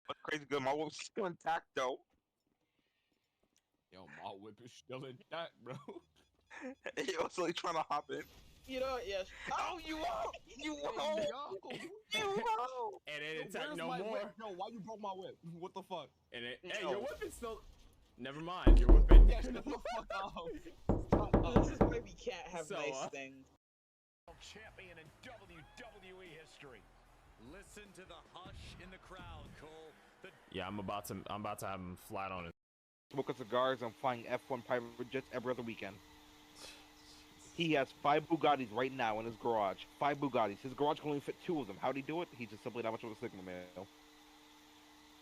What's crazy good? My wolf's still intact though. Yo, my whip is still intact, bro. He was like trying to hop in. You know, yes. Oh, you won't! You won't! You won't! And it intact no my more. Whip? Yo, why you broke my whip? What the fuck? And it, No. hey, your whip is still. Never mind, your whip is. Yeah, shut the fuck up. This is why we can't have So, nice things. Champion in WWE history. Listen to the hush in the crowd, Cole. Yeah, I'm about to have him flat on it. Smoking cigars and flying F1 private jets every other weekend. He has 5 Bugattis right now in his garage. 5 Bugattis. His garage can only fit 2 of them. How'd he do it? He's just simply that much of a Sigma male.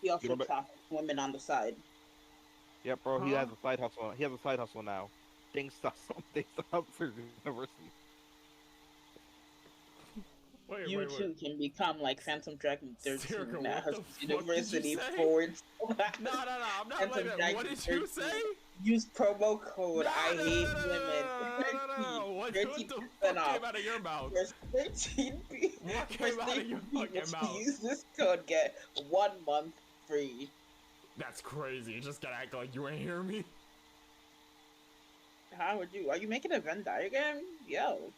He also Remember- traffics women on the side. Yeah, bro. He has a side hustle. He has a side hustle now. Things stuff for university. Wait, You too can become like Phantom Dragon 13 Circle, at what the Husky fuck did you University say? forward. No, I'm not Phantom like that. Dragon What did you 13. say? Use promo code No, I no, hate no, no, women. no. What the 13% fuck off. came out of your mouth? There's 13 What came out of your fucking mouth? Use this code, get 1 month free. That's crazy. You just gotta act like you ain't hear me. How would you? Are you making a Venn diagram? Yo.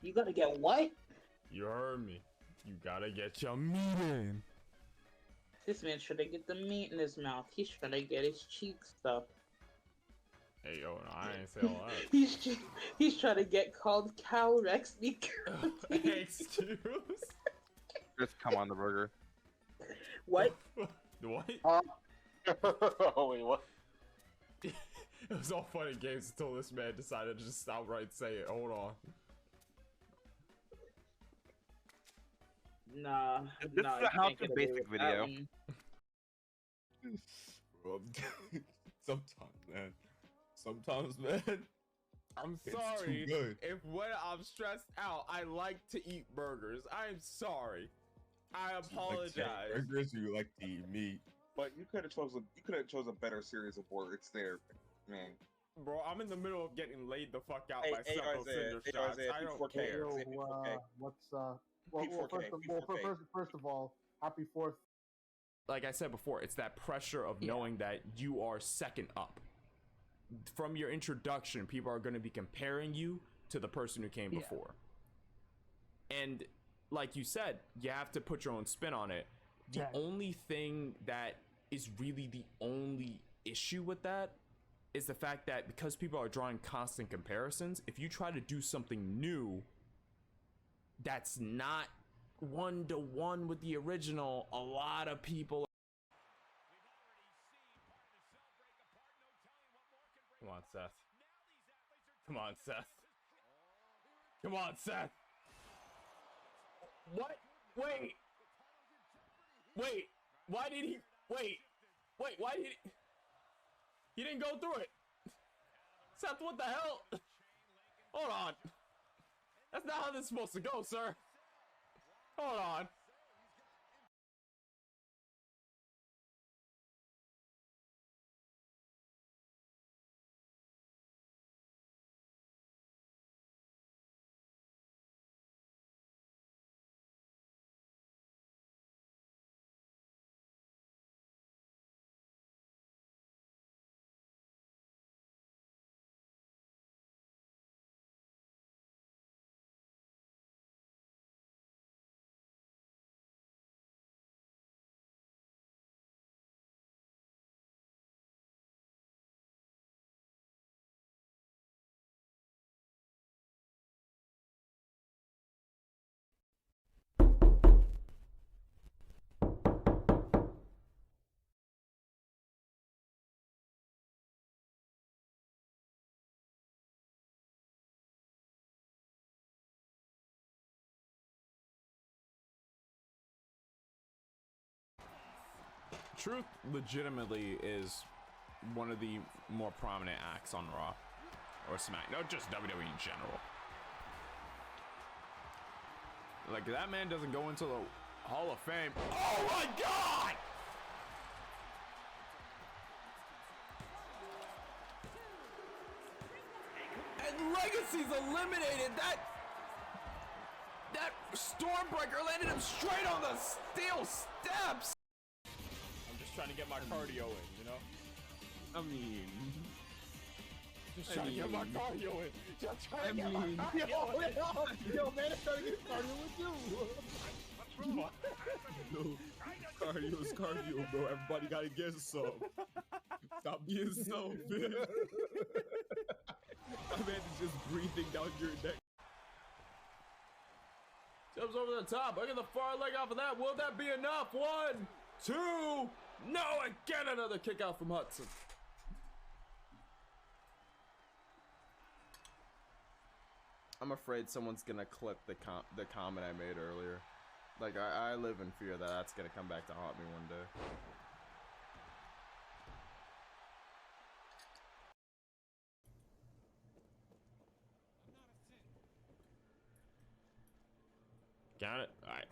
You gotta get what? You heard me. You gotta get your meat in. This man should have get the meat in his mouth. He's trying to get his cheeks stuff. Hey, yo, no, I ain't say all that. he's trying to get called Cow Rex because Excuse? Just come on the burger. what? What? Oh wait, what? It was all fun and games until this man decided to just outright say it. Hold on. Nah. This nah, is a you how can't to get away basic with that video. one. Bro, sometimes, man. I'm It's sorry too good. if when I'm stressed out, I like to eat burgers. I'm sorry. I apologize. Burgers, you like to eat meat. But you could have chose a better series of words there, man. Bro, I'm in the middle of getting laid the fuck out Hey, by hey, several Isaiah, cinder hey, shots. Isaiah, I don't P4K. care. Yo, P4K. what's P4K. first of all, happy 4th. Like I said before, it's that pressure of knowing that you are second up. From your introduction, people are going to be comparing you to the person who came before. And like you said, you have to put your own spin on it. The only thing that is really the only issue with that is the fact that because people are drawing constant comparisons, if you try to do something new that's not one-to-one with the original, a lot of people. Come on, Seth. Come on, Seth. Come on, Seth. What? Wait. Wait. Why did he? Wait. Why did he? He didn't go through it. Seth, what the hell? Hold on. That's not how this is supposed to go, sir. Hold on. Truth legitimately is one of the more prominent acts on Raw or Smack, no, just WWE in general. Like, that man doesn't go into the Hall of Fame. Oh my God! Legacy's eliminated. That Stormbreaker landed him straight on the steel steps. I'm just trying to get my cardio in, you know? I mean, Just trying to get my cardio in. Just trying to get my Yo, man, it's trying to get cardio with you. no, cardio is cardio, bro. Everybody gotta get some. Stop being selfish. My man is just breathing down your neck. Jumps over the top. Look at the far leg off of that. Will that be enough? 1, 2. No, again another kick out from Hudson. I'm afraid someone's gonna clip the comment I made earlier. Like I live in fear that that's gonna come back to haunt me one day. Got it. All right.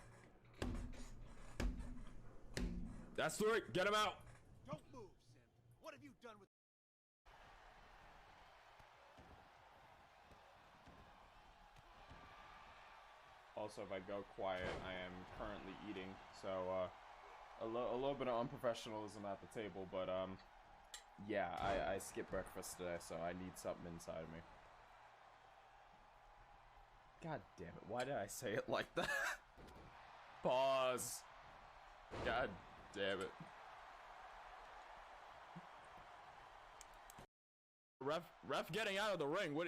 That's 3. Get him out. Don't move, Sim. What have you done with... Also, if I go quiet, I am currently eating, so a little bit of unprofessionalism at the table, but yeah, I skipped breakfast today, so I need something inside me. God damn it, why did I say it like that? Pause. God damn it. Ref getting out of the ring. What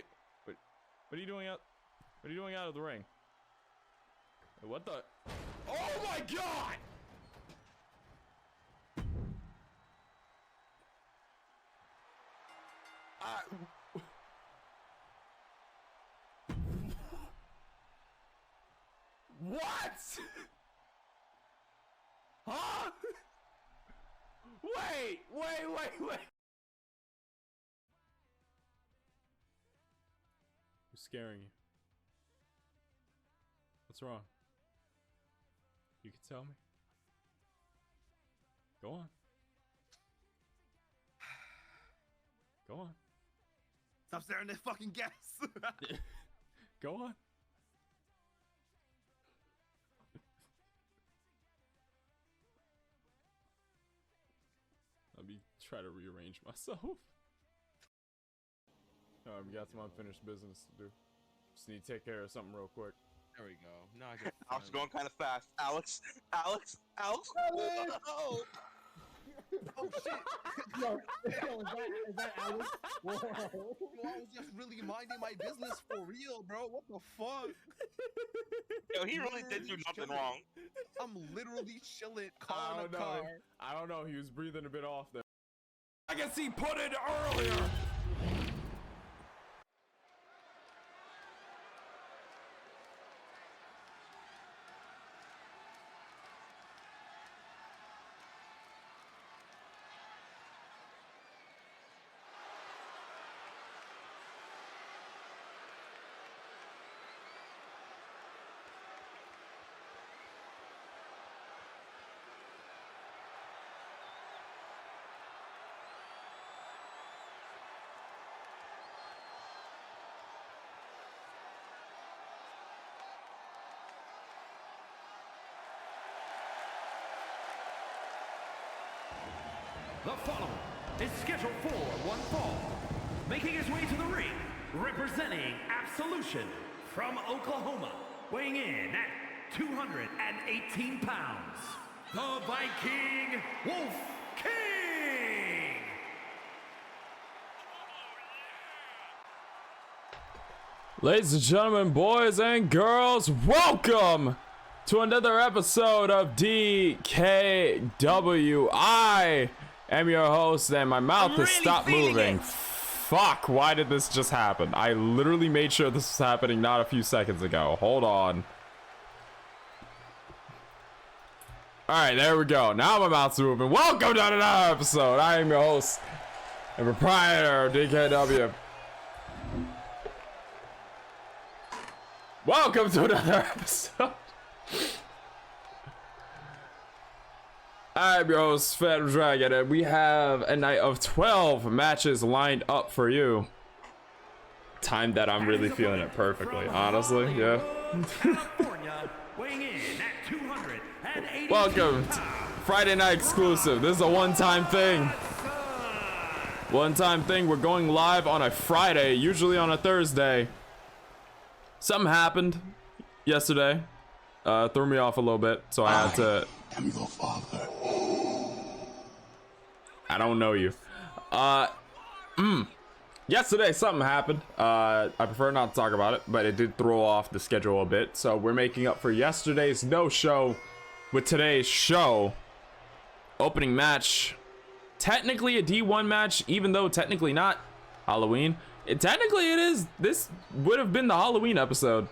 are you doing out? What are you doing out of the ring? What the? Oh my god! What? Huh? Wait. Who's scaring you? What's wrong? You can tell me. Go on. Go on. Stop staring at fucking gas. Go on. Let me try to rearrange myself. Alright, we got some unfinished business to do. Just need to take care of something real quick. There we go. Now I get. Alex going kind of fast. Alex. Oh, oh shit! Yo, is that Alex? Whoa. Yo, I was just really minding my business for real, bro. What the fuck? Yo, he really did do nothing wrong. I'm literally chilling, car in a car. I don't know. He was breathing a bit off there. I can see put it earlier. The following is scheduled for one fall. Making his way to the ring, representing Absolution from Oklahoma, weighing in at 218 pounds, the Viking Wolf King! Ladies and gentlemen, boys and girls, welcome to another episode of DKW. I am your host, and my mouth has stopped moving. Fuck, why did this just happen? I literally made sure this was happening not a few seconds ago. Hold on. Alright, there we go. Now my mouth's moving. Welcome to another episode. I am your host and proprietor of DKW. Welcome to another episode. I'm your host, Phantom Dragon, and we have a night of 12 matches lined up for you. timed that I'm really feeling it perfectly, honestly. Yeah. California, weighing in at 280 Welcome. Friday night exclusive. This is a one-time thing. One-time thing. We're going live on a Friday, usually on a Thursday. Something happened yesterday. Threw me off a little bit, so I had to. I am your father. I don't know you. Yesterday something happened. I prefer not to talk about it, but it did throw off the schedule a bit. So we're making up for yesterday's no-show with today's show. Opening match. Technically a D1 match, even though technically not Halloween. Technically it is. This would have been the Halloween episode.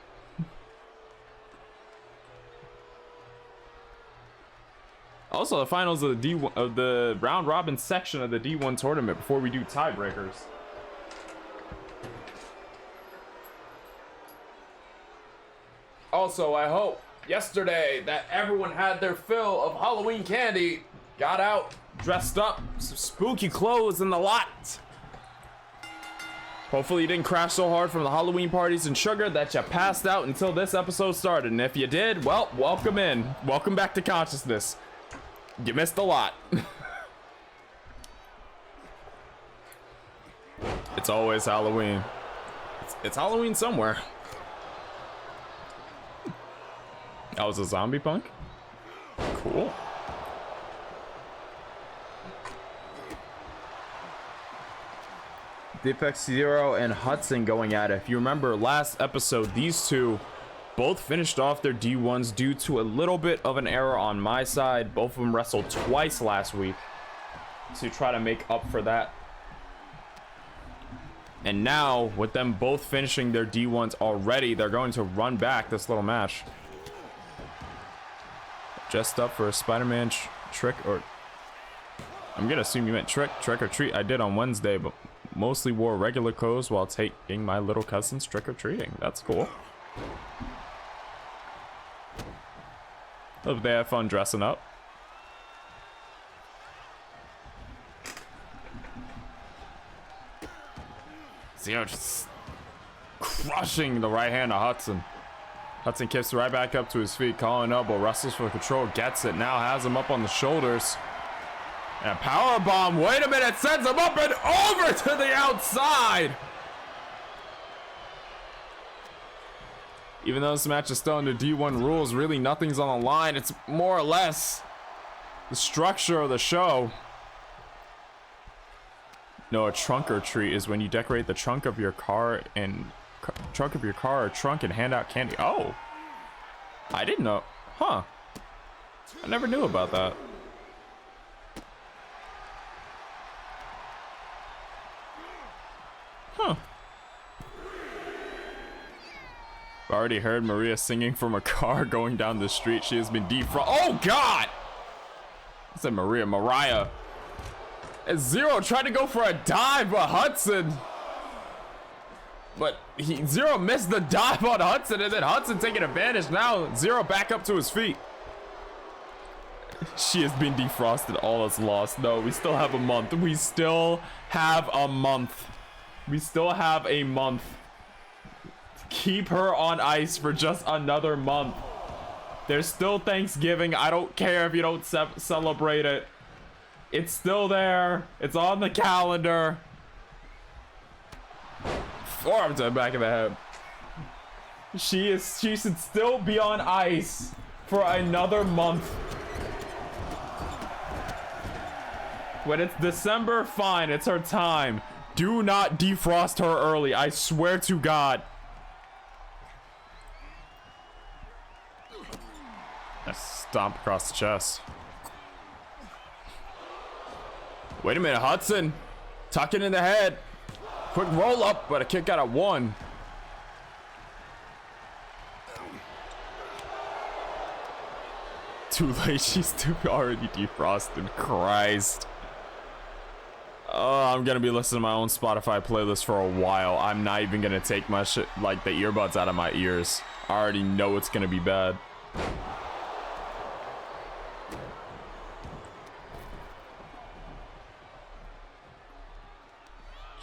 Also, the finals of the D1 of the round robin section of the D1 tournament before we do tiebreakers. Also, I hope yesterday that everyone had their fill of Halloween candy, got out, dressed up, some spooky clothes and the lot. Hopefully you didn't crash so hard from the Halloween parties and sugar that you passed out until this episode started. And if you did, well, welcome in. Welcome back to consciousness. You missed a lot. It's always Halloween. It's Halloween somewhere. That was a zombie punk? Cool. Deepex Zero and Hudson going at it. If you remember last episode, these two both finished off their D1s due to a little bit of an error on my side. Both of them wrestled twice last week to try to make up for that. And now, with them both finishing their D1s already, they're going to run back this little match. Dressed up for a Spider-Man trick, or I'm gonna assume you meant trick or treat. I did on Wednesday, but mostly wore regular clothes while taking my little cousin's trick or treating. That's cool. Hope they have fun dressing up. Zero just crushing the right hand of Hudson. Hudson kicks right back up to his feet, calling elbow, wrestles for control, gets it, now has him up on the shoulders. And a power bomb, wait a minute, sends him up and over to the outside. Even though this match is still under D1 rules, really nothing's on the line. It's more or less the structure of the show. No, a trunk or treat is when you decorate the trunk of your car and trunk and hand out candy. Oh, I didn't know. Huh? I never knew about that. Huh. I've already heard Maria singing from a car going down the street. She has been defrosted. Oh God! I said Mariah. And Zero tried to go for a dive, but Hudson. But Zero missed the dive on Hudson, and then Hudson taking advantage. Now Zero back up to his feet. She has been defrosted. All is lost. No, we still have a month. We still have a month. We still have a month. Keep her on ice for just another month. There's still Thanksgiving. I don't care if you don't celebrate it. It's still there. It's on the calendar. Forearm to the back of the head. She should still be on ice for another month. When it's December, fine, it's her time. Do not defrost her early, I swear to God. A stomp across the chest. Wait a minute, Hudson. Tuck it in the head. Quick roll up, but a kick out at one. Too late, she's already defrosted. Christ. Oh, I'm gonna be listening to my own Spotify playlist for a while. I'm not even gonna take my shit, like the earbuds out of my ears. I already know it's gonna be bad.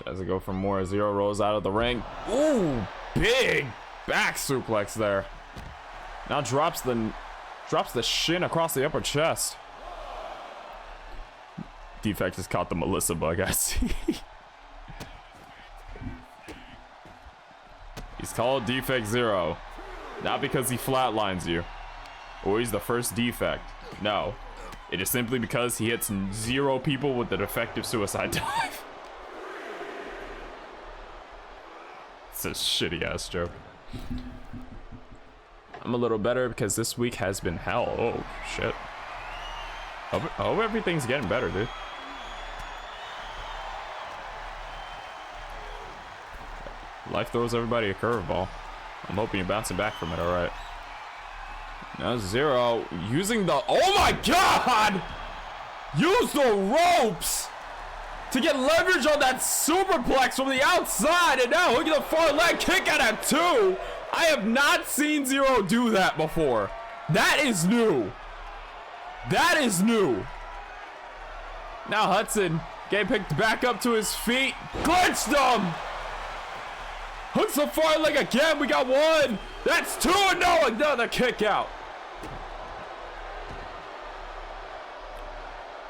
Tries to go for more. Zero rolls out of the ring. Ooh, big back suplex there. Now drops the shin across the upper chest. Defect has caught the Melissa bug, I see. He's called Defect Zero. Not because he flatlines you. Or he's the first defect. No. It is simply because he hits 0 people with the defective suicide dive. It's a shitty ass joke. I'm a little better because this week has been hell. Oh, shit. I hope everything's getting better, dude. Life throws everybody a curveball. I'm hoping you're bouncing back from it, alright. Now Zero using the... Oh my god! Use the ropes to get leverage on that superplex from the outside, and now look at the far leg kick out at 2. I have not seen Zero do that before. That is new. That is new. Now Hudson getting picked back up to his feet. Glitched him. Hooks the far leg again. We got 1. That's 2, and no, another kick out.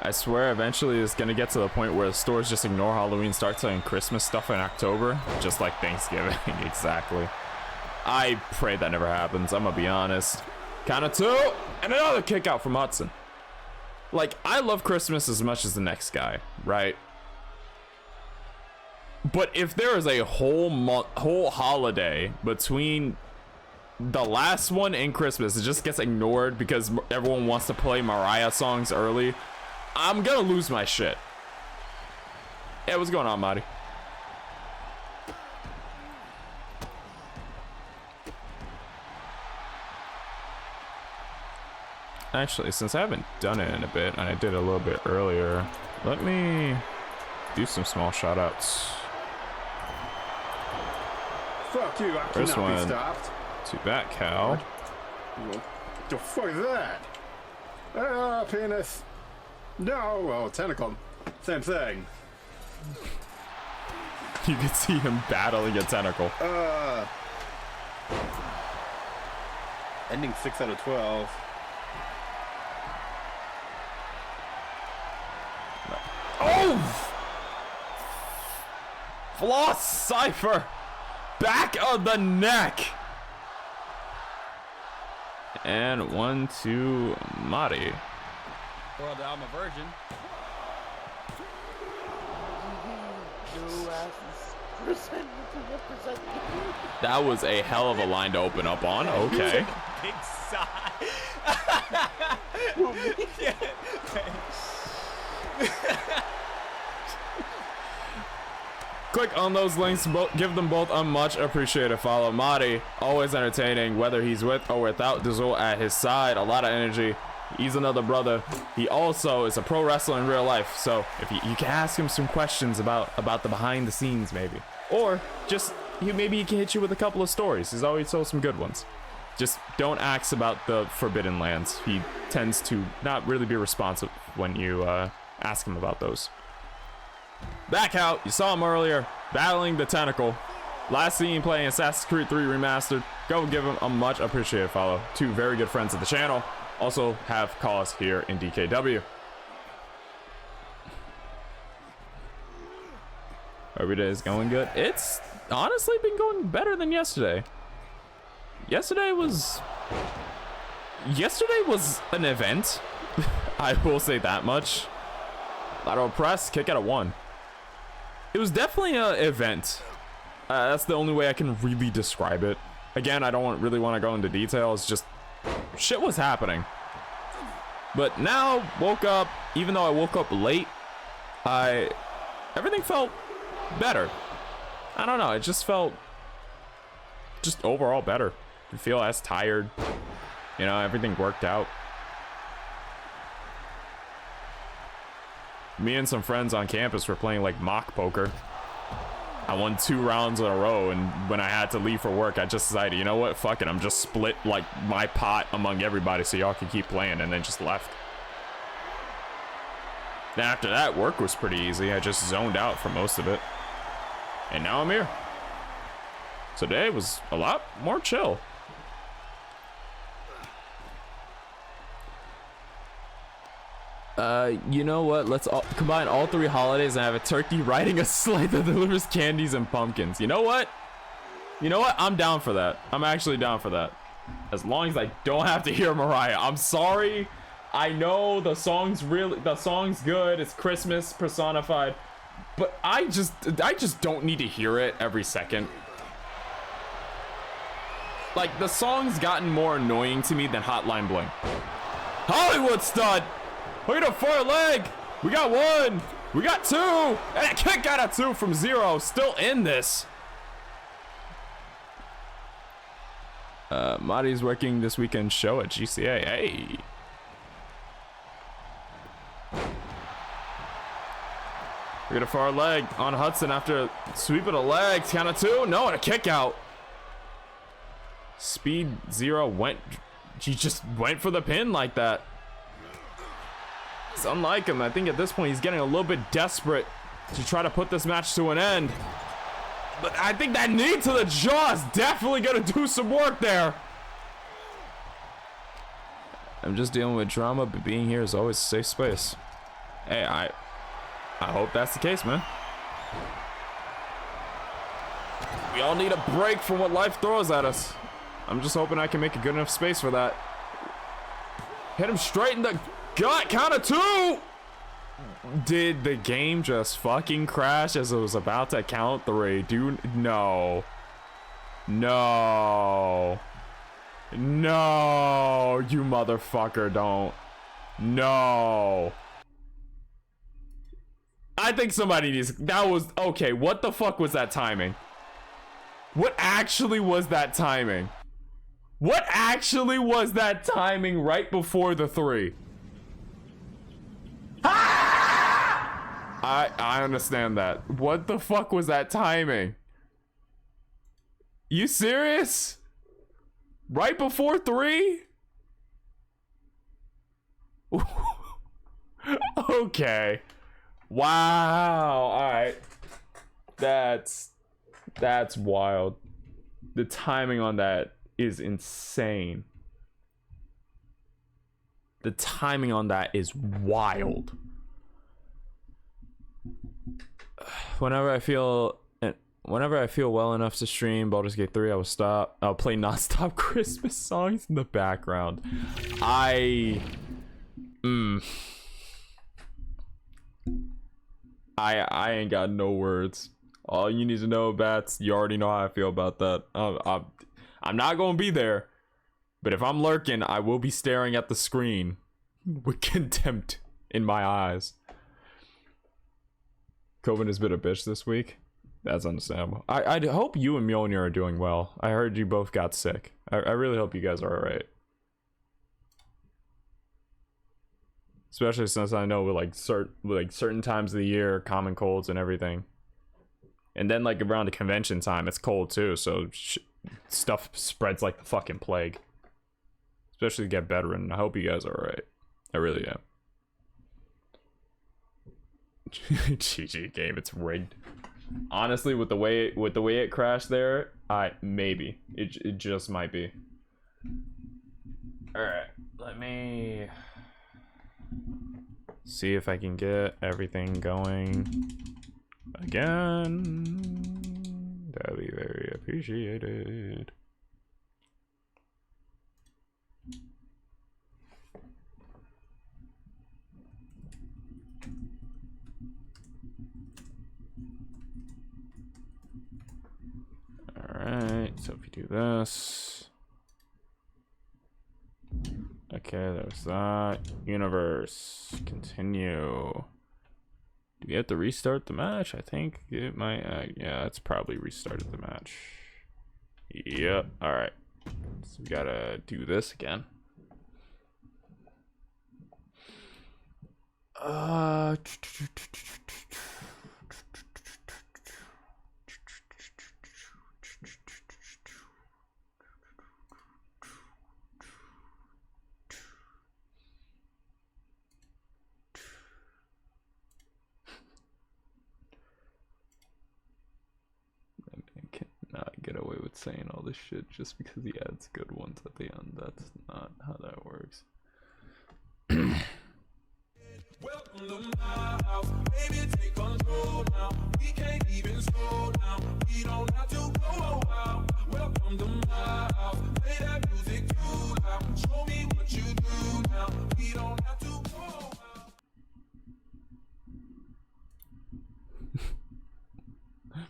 I swear eventually it's gonna get to the point where the stores just ignore Halloween, start selling Christmas stuff in October, just like Thanksgiving. Exactly. I pray that never happens, I'm gonna be honest. Count of 2, and another kick out from Hudson. Like, I love Christmas as much as the next guy, right? But if there is a whole holiday between the last one and Christmas, it just gets ignored because everyone wants to play Mariah songs early, I'm gonna lose my shit. Hey, what's going on, Marty? Actually, since I haven't done it in a bit, and I did a little bit earlier, let me do some small shout outs. Fuck you, I First cannot one be stopped. to Bat Cow. What the fuck is that? Ah, penis. No, well, tentacle. Same thing. You can see him battling a tentacle. Ending 6 out of 12. Oh! Floss Cypher! Back of the neck! And 1 to Mari. Well, I'm a virgin. That was a hell of a line to open up on. Okay. Big sigh. Click on those links, give them both a much appreciated follow. Mari, always entertaining, whether he's with or without Dazul at his side. A lot of energy. He's another brother. He also is a pro wrestler in real life, so if you can ask him some questions about the behind the scenes, maybe, or just maybe he can hit you with a couple of stories. He's always told some good ones. Just don't ask about the Forbidden Lands. He tends to not really be responsive when you ask him about those. Back out, you saw him earlier battling the tentacle. Last seen playing Assassin's Creed 3 Remastered. Go give him a much appreciated follow. 2 very good friends of the channel. Also have cause here in DKW. Every day is going good. It's honestly been going better than yesterday. Yesterday was an event. I will say that much. Lateral press, kick out of 1. It was definitely an event. That's the only way I can really describe it. Again, I don't really want to go into details. Just shit was happening. But now, woke up. Even though I woke up late, everything felt better. I don't know. It just felt overall better. Didn't feel as tired. You know, everything worked out. Me and some friends on campus were playing like mock poker. I won 2 rounds in a row, and when I had to leave for work, I just decided, you know what, fuck it, I'm just split like my pot among everybody so y'all can keep playing, and then just left. Then after that, work was pretty easy. I just zoned out for most of it. And now I'm here. Today was a lot more chill. You know what? Let's combine all 3 holidays and have a turkey riding a sleigh that delivers candies and pumpkins. You know what? You know what? I'm down for that. I'm actually down for that. As long as I don't have to hear Mariah. I'm sorry. I know the song's good. It's Christmas personified. But I just don't need to hear it every second. Like, the song's gotten more annoying to me than Hotline Bling. Hollywood stud! Look at a far leg! We got 1! We got 2! And a kick out of 2 from 0. Still in this. Marty's working this weekend show at GCA. Hey! We got a far leg on Hudson after sweep of the legs. Count of 2. No, and a kick out. Speed 0 went. He just went for the pin like that. It's unlike him. I think at this point he's getting a little bit desperate to try to put this match to an end. But I think that knee to the jaw is definitely gonna do some work there. I'm just dealing with drama, but being here is always a safe space. Hey, I hope that's the case, man. We all need a break from what life throws at us. I'm just hoping I can make a good enough space for that. Hit him straight in the gut. Count of 2. Did the game just fucking crash as it was about to count 3? Dude, no. No. No, you motherfucker, don't. No. I think somebody needs... That was... Okay, what the fuck was that timing? What actually was that timing? What actually was that timing right before the 3? I understand that. What the fuck was that timing? You serious? Right before 3? Okay. Wow. Alright. That's wild. The timing on that is insane. The timing on that is wild. Whenever I feel well enough to stream Baldur's Gate 3, I'll play non-stop Christmas songs in the background. I ain't got no words. All you need to know, Bats, you already know how I feel about that. I'm not gonna be there, but if I'm lurking, I will be staring at the screen with contempt in my eyes. Coven has been a bitch this week. That's understandable. I hope you and Mjolnir are doing well. I heard you both got sick. I really hope you guys are alright. Especially since I know with certain times of the year, common colds and everything. And then like around the convention time, it's cold too, so stuff spreads like the fucking plague. Especially to get better, and I hope you guys are alright. I really am. GG game, it's rigged. Honestly, with the way it crashed there, maybe it just might be. All right, let me see if I can get everything going again. That'd be very appreciated. Alright, so if you do this. Okay, there's that. Universe. Continue. Do we have to restart the match? I think it might. Yeah, it's probably restarted the match. Yep, alright. So we gotta do this again. get away with saying all this shit just because he adds good ones at the end. That's not how that works. Welcome to my house, baby, take control now. We can't even slow down. We don't have to go out. Welcome to my house, play that music too loud. Show me what you do now. We don't have to go out.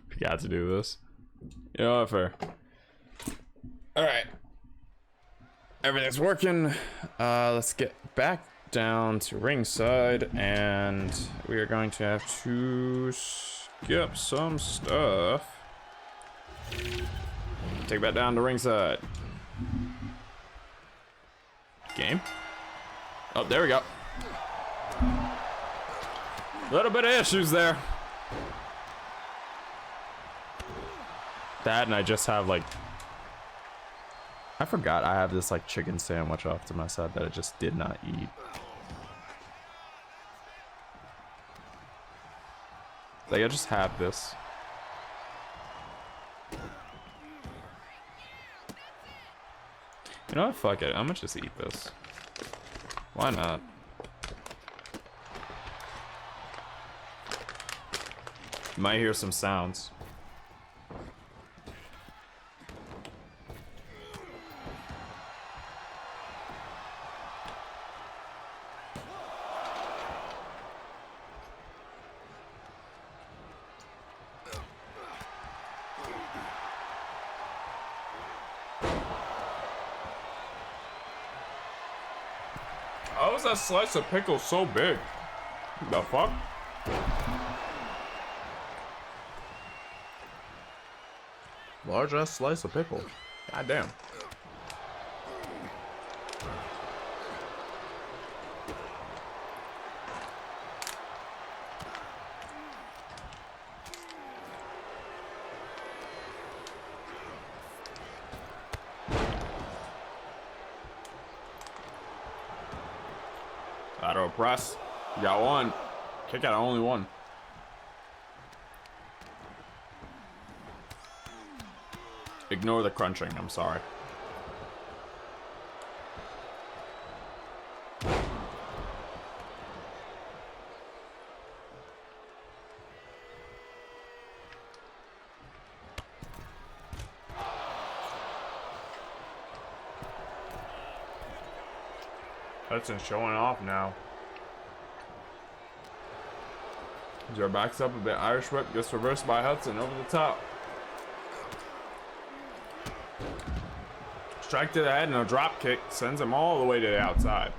Forgot to do this. You know what, fair. Alright. Everything's working. Let's get back down to ringside, and we are going to have to skip some stuff. Take that down to ringside. Game. Oh, there we go. Little bit of issues there. That, and I just have like, I forgot I have this like chicken sandwich off to my side that I just did not eat. Like, I just have this. You know what? Fuck it. I'm gonna just eat this. Why not? You might hear some sounds. How is that slice of pickle so big? The fuck? Large ass slice of pickle. God damn. Lateral press. You got one. Kick out only one. Ignore the crunching, I'm sorry. Hudson's showing off now. Joe backs up a bit. Irish whip gets reversed by Hudson over the top. Strike to the head and a drop kick sends him all the way to the outside.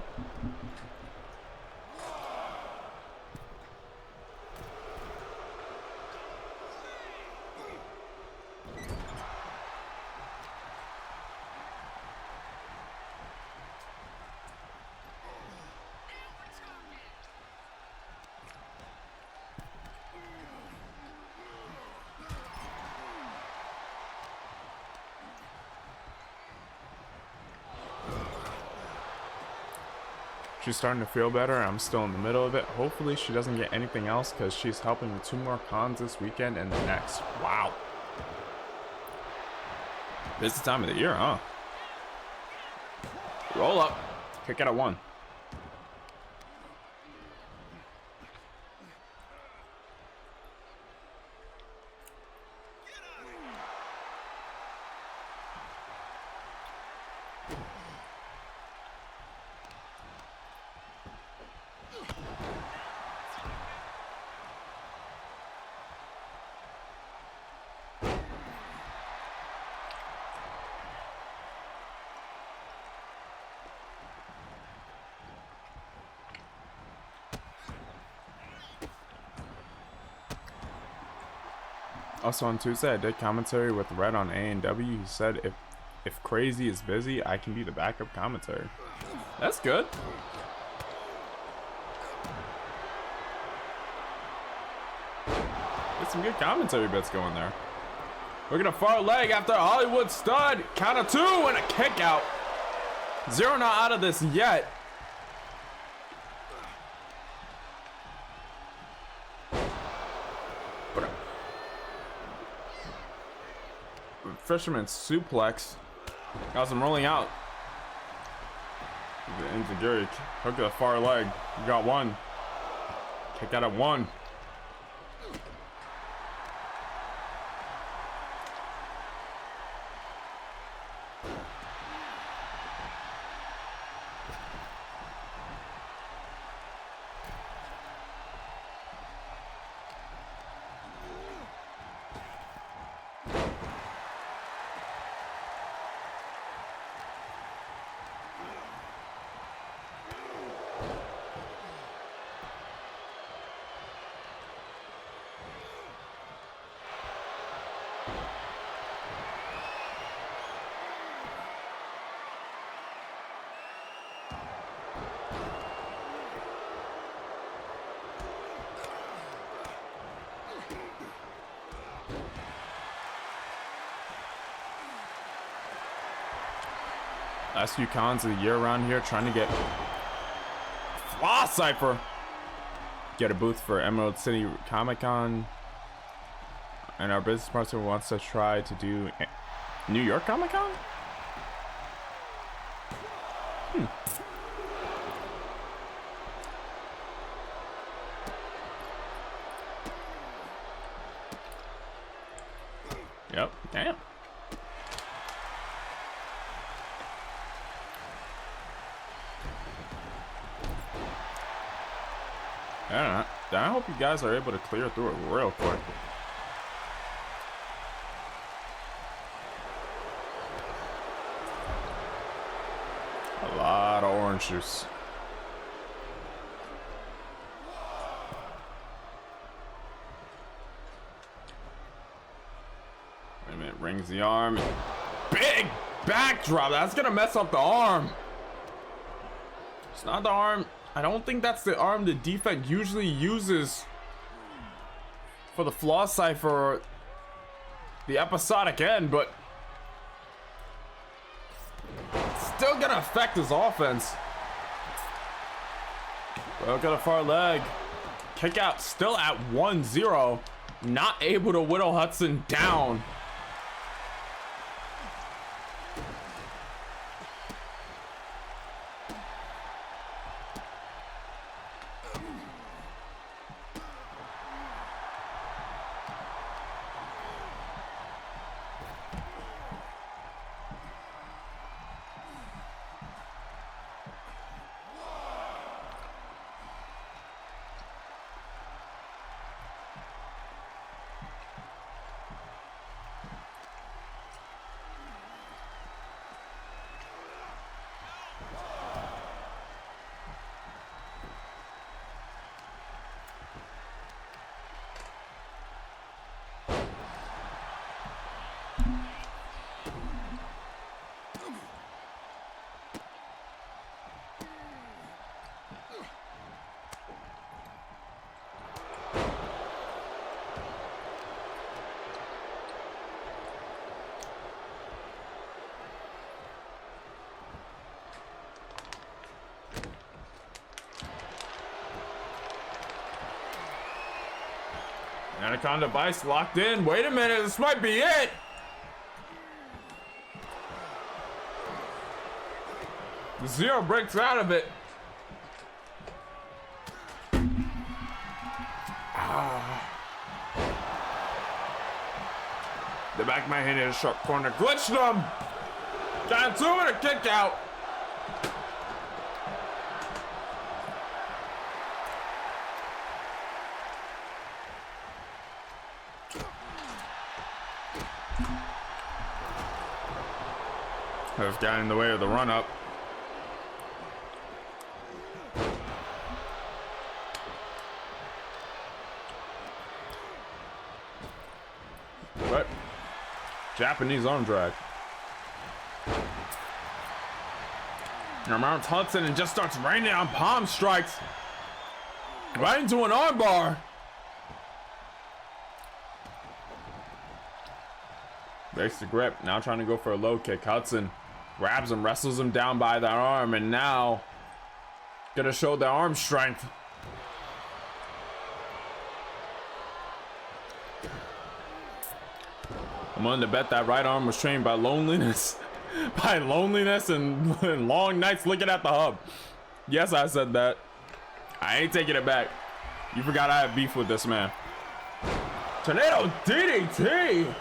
She's starting to feel better. I'm still in the middle of it. Hopefully she doesn't get anything else because she's helping with 2 more cons this weekend and the next. Wow. Busy time of the year, huh? Roll up. Kick out at 1. Also on Tuesday, I did commentary with Red on A&W. He said if Crazy is busy, I can be the backup commentary. That's good. Get some good commentary bits going there. We're gonna far leg after a Hollywood stud. Count of 2 and a kick out. Zero not out of this yet. fisherman suplex. Got him rolling out. Enziguri hook to the far leg. You got one. Kick out at one. Last few cons of the year around here, trying to get Floss Cypher. Get a booth for Emerald City Comic Con. And our business partner wants to try to do New York Comic Con? Yep, damn. I hope you guys are able to clear through it real quick. A lot of orange juice. Wait a minute, rings the arm. Big backdrop. That's gonna mess up the arm. It's not the arm. I don't think that's the arm the defect usually uses for the Floss Cypher or the episodic end, but it's still gonna affect his offense. Look at the far leg. Kick out still at 1-0. Not able to whittle Hudson down. Anaconda Vice locked in. Wait a minute, this might be it. The Zero breaks out of it. The back of my hand in a sharp corner. Glitched him. Got two and a kick out. Have got in the way of the run up. But Japanese arm drag. Now mounts Hudson and just starts raining on palm strikes. Right into an arm bar. Breaks the grip. Now trying to go for a low kick. Hudson grabs him, wrestles him down by the arm, and now gonna show the arm strength. I'm willing to bet that right arm was trained by loneliness. By loneliness and long nights looking at the hub. Yes, I said that. I ain't taking it back. You forgot I have beef with this man. Tornado DDT.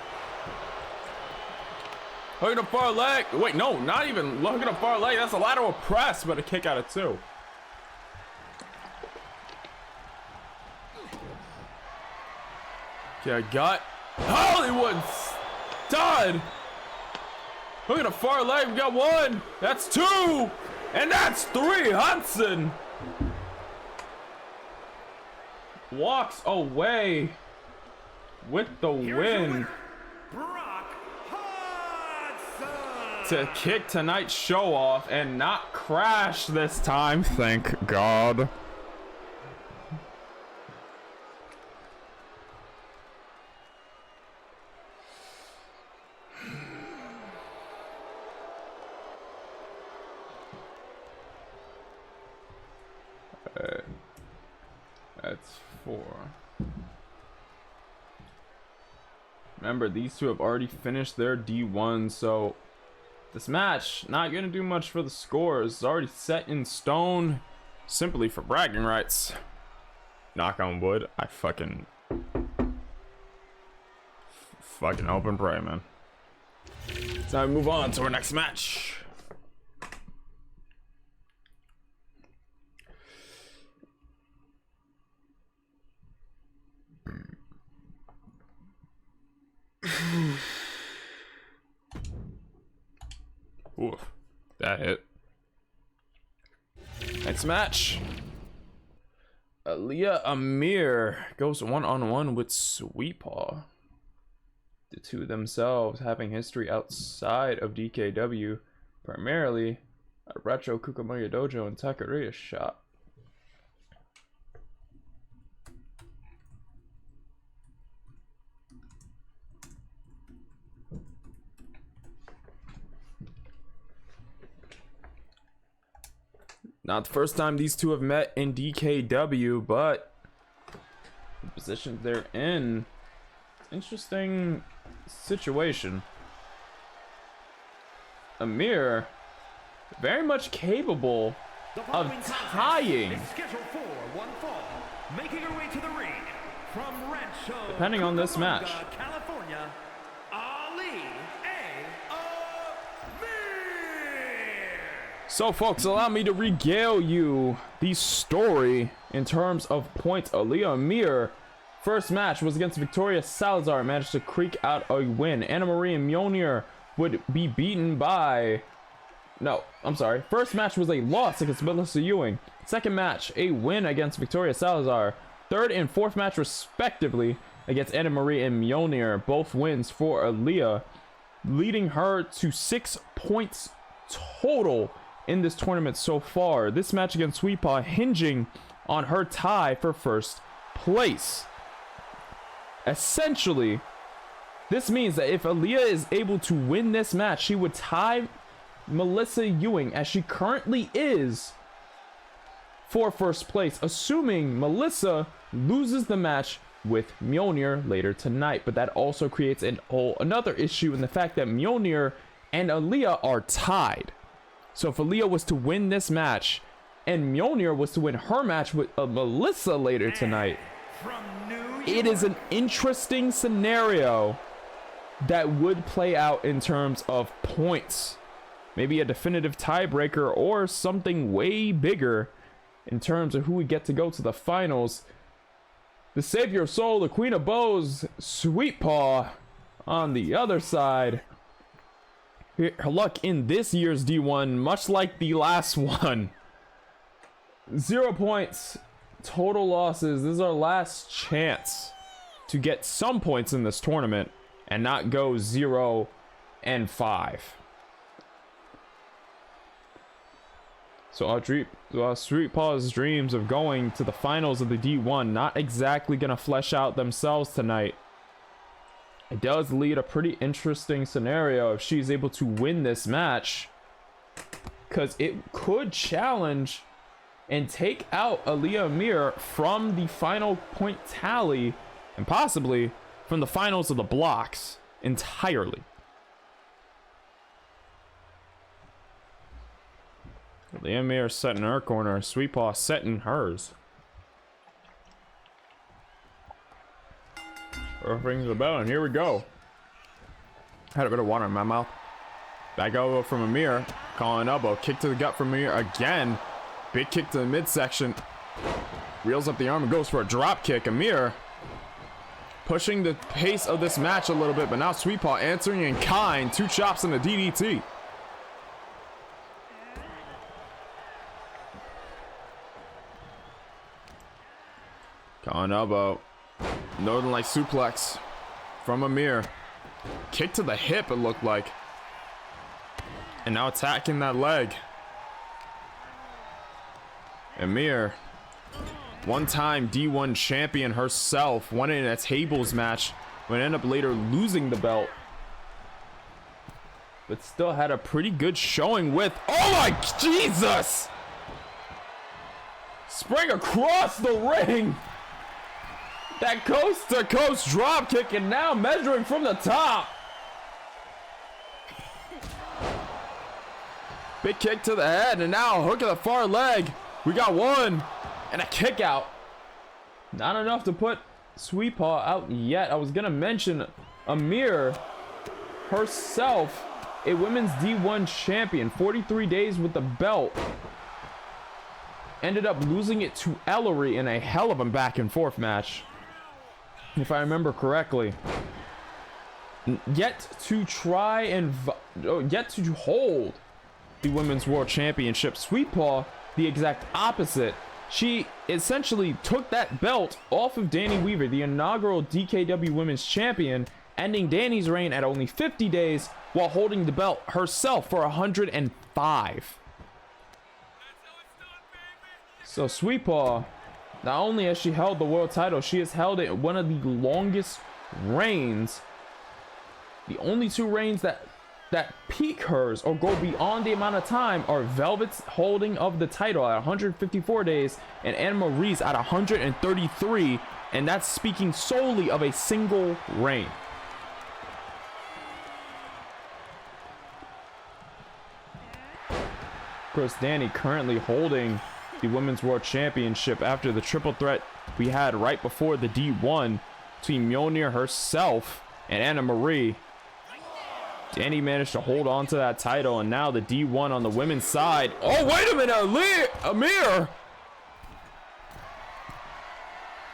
Hooking the far leg. Wait, no, not even hooking the far leg. That's a lateral press, but a kick out of 2. Okay, I got Hollywood stud. Look at the far leg. We got 1. That's 2. And that's 3. Hudson walks away with the win to kick tonight's show off and not crash this time. Thank God. That's 4. Remember, these two have already finished their D1, so this match not gonna do much for the scores. It's already set in stone, simply for bragging rights. Knock on wood. I fucking hope and pray, man. So we move on to our next match. Oof, that hit. Next match. Aaliyah Amir goes one-on-one with Sweet Paw. The two themselves having history outside of DKW, primarily a retro Kukamoya Dojo and Taqueria shop. Not the first time these two have met in DKW, but the positions they're in, interesting situation. Amir, very much capable of tying. Making her way to the ring from Rancho, depending on this match. California, Ali Amir. So folks, allow me to regale you the story in terms of points. Aaliyah Amir, first match was against Victoria Salazar, managed to creak out a win. Anna Marie Mjolnir would be beaten by... No, I'm sorry. First match was a loss against Melissa Ewing. Second match, a win against Victoria Salazar. Third and fourth match, respectively, against Anna Marie and Mjolnir. Both wins for Aaliyah, leading her to 6 points total in this tournament so far. This match against Sweet Paw hinging on her tie for first place. Essentially, this means that if Aaliyah is able to win this match, she would tie Melissa Ewing, as she currently is, for first place, assuming Melissa loses the match with Mjolnir later tonight. But that also creates another issue in the fact that Mjolnir and Aaliyah are tied. So if Aaliyah was to win this match and Mjolnir was to win her match with Melissa later tonight, it is an interesting scenario that would play out in terms of points. Maybe a definitive tiebreaker or something way bigger in terms of who would get to go to the finals. The Savior of Soul, the Queen of Bows, Sweet Paw on the other side. Her luck in this year's D1, much like the last one. 0 points, total losses. This is our last chance to get some points in this tournament and not go 0-5. So our Sweet Paw's dreams of going to the finals of the D1 not exactly going to flesh out themselves tonight. It does lead a pretty interesting scenario if she's able to win this match, because it could challenge and take out Aaliyah Amir from the final point tally and possibly from the finals of the blocks. entirely. The Amir setting her corner, Sweet Paw setting hers. Rings the bell, and here we go. Had a bit of water in my mouth. Back elbow from Amir, calling elbow, kick to the gut from Amir again. Big kick to the midsection. Reels up the arm and goes for a drop kick. Amir pushing the pace of this match a little bit, but now Sweet Paw answering in kind. 2 chops and a DDT. Calling elbow. Northern Light suplex from Amir. Kick to the hip, it looked like. And now attacking that leg. Amir, one-time D1 champion herself, won it in a tables match, would end up later losing the belt. But still had a pretty good showing with, oh my Jesus! Spring across the ring. That coast-to-coast drop kick, and now measuring from the top. Big kick to the head, and now hook of the far leg. We got one, and a kick out. Not enough to put Sweet Paw out yet. I was gonna mention Amir herself, a women's D1 champion, 43 days with the belt. Ended up losing it to Ellery in a hell of a back and forth match, if I remember correctly. Yet to try and yet to hold the Women's World Championship. Sweet Paw, the exact opposite. She essentially took that belt off of Danny Weaver, the inaugural DKW Women's Champion, ending Danny's reign at only 50 days while holding the belt herself for 105. So Sweet Paw, not only has she held the world title, she has held it one of the longest reigns. The only 2 reigns that peak hers or go beyond the amount of time are Velvet's holding of the title at 154 days and Anna Marie's at 133, and that's speaking solely of a single reign. Of course, Danny currently holding the Women's World Championship after the triple threat we had right before the D1 between Mjolnir herself and Anna Marie. Danny managed to hold on to that title, and now the D1 on the women's side. Oh, wait a minute, Amir!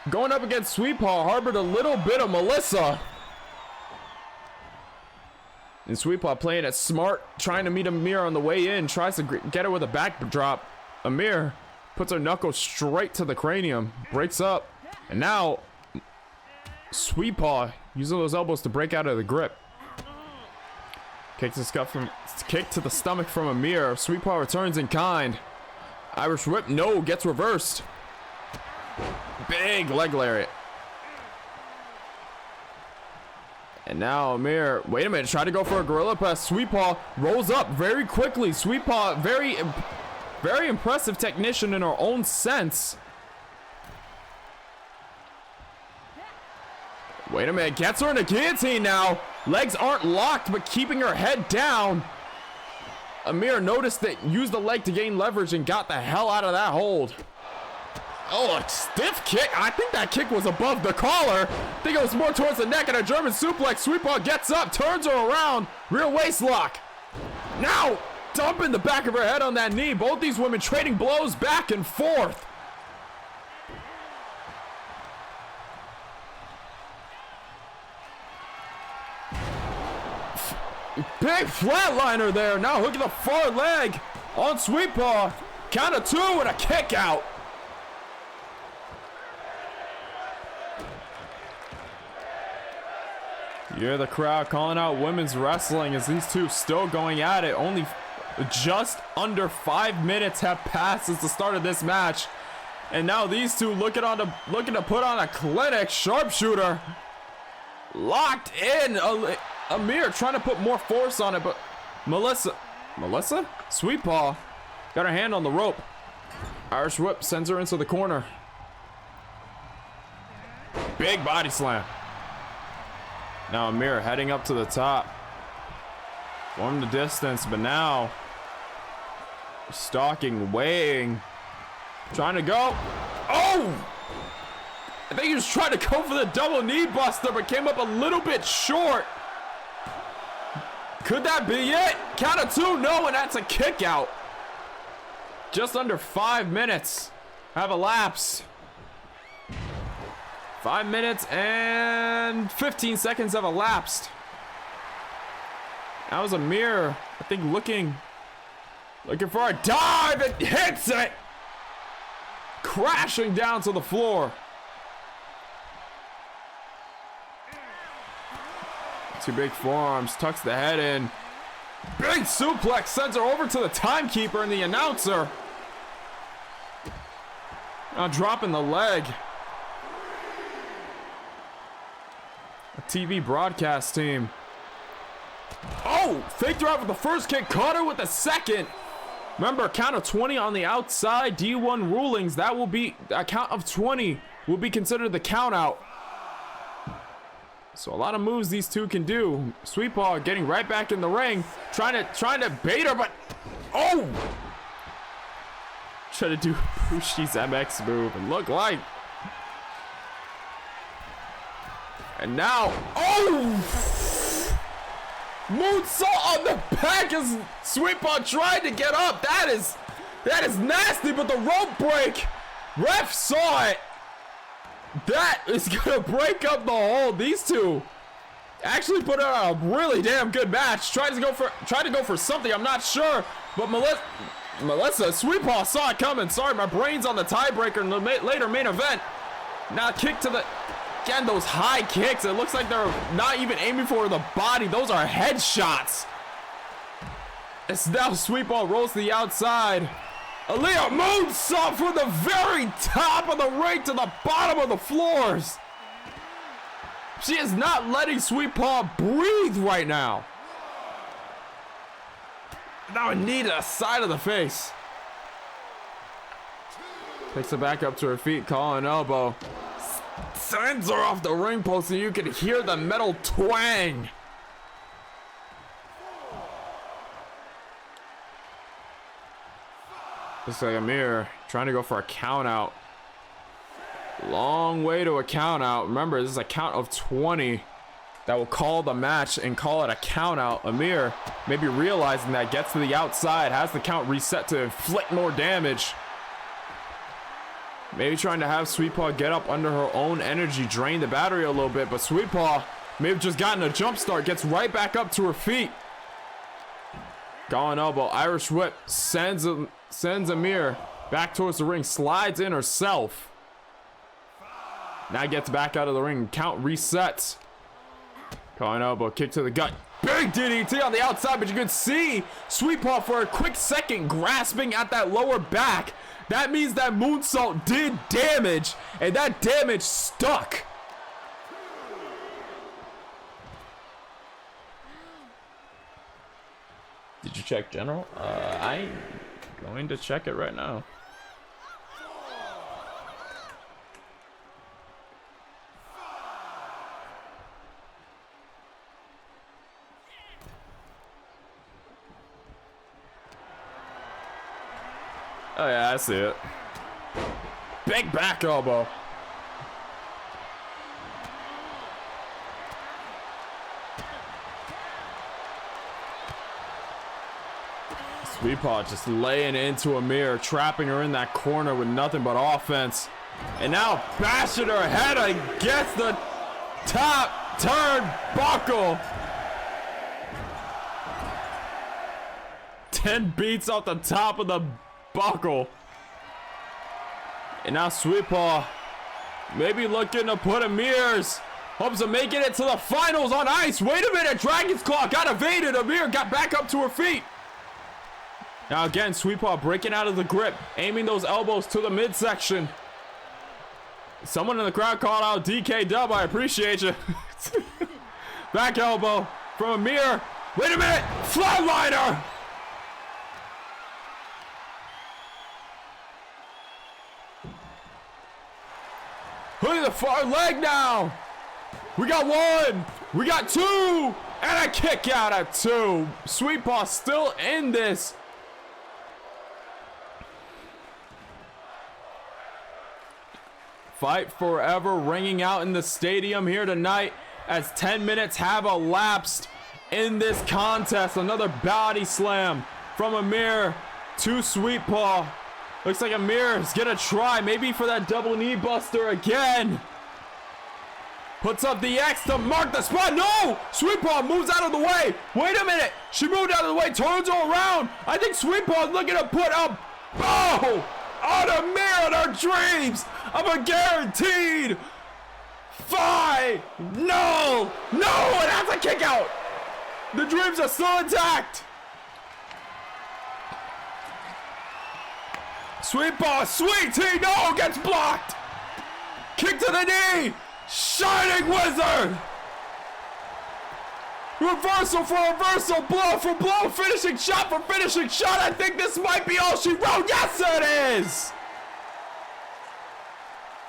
Going up against Sweet Paw, harbored a little bit of Melissa. And Sweet Paw playing it smart, trying to meet Amir on the way in, tries to get her with a backdrop. Amir puts her knuckle straight to the cranium, breaks up, and now Sweet Paw using those elbows to break out of the grip. Kick to the stomach from Amir. Sweet Paw returns in kind. Irish whip, no, gets reversed. Big leg lariat. And now Amir, wait a minute, try to go for a gorilla press. Sweet Paw rolls up very quickly. Sweet Paw, very impressive technician in her own sense. Wait a minute, gets her in a guillotine now. Legs aren't locked, but keeping her head down. Amir noticed that, used the leg to gain leverage and got the hell out of that hold. Oh, a stiff kick. I think that kick was above the collar. I think it was more towards the neck, and a German suplex. Sweet Paw gets up, turns her around. Rear waist lock. Now, dumping the back of her head on that knee. Both these women trading blows back and forth. Big flatliner there. Now hook at the far leg on Sweet Paw. Count of 2 and a kick out. You hear the crowd calling out women's wrestling as these two still going at it. Only just under 5 minutes have passed since the start of this match. And now these two looking to put on a clinic. Sharpshooter locked in. Amir trying to put more force on it, but Melissa? Sweet Paw got her hand on the rope. Irish whip sends her into the corner. Big body slam. Now Amir heading up to the top. Form the distance, but now stalking, weighing, trying to go. Oh! I think he was trying to go for the double knee buster, but came up a little bit short. Could that be it? Count of 2, no, and that's a kick out. Just under 5 minutes have elapsed. 5 minutes and 15 seconds have elapsed. That was Amir, I think, looking for a dive. It hits it, crashing down to the floor. Two big forearms, tucks the head in. Big suplex sends her over to the timekeeper and the announcer. Now dropping the leg. A TV broadcast team. Oh, faked her out with the first kick, caught her with the second. Remember, count of 20 on the outside. D1 rulings, that will be a count of 20 will be considered the count out. So a lot of moves these two can do. Sweet Paw getting right back in the ring, trying to bait her, but oh! Try to do Pushi's MX move and look like. And now, oh! Moonsault on the back as Sweet Paw tried to get up. That is nasty, but the rope break. Ref saw it. That is gonna break up the hold. These two actually put on a really damn good match. Tried to go for something. I'm not sure, but Melissa Sweet Paw saw it coming. Sorry, my brain's on the tiebreaker in the later main event. Now kick to the again. Those high kicks. It looks like they're not even aiming for the body. Those are headshots. It's now Sweet Paw rolls to the outside. Aaliyah moonsault from the very top of the ring to the bottom of the floors. She is not letting Sweet Paw breathe right now. Now a knee to the side of the face. Picks her back up to her feet, calling elbow. Sends her off the ring post so you can hear the metal twang. Looks like Amir trying to go for a count out. Long way to a count out. Remember, this is a count of 20 that will call the match and call it a count out. Amir maybe realizing that, gets to the outside, has the count reset to inflict more damage. Maybe trying to have Sweet Paw get up under her own energy, drain the battery a little bit, but Sweet Paw may have just gotten a jump start, gets right back up to her feet. Going elbow, Irish whip, sends Amir back towards the ring, slides in herself. Now gets back out of the ring, count resets. Going elbow, kick to the gut. Big DDT on the outside, but you can see Sweet Paw for a quick second grasping at that lower back. That means that moonsault did damage, and that damage stuck. Did you check general? I'm going to check it right now. Oh yeah, I see it. Big back elbow. Sweet Paw just laying into Amir, trapping her in that corner with nothing but offense. And now bashing her head against the top turnbuckle. 10 beats off the top of the buckle. And now Sweet Paw maybe looking to put Amir's hopes of making it to the finals on ice. Wait a minute, Dragon's Claw got evaded. Amir got back up to her feet. Now again, Sweet Paw breaking out of the grip, aiming those elbows to the midsection. Someone in the crowd called out DKW. I appreciate you. Back elbow from Amir. Wait a minute, flatliner. Look at the far leg now. We got 1, We got 2 and a kick out at 2. Sweet Paw still in this. Fight forever ringing out in the stadium here tonight as 10 minutes have elapsed in this contest. Another body slam from Amir to Sweet Paw. Looks like Amir is gonna try maybe for that double knee buster again. Puts up the X to mark the spot. No! Sweet Paw moves out of the way. Wait a minute. She moved out of the way, turns her around. I think Sweet Paw is looking to put a bow on Amir and her dreams of a guaranteed No! And that's a kick out. The dreams are still intact. Sweet Paw, Sweet Tea, no, gets blocked. Kick to the knee. Shining Wizard. Reversal for reversal, blow for blow, finishing shot for finishing shot. I think this might be all she wrote. Yes, it is.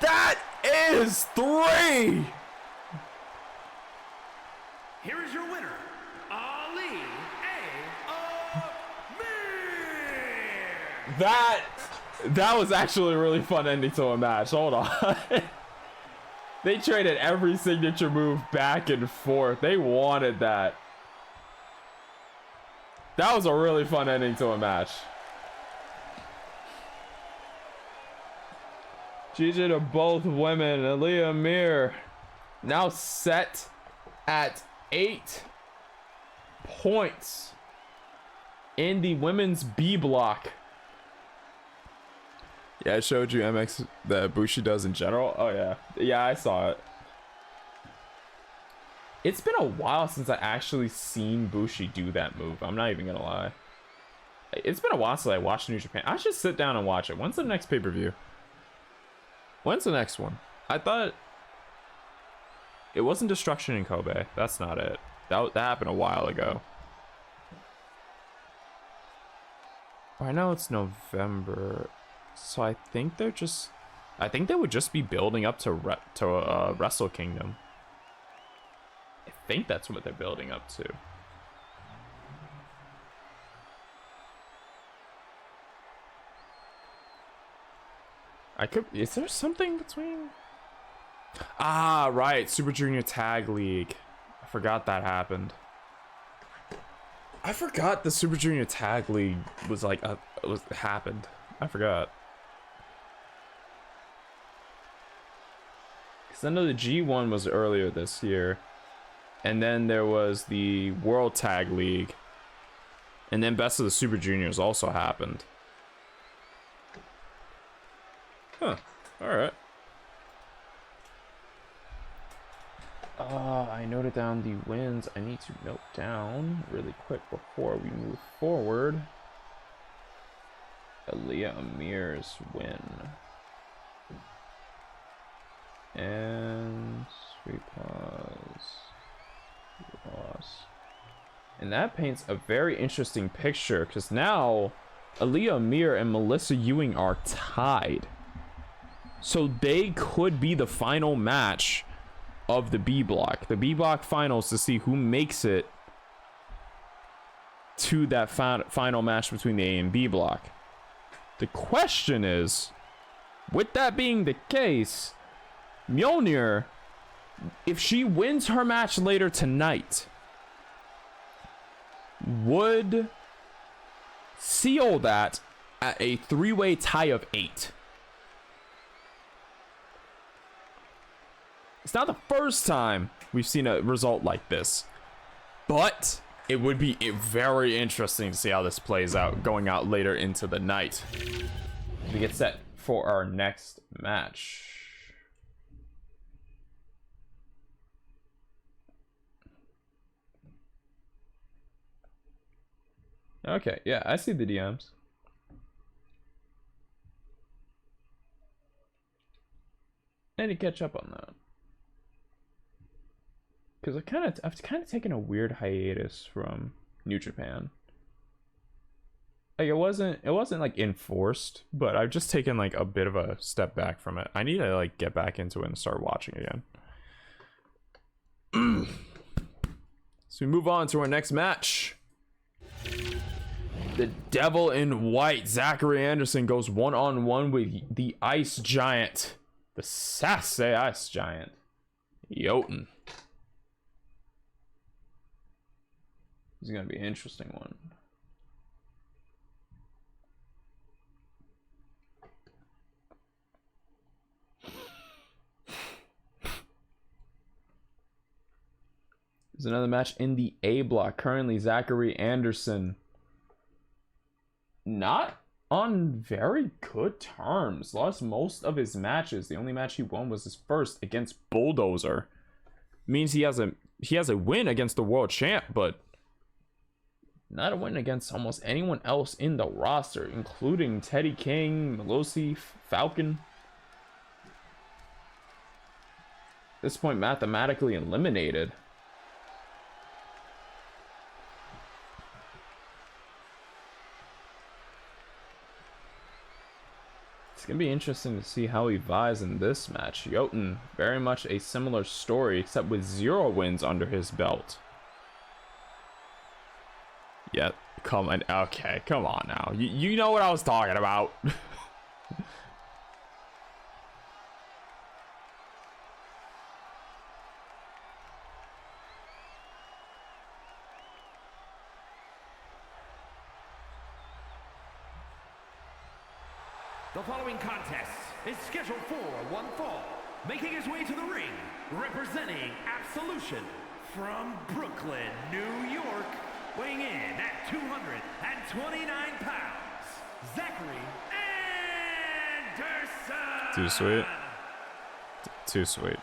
That is 3. Here is your winner, Ali Amir. That was actually a really fun ending to a match. Hold on. They traded every signature move back and forth. They wanted that. That was a really fun ending to a match. GG to both women. Aliyah Amir now set at 8 points in the women's B block. Yeah, I showed you MX that Bushi does in general. Oh yeah, yeah, I saw it. It's been a while since I actually seen Bushi do that move. I'm not even gonna lie. It's been a while since I watched New Japan. I should sit down and watch it. When's the next pay-per-view? When's the next one? I thought it wasn't Destruction in Kobe. That's not it. That happened a while ago. I know it's November. So I think they would just be building up to Wrestle Kingdom. I think that's what they're building up to. Is there something between? Ah, right, Super Junior Tag League. I forgot that happened. I forgot the Super Junior Tag League was happened. I forgot. I know the G1 was earlier this year, and then there was the World Tag League, and then Best of the Super Juniors also happened. Huh. Alright. I noted down the wins. I need to note down really quick before we move forward. Aliyah Amir's win. And Sweet Paw's loss. And that paints a very interesting picture, because now Aliyah Amir and Melissa Ewing are tied. So they could be the final match of the B block. The B block finals to see who makes it to that final match between the A and B block. The question is, with that being the case, Mjolnir, if she wins her match later tonight, would seal that at a 3-way tie of 8. It's not the first time we've seen a result like this, but it would be very interesting to see how this plays out going out later into the night. We get set for our next match. Okay, yeah, I see the DMs. I need to catch up on that. Because I've kind of taken a weird hiatus from New Japan. Like it wasn't like enforced, but I've just taken like a bit of a step back from it. I need to like get back into it and start watching again. So we move on to our next match. The Devil in White, Zachary Anderson, goes one-on-one with the Ice Giant. The sassy Ice Giant, Jotun. This is going to be an interesting one. There's another match in the A block. Currently, Zachary Anderson not on very good terms. Lost most of his matches. The only match he won was his first against Bulldozer. Means he has a win against the world champ, but not a win against almost anyone else in the roster, including Teddy King, Melosi, Falcon. At this point, mathematically eliminated. It's going to be interesting to see how he vies in this match. Jotun, very much a similar story, except with 0 wins under his belt. Yeah, come on. Okay, come on now. You know what I was talking about. The following contest is scheduled for one fall. Making his way to the ring, representing Absolution from Brooklyn, New York, weighing in at 229 pounds, Zachary Anderson! Too sweet. Too sweet.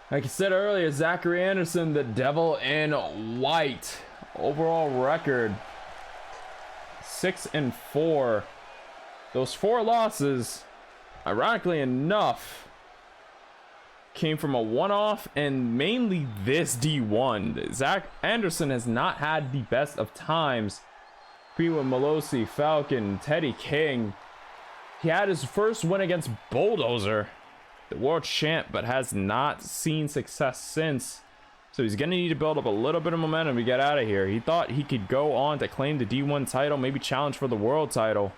Like I said earlier, Zachary Anderson, the Devil in White. Overall record 6-4. Those 4 losses, ironically enough, came from a one-off and mainly this D1. Zach Anderson has not had the best of times. With Melosi, Falcon, Teddy King. He had his first win against Bulldozer, the world champ, but has not seen success since. So he's going to need to build up a little bit of momentum to get out of here. He thought he could go on to claim the D1 title, maybe challenge for the world title.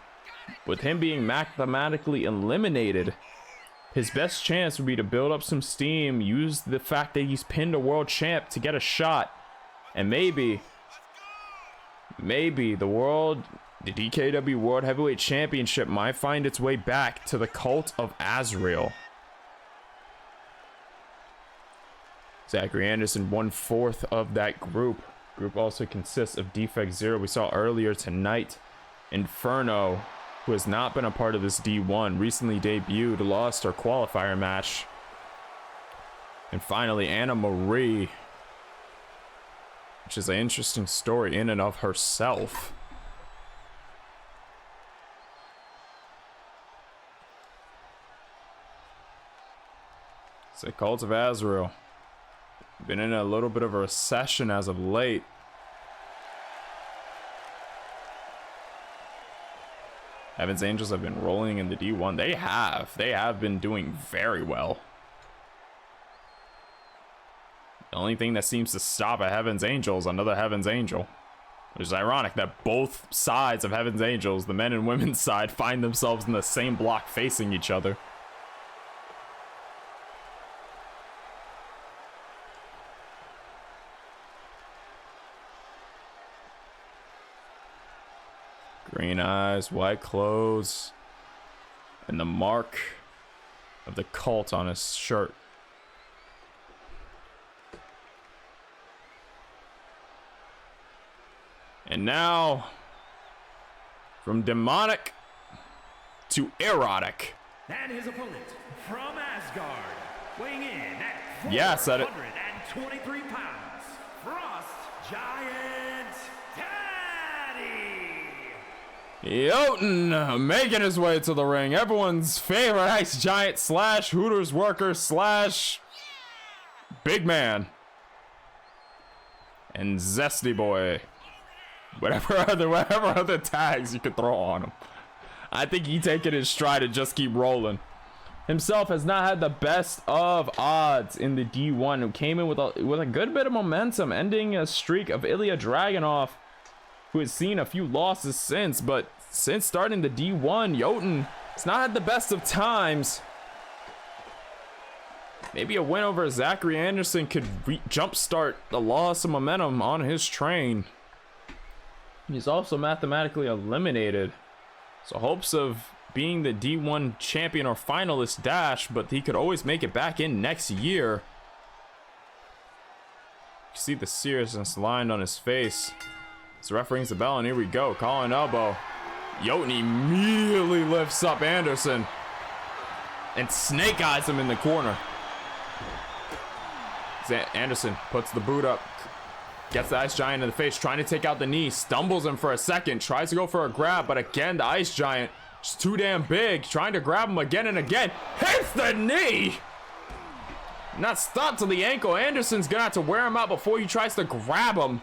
With him being mathematically eliminated, his best chance would be to build up some steam, use the fact that he's pinned a world champ to get a shot. And maybe the DKW World Heavyweight Championship might find its way back to the Cult of Azrael. Zachary Anderson, 1/4 of that group. Group also consists of Defect Zero, we saw earlier tonight. Inferno, who has not been a part of this D1, recently debuted, lost her qualifier match. And finally, Anna Marie, which is an interesting story in and of herself. It's the Cult of Azrael. Been in a little bit of a recession as of late. Heaven's Angels have been rolling in the D1. They have been doing very well. The only thing that seems to stop a Heaven's Angel is another Heaven's Angel. Which is ironic that both sides of Heaven's Angels, the men and women's side, find themselves in the same block facing each other. Green eyes, white clothes, and the mark of the cult on his shirt. And now, from demonic to erotic. And his opponent from Asgard, weighing in at 423 pounds, Frost Giant Daddy! Jotun making his way to the ring. Everyone's favorite Ice Giant / Hooters worker / big man. And Zesty Boy. Whatever other tags you could throw on him. I think he taking his stride and just keep rolling. himself has not had the best of odds in the D1, who came in with a good bit of momentum, ending a streak of Ilya Dragunov, who has seen a few losses since. But since starting the D1, Jotun has not had the best of times. Maybe a win over Zachary Anderson could jumpstart the loss of momentum on his train. He's also mathematically eliminated, so hopes of being the D1 champion or finalist dash, but he could always make it back in next year. You see the seriousness lined on his face. So ref rings the bell, and here we go. Calling elbow. Jotun immediately lifts up Anderson and snake eyes him in the corner. Anderson puts the boot up, gets the Ice Giant in the face, trying to take out the knee, stumbles him for a second, tries to go for a grab, but again, the Ice Giant is too damn big, trying to grab him again and again, hits the knee! Not stopped to the ankle. Anderson's gonna have to wear him out before he tries to grab him.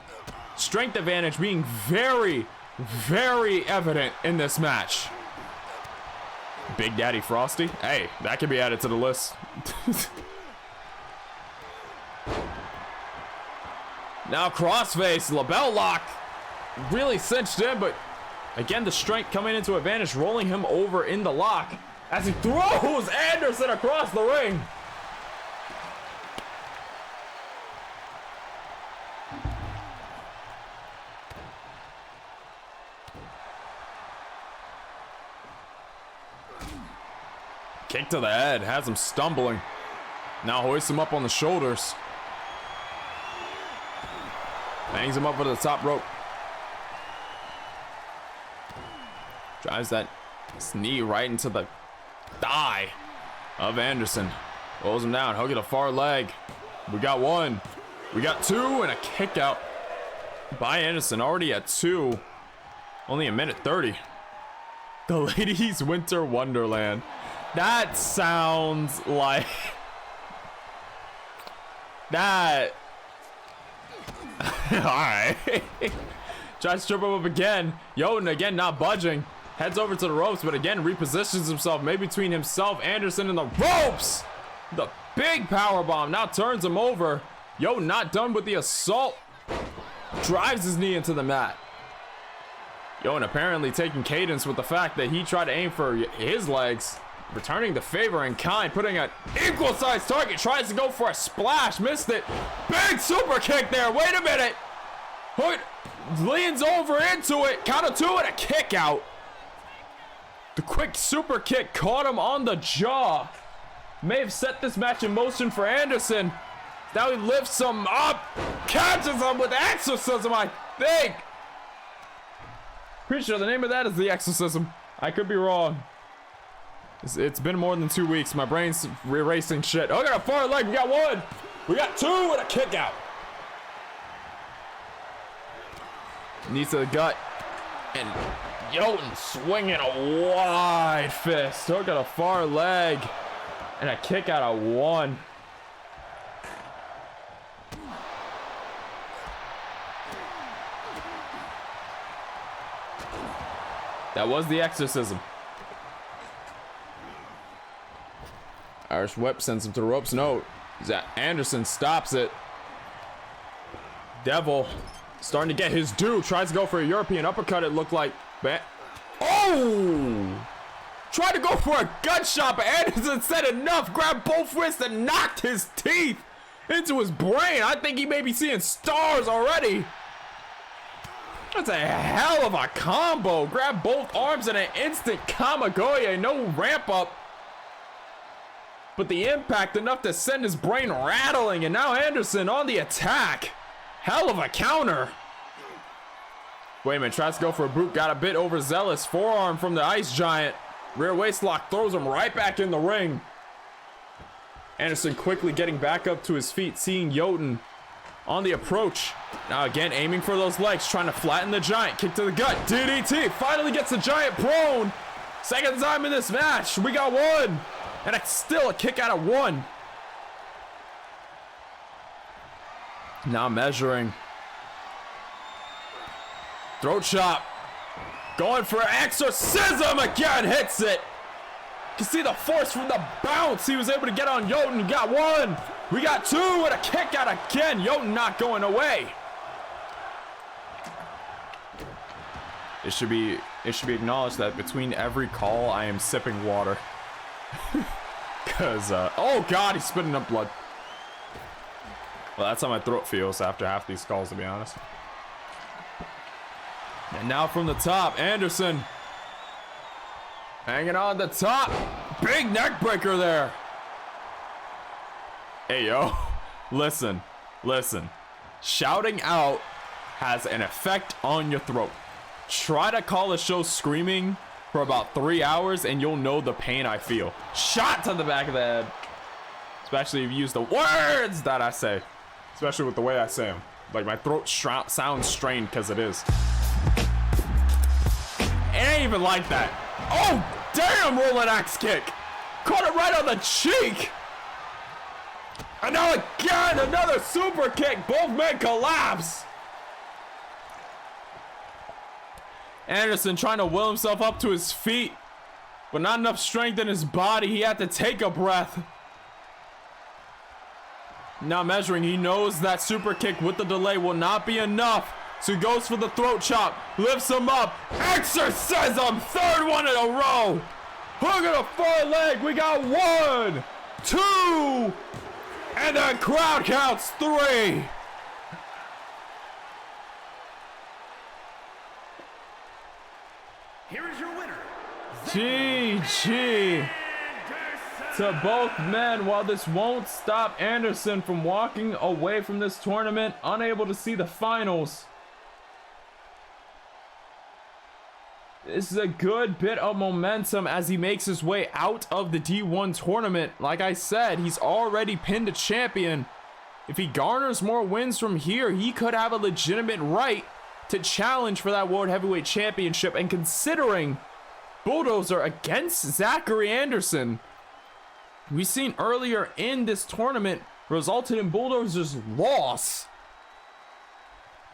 Strength advantage being very, very evident in this match. Big Daddy Frosty, hey, that can be added to the list. Now crossface, label lock, really cinched in, but again the strength coming into advantage, rolling him over in the lock as he throws Anderson across the ring. Kick to the head, has him stumbling. Now hoists him up on the shoulders. Hangs him up with the top rope. Drives that knee right into the thigh of Anderson. Rolls him down, hook at a far leg. We got one. We got two, and a kick out by Anderson. Already at 2. Only a minute 30. The Ladies Winter Wonderland. That sounds like... that... Alright. Tries to trip him up again. Jotun again not budging. Heads over to the ropes, but again repositions himself, maybe between himself, Anderson, and the ropes. The big power bomb now turns him over. Jotun not done with the assault. Drives his knee into the mat. Jotun apparently taking cadence with the fact that he tried to aim for his legs. Returning the favor in kind, putting an equal sized target, tries to go for a splash, missed it. Big super kick there, wait a minute. Hood leans over into it, count of 2 and a kick out. The quick super kick caught him on the jaw. May have set this match in motion for Anderson. Now he lifts him up, catches him with exorcism, I think. Pretty sure the name of that is the exorcism. I could be wrong. It's been more than 2 weeks. My brain's erasing shit. Oh, I got a far leg. We got 1. We got 2 and a kick out. Knees to the gut. And Jotun swinging a wide fist. Still got a far leg. And a kick out of 1. That was the exorcism. Irish whip sends him to the ropes. No, Anderson stops it. Devil starting to get his due. Tries to go for a European uppercut, it looked like. Oh! Tried to go for a gut shot, but Anderson said enough. Grabbed both wrists and knocked his teeth into his brain. I think he may be seeing stars already. That's a hell of a combo. Grab both arms in an instant Kamigoye. No ramp up. But the impact enough to send his brain rattling, and now Anderson on the attack. Hell of a counter. Wait a minute, tries to go for a boot, got a bit overzealous. Forearm from the Ice Giant. Rear waist lock throws him right back in the ring. Anderson quickly getting back up to his feet, seeing Jotun on the approach. Now again, aiming for those legs, trying to flatten the Giant. Kick to the gut, DDT, finally gets the Giant prone. Second time in this match, we got 1. And it's still a kick out of 1. Now measuring. Throat chop. Going for exorcism again. Hits it. can see the force from the bounce. He was able to get on Jotun. Got one. We got two with a kick out again. Jotun not going away. It should be acknowledged that between every call, I am sipping water. Cause oh god, he's spitting up blood. Well, that's how my throat feels after half these calls, to be honest. And now from the top, Anderson hanging on the top. Big neck breaker there. Hey yo, listen. Shouting out has an effect on your throat. Try to call a show screaming for about 3 hours and you'll know the pain I feel. Shot to the back of the head. Especially if you use the words that I say. Especially with the way I say them. Like my throat sounds strained because it is. It ain't even like that. Oh, damn, rolling axe kick. Caught it right on the cheek. And now again, another super kick. Both men collapse. Anderson trying to will himself up to his feet, but not enough strength in his body. He had to take a breath. Now measuring, he knows that super kick with the delay will not be enough. So he goes for the throat chop, lifts him up, exorcism, third one in a row. Hook of the far leg, we got 1, 2, and the crowd counts 3. Here is your winner. GG to both men. While this won't stop Anderson from walking away from this tournament, unable to see the finals, this is a good bit of momentum as he makes his way out of the D1 tournament. Like I said, he's already pinned a champion. If he garners more wins from here, he could have a legitimate right to challenge for that World Heavyweight Championship. And considering Bulldozer against Zachary Anderson, we've seen earlier in this tournament, resulted in Bulldozer's loss.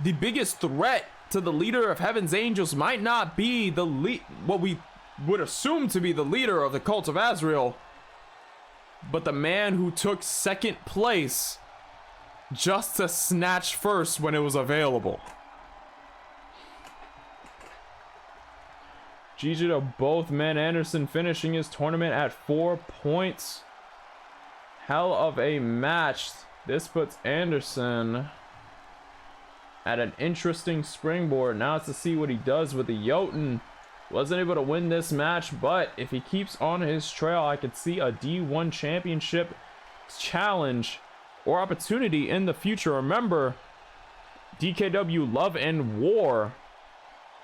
The biggest threat to the leader of Heaven's Angels might not be what we would assume to be the leader of the Cult of Azrael, but the man who took second place just to snatch first when it was available. GG to both men. Anderson finishing his tournament at 4 points. Hell of a match. This puts Anderson at an interesting springboard. Now it's to see what he does with the Jotun. Wasn't able to win this match, but if he keeps on his trail, I could see a D1 championship challenge or opportunity in the future. Remember, DKW Love and War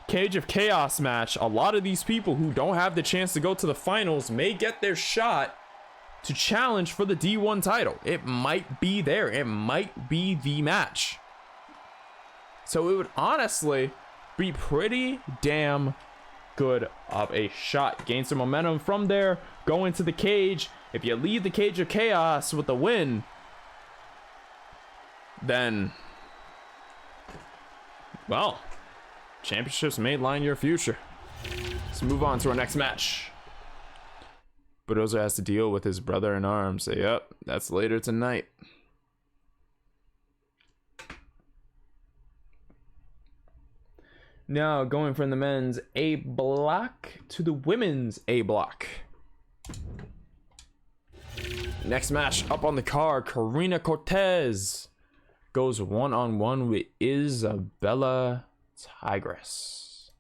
Cage of Chaos match. A lot of these people who don't have the chance to go to the finals may get their shot to challenge for the D1 title. It might be there. It might be the match. So it would honestly be pretty damn good of a shot. Gain some momentum from there. Go into the cage. If you leave the Cage of Chaos with the win, then, well, championships may line your future. Let's move on to our next match. Bulldozer has to deal with his brother in arms. Yep, that's later tonight. Now going from the men's A block to the women's A block. Next match up on the card, Karina Cortez goes one-on-one with Isabella Tigress.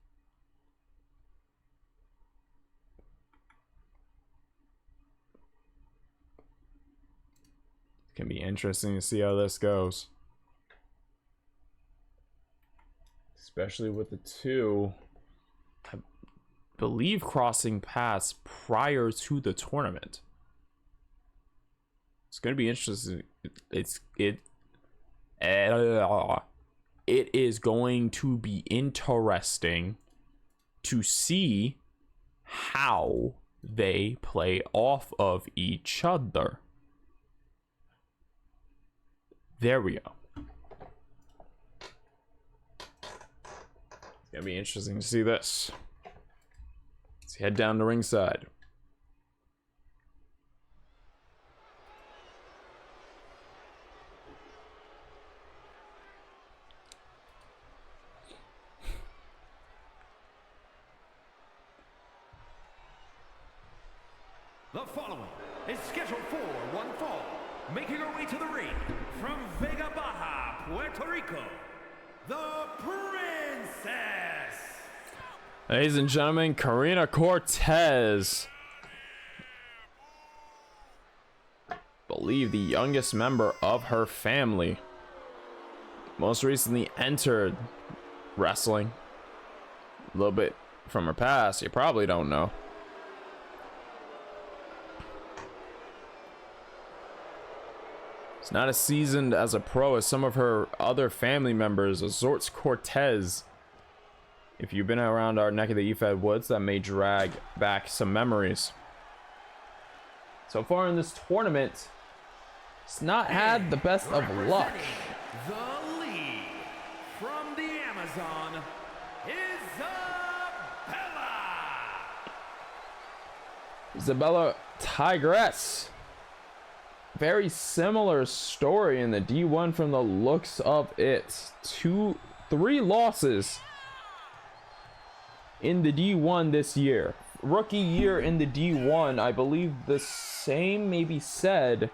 It's gonna be interesting to see how this goes, especially with the two, I believe, crossing paths prior to the tournament. It's gonna be interesting. It is going to be interesting to see how they play off of each other. There we go. It's gonna be interesting to see this. Let's head down to ringside. The following is scheduled for one fall, making her way to the ring from Vega Baja, Puerto Rico, the Princess. Ladies and gentlemen, Karina Cortez. Believe the youngest member of her family. Most recently entered wrestling. A little bit from her past, you probably don't know. It's not as seasoned as a pro as some of her other family members. Azortz Cortez. If you've been around our neck of the EFED woods, that may drag back some memories. So far in this tournament, it's not had the best of luck. The lead from the Amazon, Isabella Tigress. Very similar story in the D1 from the looks of it. 3 losses in the D1 this year. Rookie year in the D1. I believe the same may be said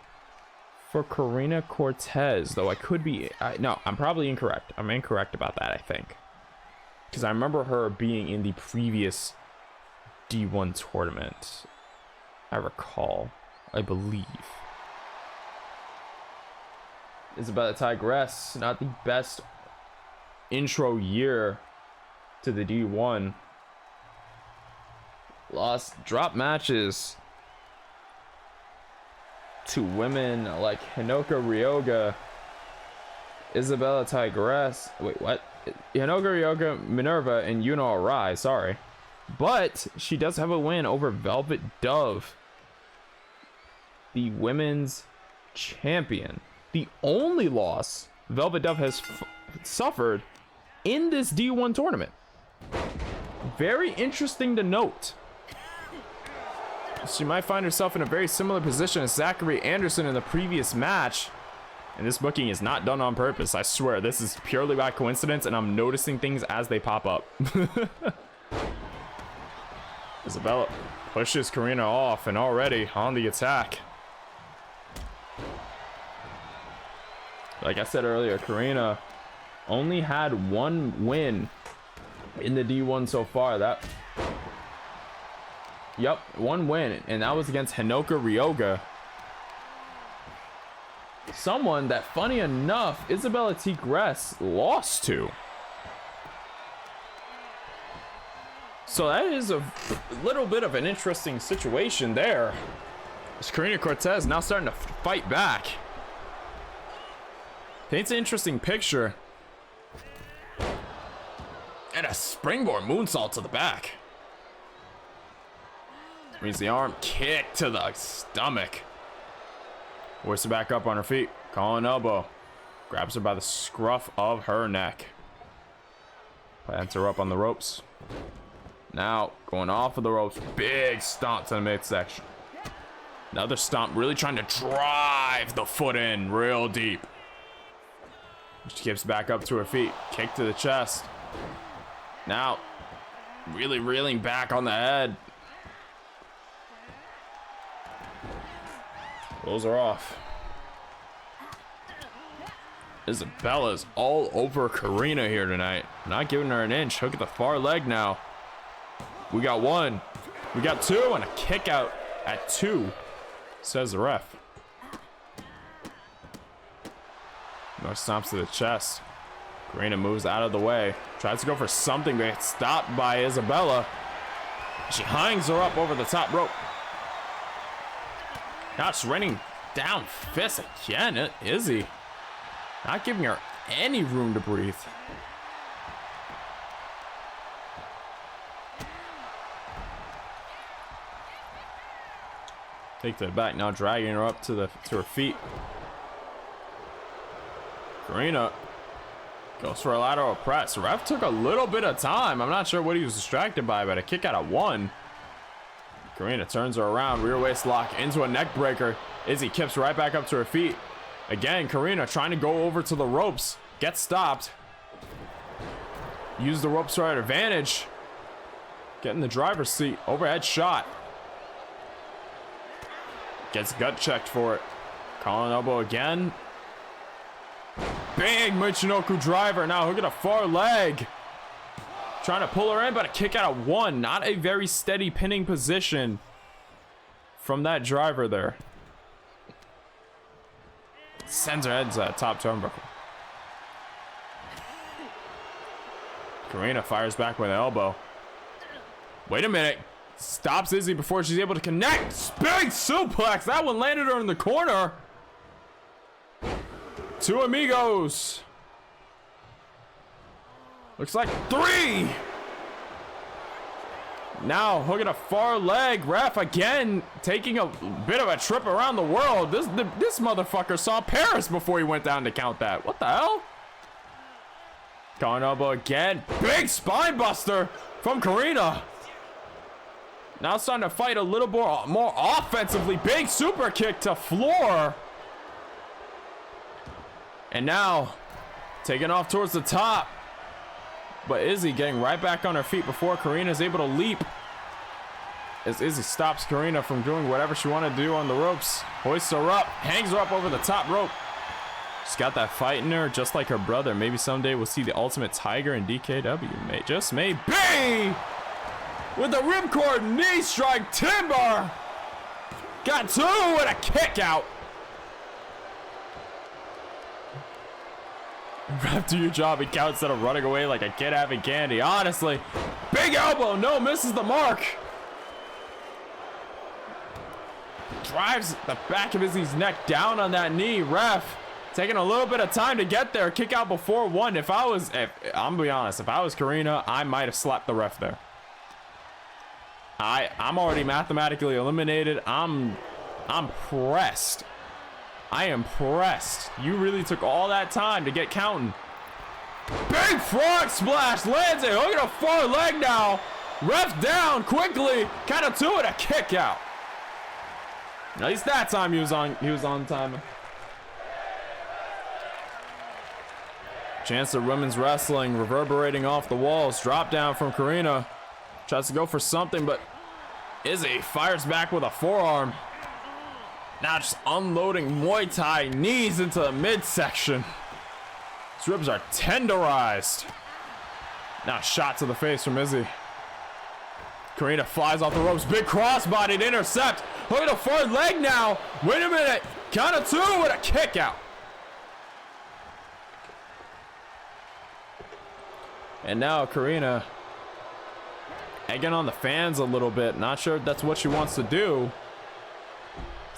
for Karina Cortez, though I could be no, I'm probably incorrect. I'm incorrect about that, I think, because I remember her being in the previous D1 tournament. I recall, I believe. Isabella Tigress, not the best intro year to the D1. Lost drop matches to women like Hinoka Ryoga, Isabella Tigress, wait, what? Hinoka Ryoga, Minerva, and Yuno Arai, sorry. But she does have a win over Velvet Dove, the women's champion. The only loss Velvet Dove has suffered in this D1 tournament. Very interesting to note. She might find herself in a very similar position as Zachary Anderson in the previous match. And this booking is not done on purpose. I swear, this is purely by coincidence, and I'm noticing things as they pop up. Isabella pushes Karina off, and already on the attack. Like I said earlier, Karina only had 1 win in the D1 so far. Yep, 1 win, and that was against Hinoka Ryoga. Someone that, funny enough, Isabella Tigress lost to. So that is a little bit of an interesting situation there. It's Karina Cortez now starting to fight back. Paints an interesting picture. And a springboard moonsault to the back. Means the arm kick to the stomach. Works her back up on her feet. Calling elbow. Grabs her by the scruff of her neck. Plants her up on the ropes. Now going off of the ropes. Big stomp to the midsection. Another stomp, really trying to drive the foot in real deep. She gets back up to her feet. Kick to the chest. Now really reeling back on the head. Those are off. Isabella's all over Karina here tonight. Not giving her an inch. Hook at the far leg now. We got 1. We got 2, and a kick out at 2, says the ref. More stomps to the chest. Karina moves out of the way. Tries to go for something, but it's stopped by Isabella. She hangs her up over the top rope. Now she's raining down fists again. Izzy not giving her any room to breathe. Take to the back now, dragging her up to her feet. Karina goes for a lateral press. The ref took a little bit of time. I'm not sure what he was distracted by, but a kick out of 1. Karina turns her around, rear waist lock into a neck breaker. Izzy kips right back up to her feet. Again, Karina trying to go over to the ropes. Gets stopped. Use the ropes to her advantage. Get in the driver's seat. Overhead shot. Gets gut checked for it. Calling elbow again. Big Michinoku driver. Now hook at a far leg. Trying to pull her in, but a kick out of one. Not a very steady pinning position from that driver there. Sends her head to that top turnbuckle. Karina fires back with an elbow. Wait a minute. Stops Izzy before she's able to connect. Big suplex. That one landed her in the corner. Two amigos. Looks like three. Now hooking a far leg. Ref again taking a bit of a trip around the world. This motherfucker saw Paris before he went down to count that. What the hell? Calling elbow again. Big spine buster from Karina. Now starting to fight a little more offensively. Big super kick to floor. And now taking off towards the top. But Izzy getting right back on her feet before Karina is able to leap. As Izzy stops Karina from doing whatever she wanted to do on the ropes. Hoists her up. Hangs her up over the top rope. She's got that fight in her, just like her brother. Maybe someday we'll see the Ultimate Tiger in DKW. Just maybe. With the ripcord knee strike timber. Got two and a kick out. Ref, do your job and count instead of running away like a kid having candy. Honestly. Big elbow. No, misses the mark. Drives the back of Izzy's neck down on that knee. Ref taking a little bit of time to get there. Kick out before one. I'm gonna be honest, if I was Karina, I might have slapped the ref there. I'm already mathematically eliminated. I'm pressed. I am pressed. You really took all that time to get counting. Big frog splash lands it. Look at a far leg now. Ref down quickly. Count of two and a kick out. At least that time he was on time. Chance of women's wrestling reverberating off the walls. Drop down from Karina. Tries to go for something, but Izzy fires back with a forearm. Now just unloading Muay Thai knees into the midsection. His ribs are tenderized. Now shot to the face from Izzy. Karina flies off the ropes. Big crossbody to intercept. Look at the far leg now. Wait a minute. Count of two with a kick out. And now Karina egging on the fans a little bit. Not sure if that's what she wants to do.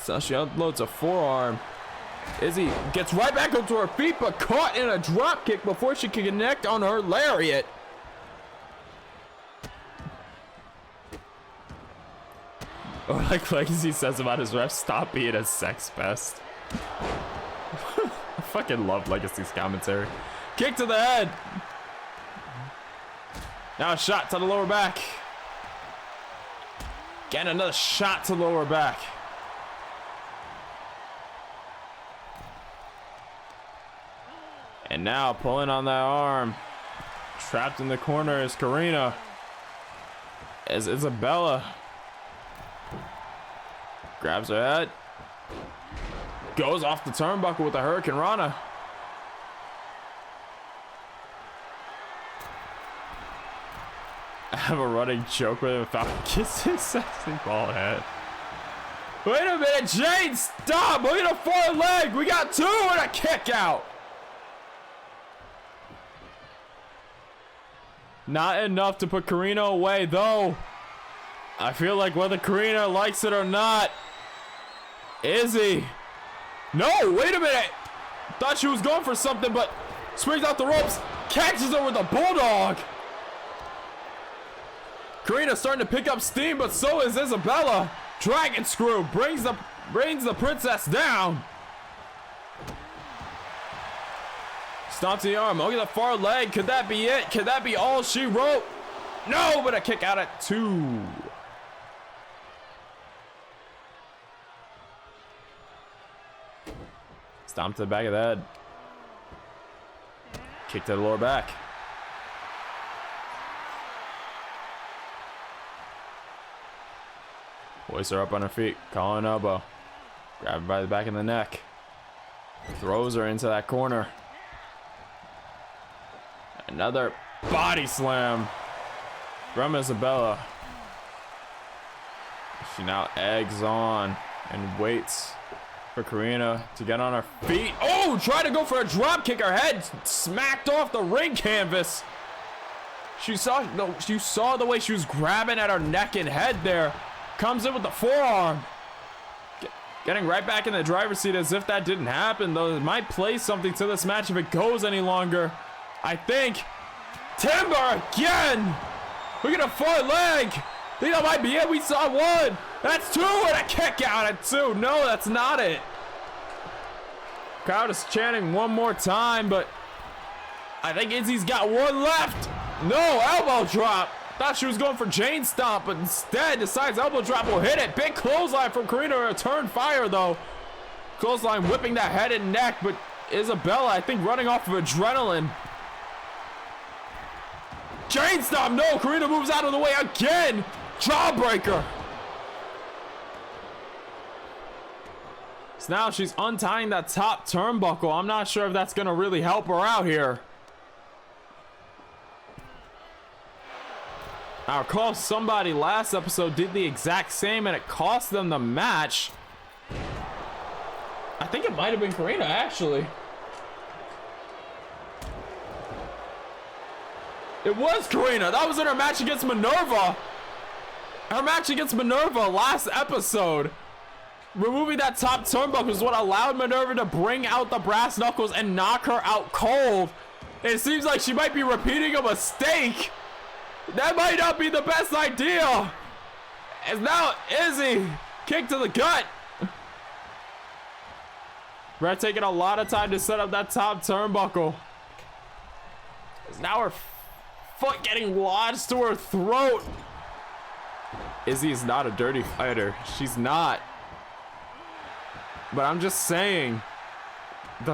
So she unloads a forearm. Izzy gets right back onto her feet, but caught in a drop kick before she can connect on her lariat. Or like Legacy says about his ref, stop being a sex pest. I fucking love Legacy's commentary. Kick to the head. Now a shot to the lower back. Again, another shot to the lower back. And now pulling on that arm. Trapped in the corner is Karina. As Isabella grabs her head. Goes off the turnbuckle with a Hurricane Rana. I have a running joke with him about kissing sexy bald head. Wait a minute, Jade, stop! Look at a far leg. We got two and a kick out. Not enough to put Karina away, though. I feel like whether Karina likes it or not, Izzy. No, wait a minute. Thought she was going for something, but swings out the ropes, catches her with a bulldog. Karina starting to pick up steam, but so is Isabella. Dragon screw brings the princess down. Stomps the arm. Look at the far leg. Could that be it? Could that be all she wrote? No, but a kick out at two. Stomp to the back of the head. Kick to the lower back. Hoists her up on her feet. Calling elbow. Grab her by the back of the neck. Throws her into that corner. Another body slam from Isabella. She now eggs on and waits for Karina to get on her feet. Oh, try to go for a drop kick. Her head smacked off the ring canvas. You saw the way she was grabbing at her neck and head there. Comes in with the forearm. Getting right back in the driver's seat as if that didn't happen, though. It might play something to this match if it goes any longer. I think. Timber again. Look at a far leg. I think that might be it. We saw one. That's two and a kick out at two. No, that's not it. Crowd is chanting one more time, but I think Izzy's got one left. No, elbow drop. Thought she was going for Jane Stomp, but instead decides elbow drop will hit it. Big clothesline from Karina. Return fire, though. Clothesline whipping that head and neck, but Isabella, I think, running off of adrenaline. Jane Stomp. No, Karina moves out of the way again. Jawbreaker. So now she's untying that top turnbuckle. I'm not sure if that's going to really help her out here. I recall somebody last episode did the exact same and it cost them the match. I think it might have been Karina, actually. It was Karina. That was in her match against Minerva. Her match against Minerva last episode. Removing that top turnbuckle is what allowed Minerva to bring out the brass knuckles and knock her out cold. It seems like she might be repeating a mistake. That might not be the best idea. As now Izzy kick to the gut. Brett taking a lot of time to set up that top turnbuckle. As now her foot getting lodged to her throat. Izzy is not a dirty fighter. She's not. But I'm just saying,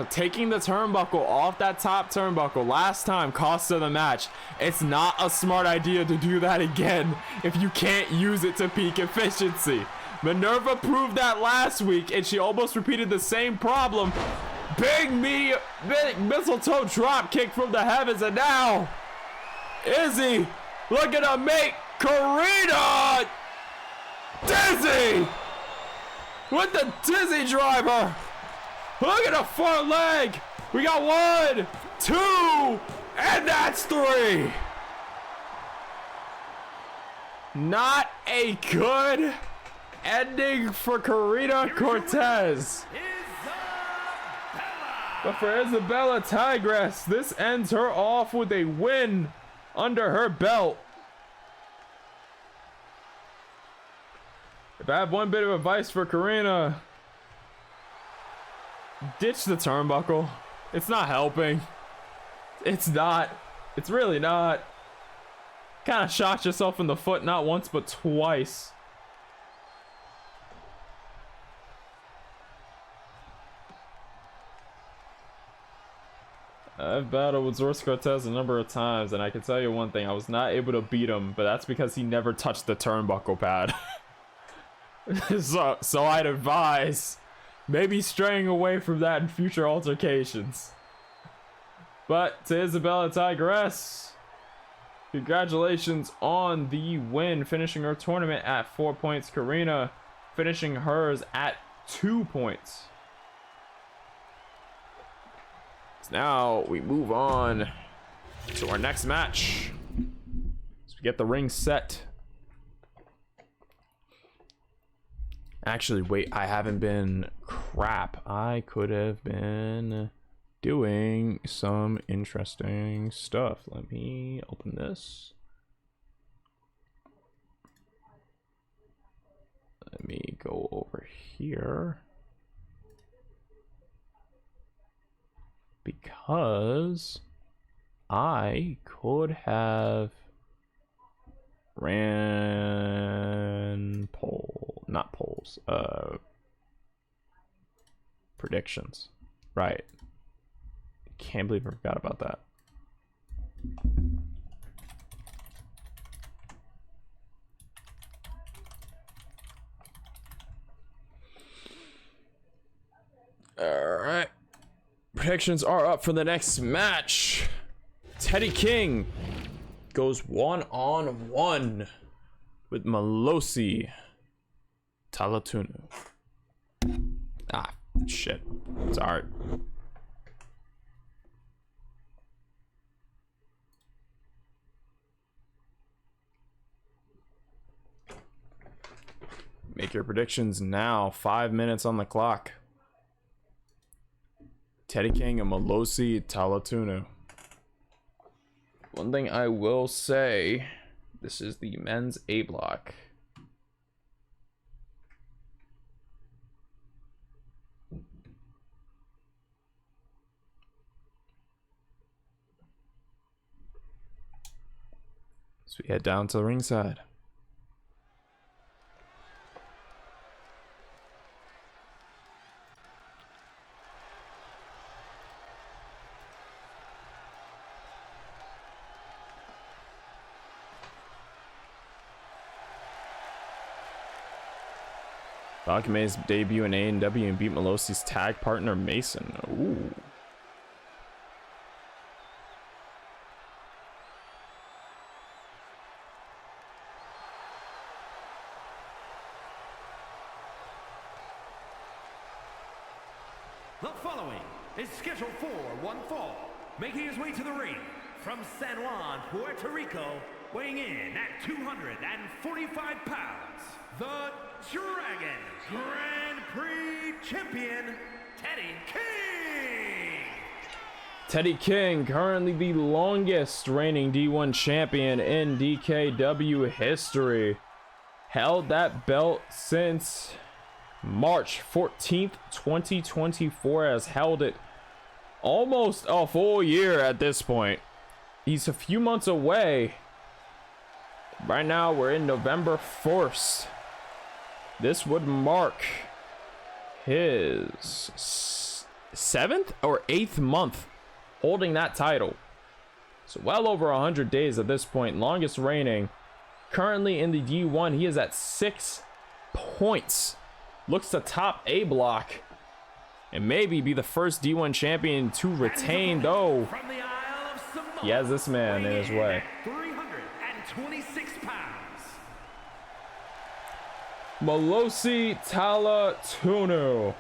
taking the turnbuckle off that top turnbuckle last time cost her the match. It's not a smart idea to do that again if you can't use it to peak efficiency. Minerva proved that last week, and she almost repeated the same problem. Big mistletoe drop kick from the heavens, and now Izzy looking to make Karina dizzy with the dizzy driver. Look at a far leg. We got 1, 2, and that's 3. Not a good ending for Karina Cortez. But for Isabella Tigress, this ends her off with a win under her belt. If I have one bit of advice for Karina, ditch the turnbuckle. It's not helping. It's not. It's really not. Kind of shot yourself in the foot not once but twice. I've battled with Zorz Cortez a number of times, and I can tell you one thing. I was not able to beat him, but that's because he never touched the turnbuckle pad. So I'd advise maybe straying away from that in future altercations. But to Isabella Tigress, congratulations on the win, finishing her tournament at 4 points. Karina finishing hers at 2 points. So now we move on to our next match. So we get the ring set. Actually, wait, I haven't been... Crap. I could have been doing some interesting stuff. Let me open this. Let me go over here. Because I could have ran not polls, predictions. Right. Can't believe I forgot about that. predictions are up for the next match. Teddy King goes 1-on-1 with Malosi Talatunu. Ah, shit. It's alright. Make your predictions now. 5 minutes on the clock. Teddy King and Malosi Talatunu. One thing I will say, this is the men's A block. So we head down to the ringside. Falcon made his debut in A&W and beat Malosi's tag partner Mason. Ooh. The following is scheduled for one fall, making his way to the ring from San Juan, Puerto Rico, weighing in at 245 pounds, the Dragon Grand Prix Champion, Teddy King! Teddy King, currently the longest reigning D1 champion in DKW history. Held that belt since March 14th, 2024, has held it almost a full year at this point. He's a few months away. Right now, we're in November 1st. This would mark his 7th or 8th month holding that title. So well over 100 days at this point, longest reigning. Currently in the D1, he is at 6 points. Looks to top A block and maybe be the first D1 champion to retain, though he has this man in his way. 326 pounds. Malosi Talatunu.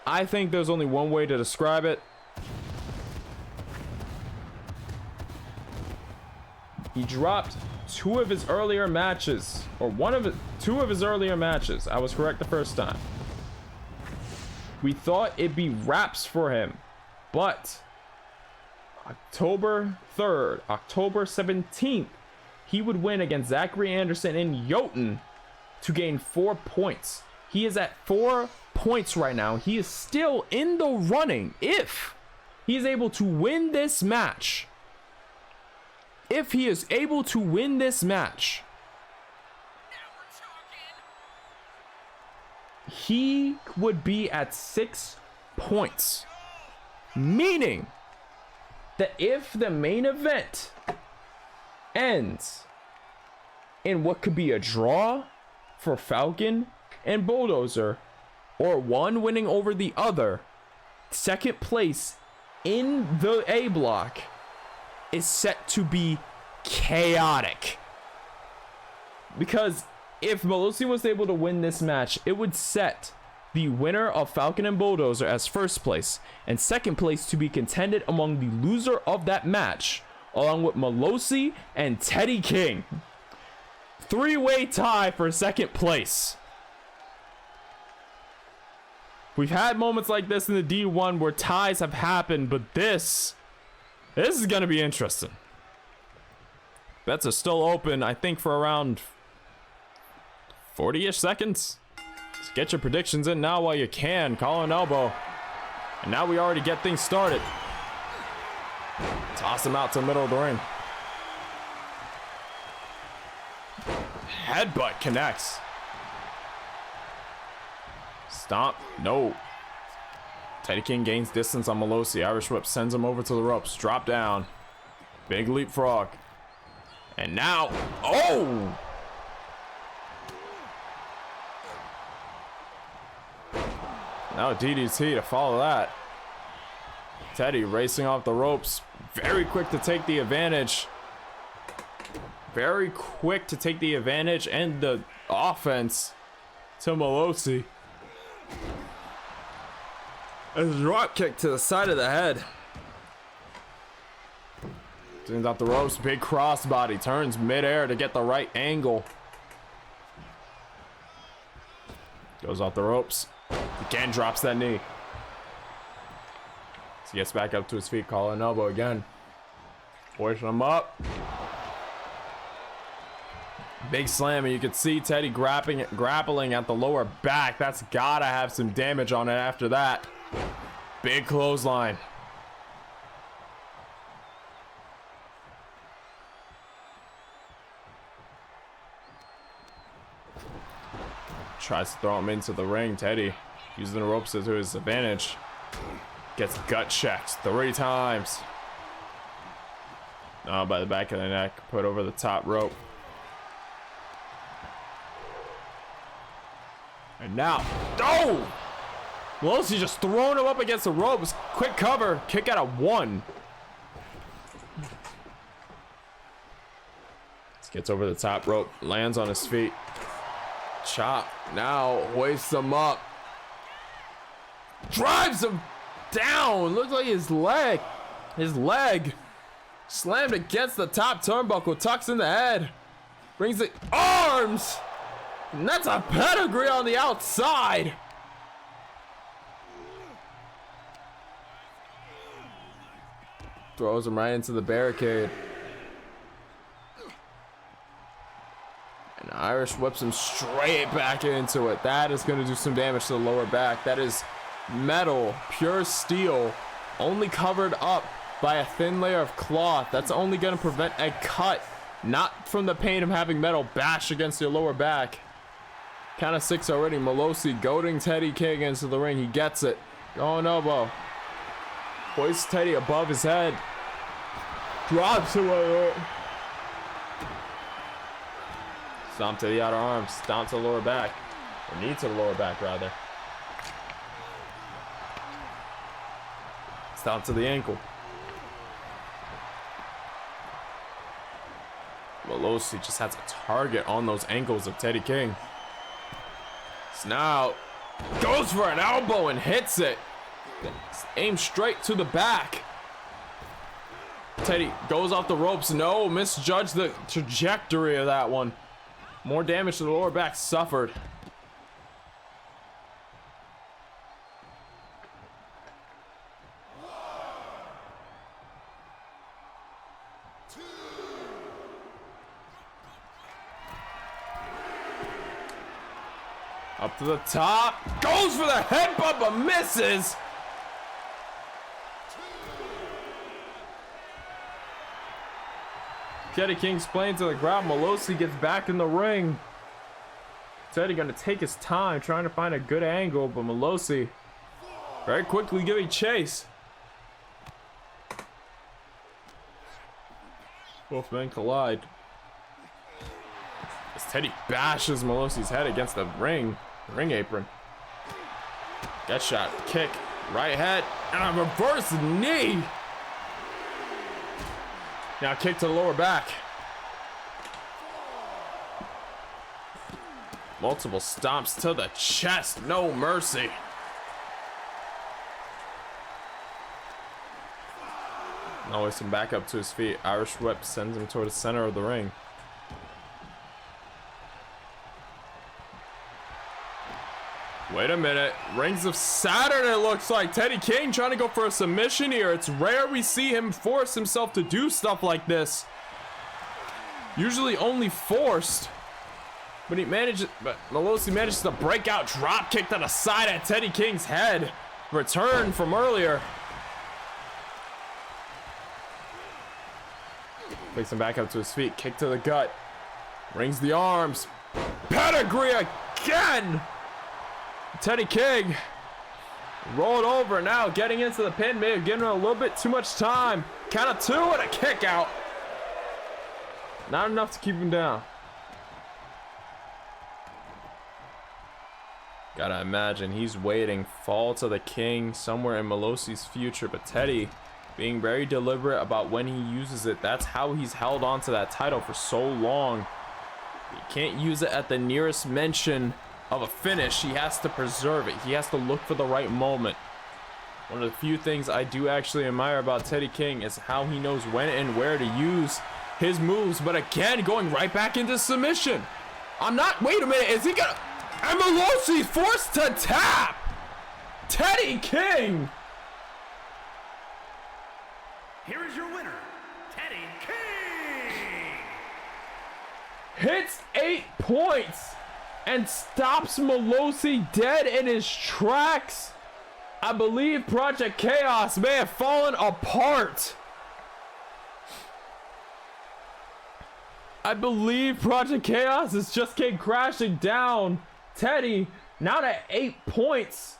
I think there's only one way to describe it. He dropped two of his earlier matches, or two of his earlier matches. I was correct the first time. We thought it'd be wraps for him, but October 3rd, October 17th, he would win against Zachary Anderson in Jotun to gain 4 points. He is at 4 points right now. He is still in the running if he is able to win this match. If he is able to win this match, he would be at 6 points. Meaning that if the main event ends in what could be a draw for Falcon and Bulldozer, or one winning over the other, second place in the A block is set to be chaotic. Because if Malosi was able to win this match, it would set the winner of Falcon and Bulldozer as first place, and second place to be contended among the loser of that match, along with Malosi and Teddy King. 3-way tie for second place. We've had moments like this in the D1 where ties have happened, but this is going to be interesting. Bets are still open, I think, for around 40-ish seconds. So get your predictions in now while you can. Call an elbow. And now we already get things started. Toss him out to the middle of the ring. Headbutt connects. Stomp. No. Teddy King gains distance on Malosi. Irish whip sends him over to the ropes. Drop down. Big leapfrog. And now. Oh! Now DDT to follow that. Teddy racing off the ropes. Very quick to take the advantage. Very quick to take the advantage and the offense to Malosi. A drop kick to the side of the head. Turns off the ropes. Big crossbody. Turns midair to get the right angle. Goes off the ropes. Again drops that knee. So he gets back up to his feet. Call an elbow again. Pushing him up. Big slam, and you can see Teddy grappling at the lower back. That's gotta have some damage on it after that. Big clothesline. Tries to throw him into the ring. Teddy using the ropes to his advantage. Gets gut checked 3 times. Oh, by the back of the neck. Put over the top rope. And now, oh! Malosi just throwing him up against the ropes. Quick cover, kick out of 1. Gets over the top rope, lands on his feet. Chop, now hoists him up. Drives him down, looks like his leg slammed against the top turnbuckle, tucks in the head. Brings the arms! And that's a pedigree on the outside. Throws him right into the barricade. And Irish whips him straight back into it. That is going to do some damage to the lower back. That is metal, pure steel, only covered up by a thin layer of cloth. That's only going to prevent a cut, not from the pain of having metal bash against your lower back. Count of 6 already. Malosi goading Teddy King into the ring. He gets it. Going elbow. Hoists Teddy above his head. Drops away. Stomp to the outer arm. Stomp to the lower back. Or knee to the lower back, rather. Stomp to the ankle. Malosi just has a target on those ankles of Teddy King. So now goes for an elbow and hits it. Aims straight to the back. Teddy goes off the ropes. No, misjudged the trajectory of that one. More damage to the lower back suffered. Up to the top. Goes for the headbutt, but misses. Teddy King's playing to the ground. Malosi gets back in the ring. Teddy gonna take his time trying to find a good angle, but Malosi very quickly giving chase. Both men collide. As Teddy bashes Malosi's head against the ring apron. Get shot, kick, right head, and a reverse knee. Now kick to the lower back. Multiple stomps to the chest, no mercy. Always him back up to his feet. Irish whip sends him toward the center of the ring. Wait a minute. Rings of Saturn, it looks like. Teddy King trying to go for a submission here. It's rare we see him force himself to do stuff like this. Usually only forced. But Malosi manages to break out, drop kick to the side at Teddy King's head. Return from earlier. Takes him back up to his feet. Kick to the gut. Rings the arms. Pedigree again. Teddy King rolled over now, getting into the pin. May have given him a little bit too much time. Count of 2 and a kick out. Not enough to keep him down. Gotta imagine he's waiting. Fall to the king somewhere in Malosi's future. But Teddy being very deliberate about when he uses it. That's how he's held on to that title for so long. He can't use it at the nearest mention of a finish. He has to preserve it. He has to look for the right moment. One of the few things I do actually admire about Teddy King is how he knows when and where to use his moves. But again, going right back into submission. Wait a minute, is he gonna... And Malosi's forced to tap! Teddy King! Here is your winner, Teddy King! Hits 8 points and stops Malosi dead in his tracks. I believe Project Chaos may have fallen apart. I believe Project Chaos has just came crashing down. Teddy now at 8 points.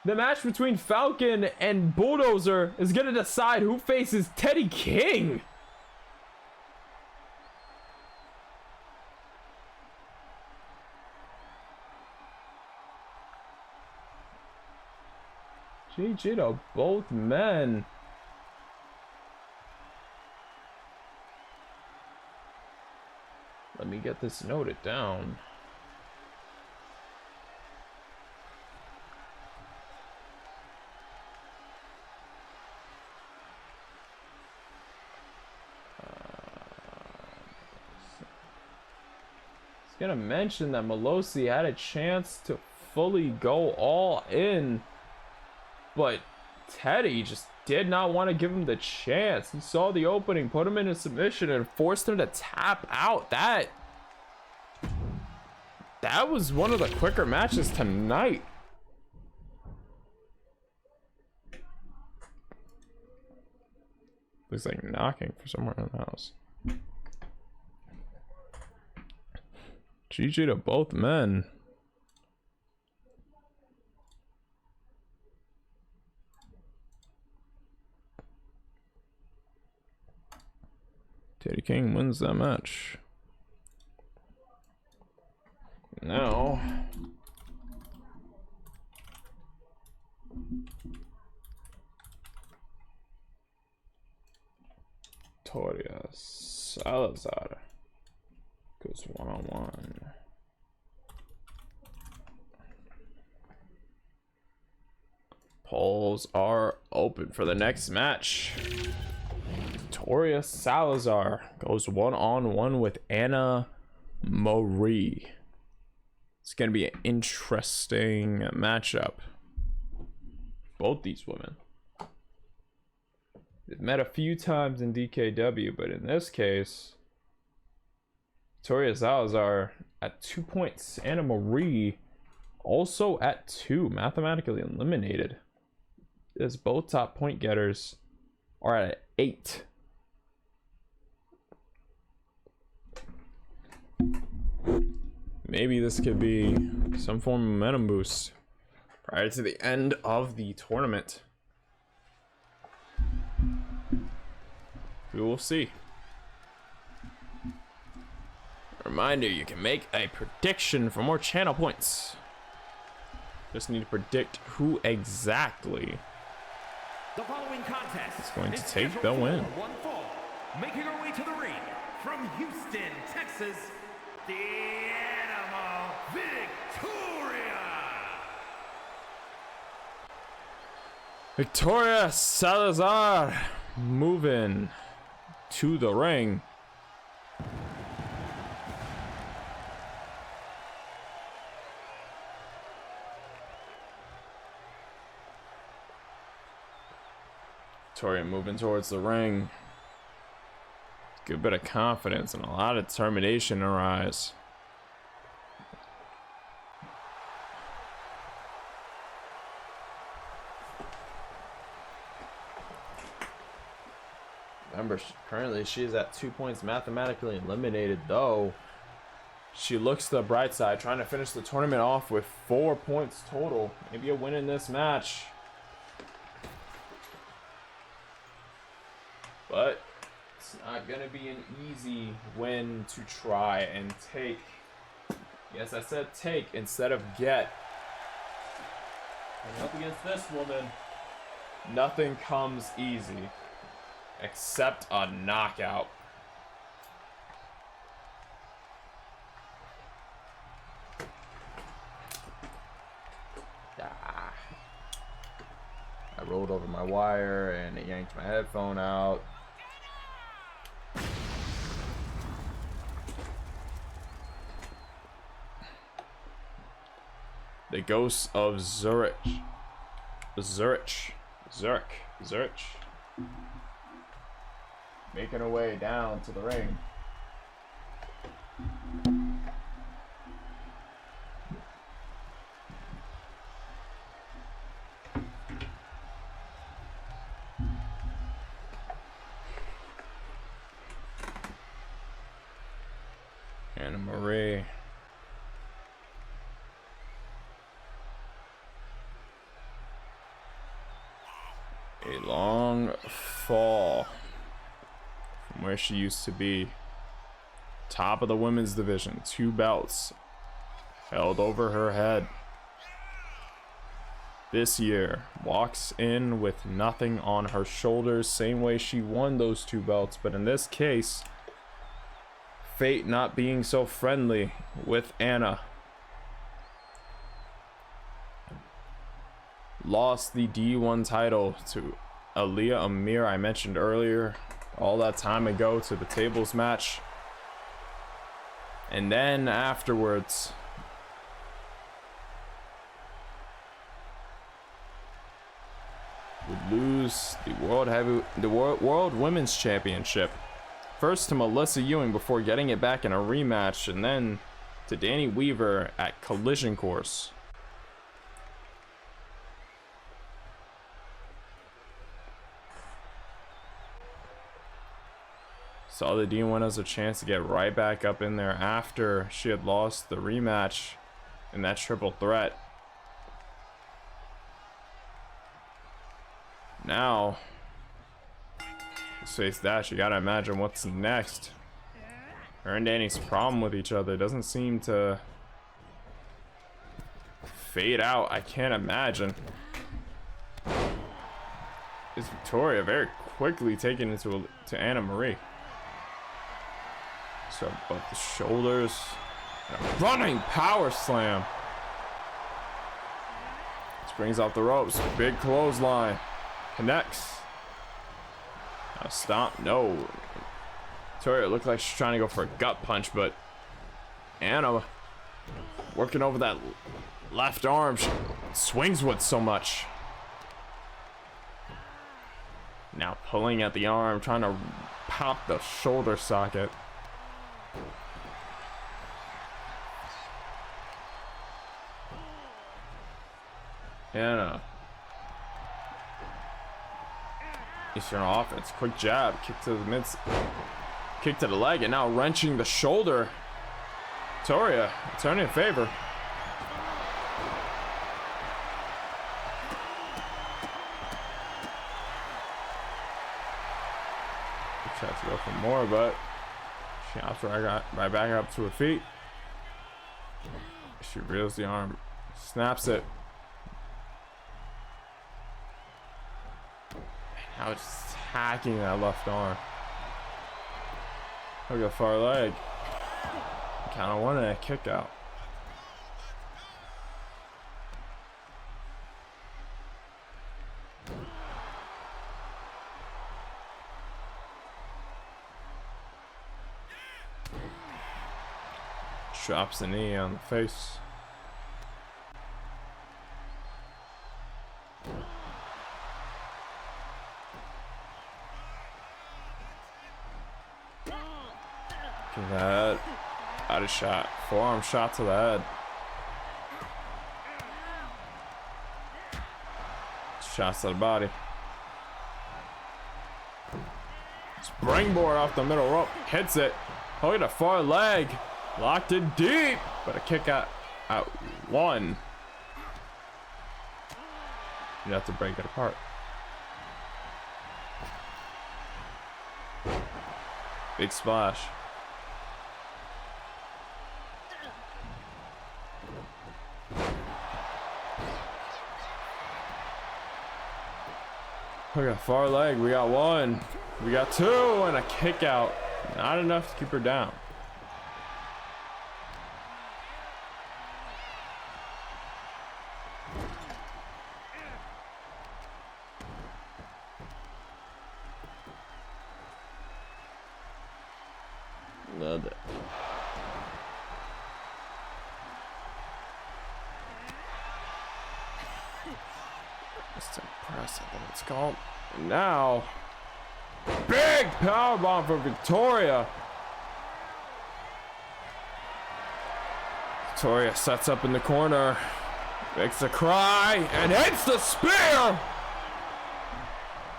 The match between Falcon and Bulldozer is going to decide who faces Teddy King. GG to both men. Let me get this noted down. I was gonna mention that Malosi had a chance to fully go all in, but Teddy just did not want to give him the chance. He saw the opening, put him in a submission, and forced him to tap out. That was one of the quicker matches tonight. Looks like knocking for somewhere in the house. GG to both men. Teddy King wins that match. Now, Victoria Salazar goes one-on-one. Polls are open for the next match. Victoria Salazar goes one-on-one with Anna Marie. It's going to be an interesting matchup. Both these women. They've met a few times in DKW, but in this case, Victoria Salazar at 2 points. Anna Marie also at 2, mathematically eliminated, as both top point getters are at 8. Maybe this could be some form of momentum boost prior to the end of the tournament. We will see. Reminder, you can make a prediction for more channel points. Just need to predict who exactly The following contest is going to is take scheduled the for win. one fall. Making her way to the ring from Houston, Texas, the Animal Victoria. Victoria Salazar moving to the ring. Victoria moving towards the ring. Good bit of confidence and a lot of determination in her eyes. Remember, currently she's at 2 points, mathematically eliminated, though. She looks to the bright side, trying to finish the tournament off with 4 points total. Maybe a win in this match. But it's not going to be an easy win to try and take. Yes, I said take instead of get And up against this woman. Nothing comes easy except a knockout. Ah. I rolled over my wire and it yanked my headphone out. The ghosts of Zurich. Zurich. Making her way down to the ring. Anna Marie. A long fall from where she used to be. Top of the women's division, 2 belts held over her head. This year, walks in with nothing on her shoulders, same way she won those 2 belts, but in this case, fate not being so friendly with Anna. Lost the D1 title to Aliyah Amir, I mentioned earlier, all that time ago, to the tables match. And then afterwards, would lose the World Women's Championship. First to Melissa Ewing before getting it back in a rematch, and then to Danny Weaver at Collision Course. Saw the D1 as a chance to get right back up in there after she had lost the rematch in that triple threat. Now, let's face that, you gotta imagine what's next. Her and Danny's problem with each other doesn't seem to fade out. I can't imagine. Is Victoria very quickly taken into to Anna Marie. So both the shoulders, and a running power slam. Springs off the ropes, big clothesline, connects. Now stomp, no. Victoria looked like she's trying to go for a gut punch, but Anna working over that left arm, she swings with so much. Now pulling at the arm, trying to pop the shoulder socket. Anna. Eastern offense, quick jab, kick to the mid, kick to the leg, and now wrenching the shoulder. Victoria turning in favor. Tries to go for more, but she hops right back up to her feet. She reels the arm, snaps it. Now it's hacking that left arm. Look at the far leg. Count on one and a kick out. Drops the knee on the face. Look at that. Out of shot. Forearm shot to the head. Shots to the body. Springboard off the middle rope. Hits it. Look at the far leg. Locked it deep. But a kick out one. You have to break it apart. Big splash. We got far leg. We got one. We got two and a kick out. Not enough to keep her down. Love it. Just impressive what it's called. And now, big power bomb for Victoria. Victoria sets up in the corner, makes a cry, and hits the spear.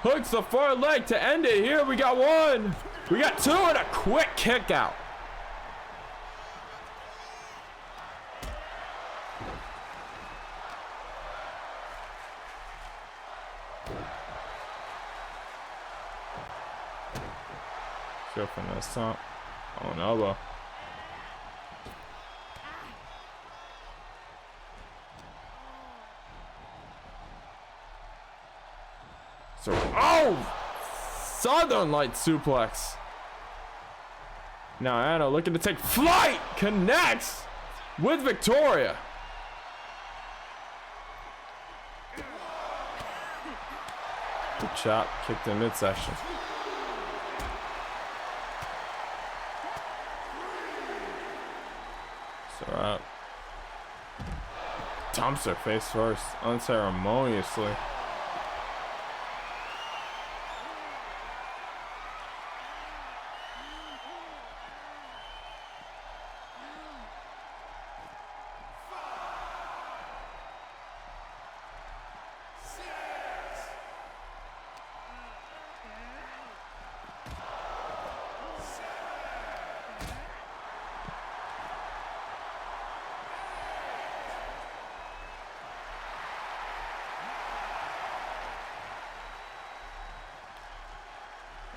Hooks the far leg to end it here. We got one. We got two and a quick kick out. Go from the top. Oh, an elbow. So, oh! Southern Light suplex. Now Anna looking to take flight. Connects with Victoria. Good chop. Kicked in midsection. So up. Dumps her face first, unceremoniously.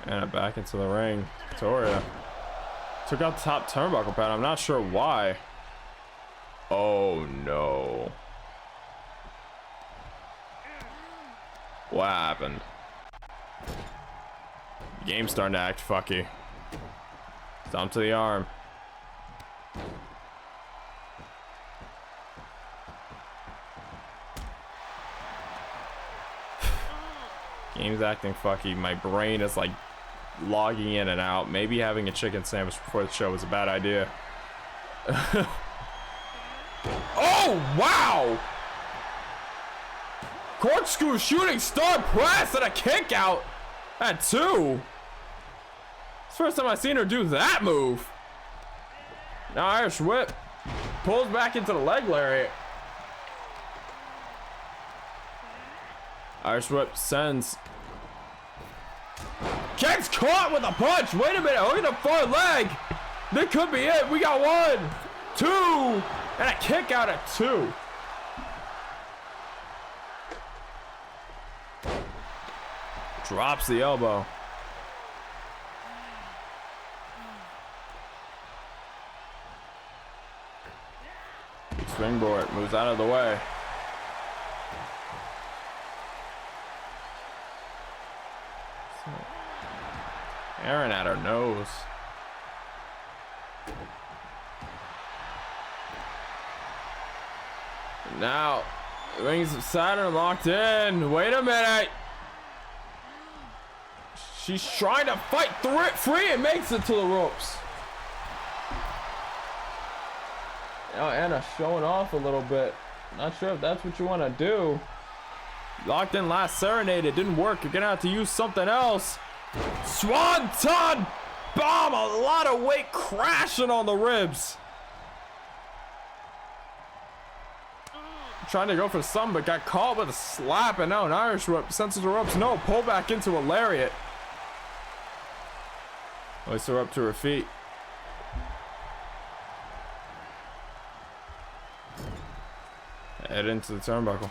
And back into the ring. Victoria took out the top turnbuckle pad. I'm not sure why. Oh no. What happened? Game's starting to act fucky. Stomp to the arm. Game's acting fucky. My brain is like logging in and out. Maybe having a chicken sandwich before the show was a bad idea. Oh, wow! Corkscrew shooting star press and a kick out at 2. It's the first time I've seen her do that move. Now Irish whip. Pulls back into the leg lariat. Irish whip sends. Gets caught with a punch. Wait a minute. Look at the far leg. That could be it. We got 1, 2, and a kick out at 2. Drops the elbow. Springboard moves out of the way. Aaron at her nose. Now, rings of Saturn locked in. Wait a minute. She's trying to fight free and makes it to the ropes. Now Anna showing off a little bit. Not sure if that's what you want to do. Locked in last serenade. It didn't work. You're going to have to use something else. Swanton bomb. A lot of weight crashing on the ribs. Trying to go for some, but got caught with a slap, and now an Irish whip. Senses the ropes. No, pull back into a lariat. Hoists her up to her feet. Head into the turnbuckle.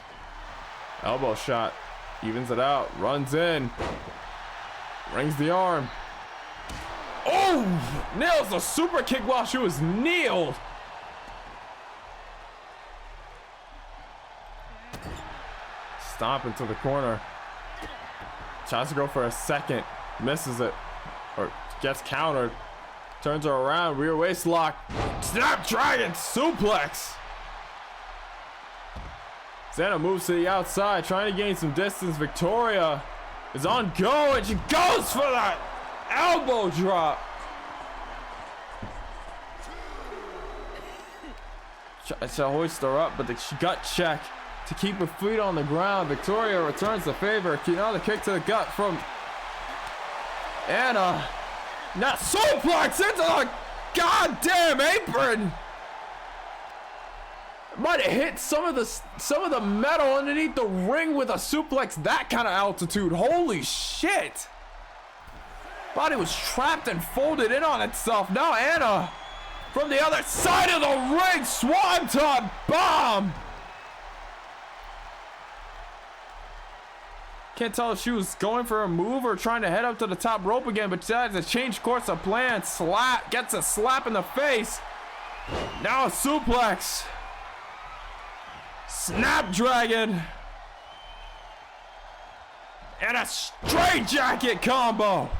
Elbow shot. Evens it out. Runs in. Rings the arm. Oh! Nails a super kick while she was kneeled. Stomp into the corner. Tries to go for a second, misses it, or gets countered. Turns her around, rear waist lock. Snapdragon suplex. Xana moves to the outside, trying to gain some distance. Victoria is on go, and she goes for that elbow drop. Tries to hoist her up, but she gut check to keep her feet on the ground. Victoria returns the favor. Another kick to the gut from Anna. Now suplex into the goddamn apron. Might have hit some of the metal underneath the ring with a suplex that kind of altitude. Holy shit. Body was trapped and folded in on itself. Now Anna from the other side of the ring, swanton bomb. Can't tell if she was going for a move or trying to head up to the top rope again, but she has to change course of plan. Slap, gets a slap in the face. Now a suplex. Snapdragon. And a straight jacket combo.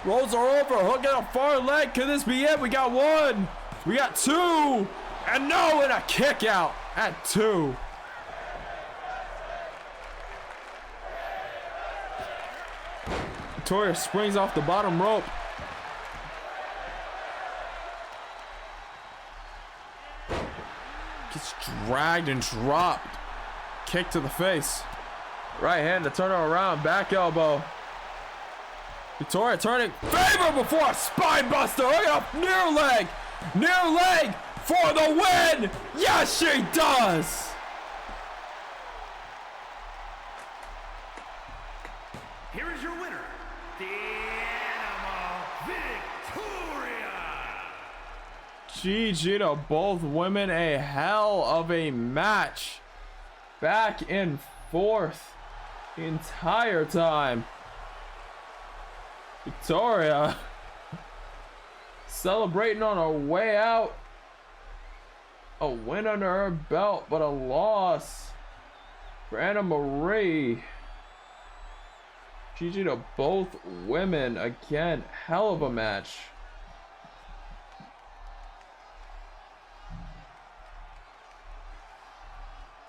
Rolls her over, hooking a far leg. Could this be it? We got one. We got two. And no, and a kick out at 2. Victoria springs off the bottom rope. Gets dragged and dropped. Kick to the face. Right hand to turn her around. Back elbow. Victoria turning favor before a spine buster. Look at a near leg. Near leg for the win. Yes, she does. Here is your winner, the Animal Victoria. GG to both women. A hell of a match. Back and forth the entire time. Victoria celebrating on her way out. A win under her belt, but a loss for Anna Marie. GG to both women. Again, hell of a match.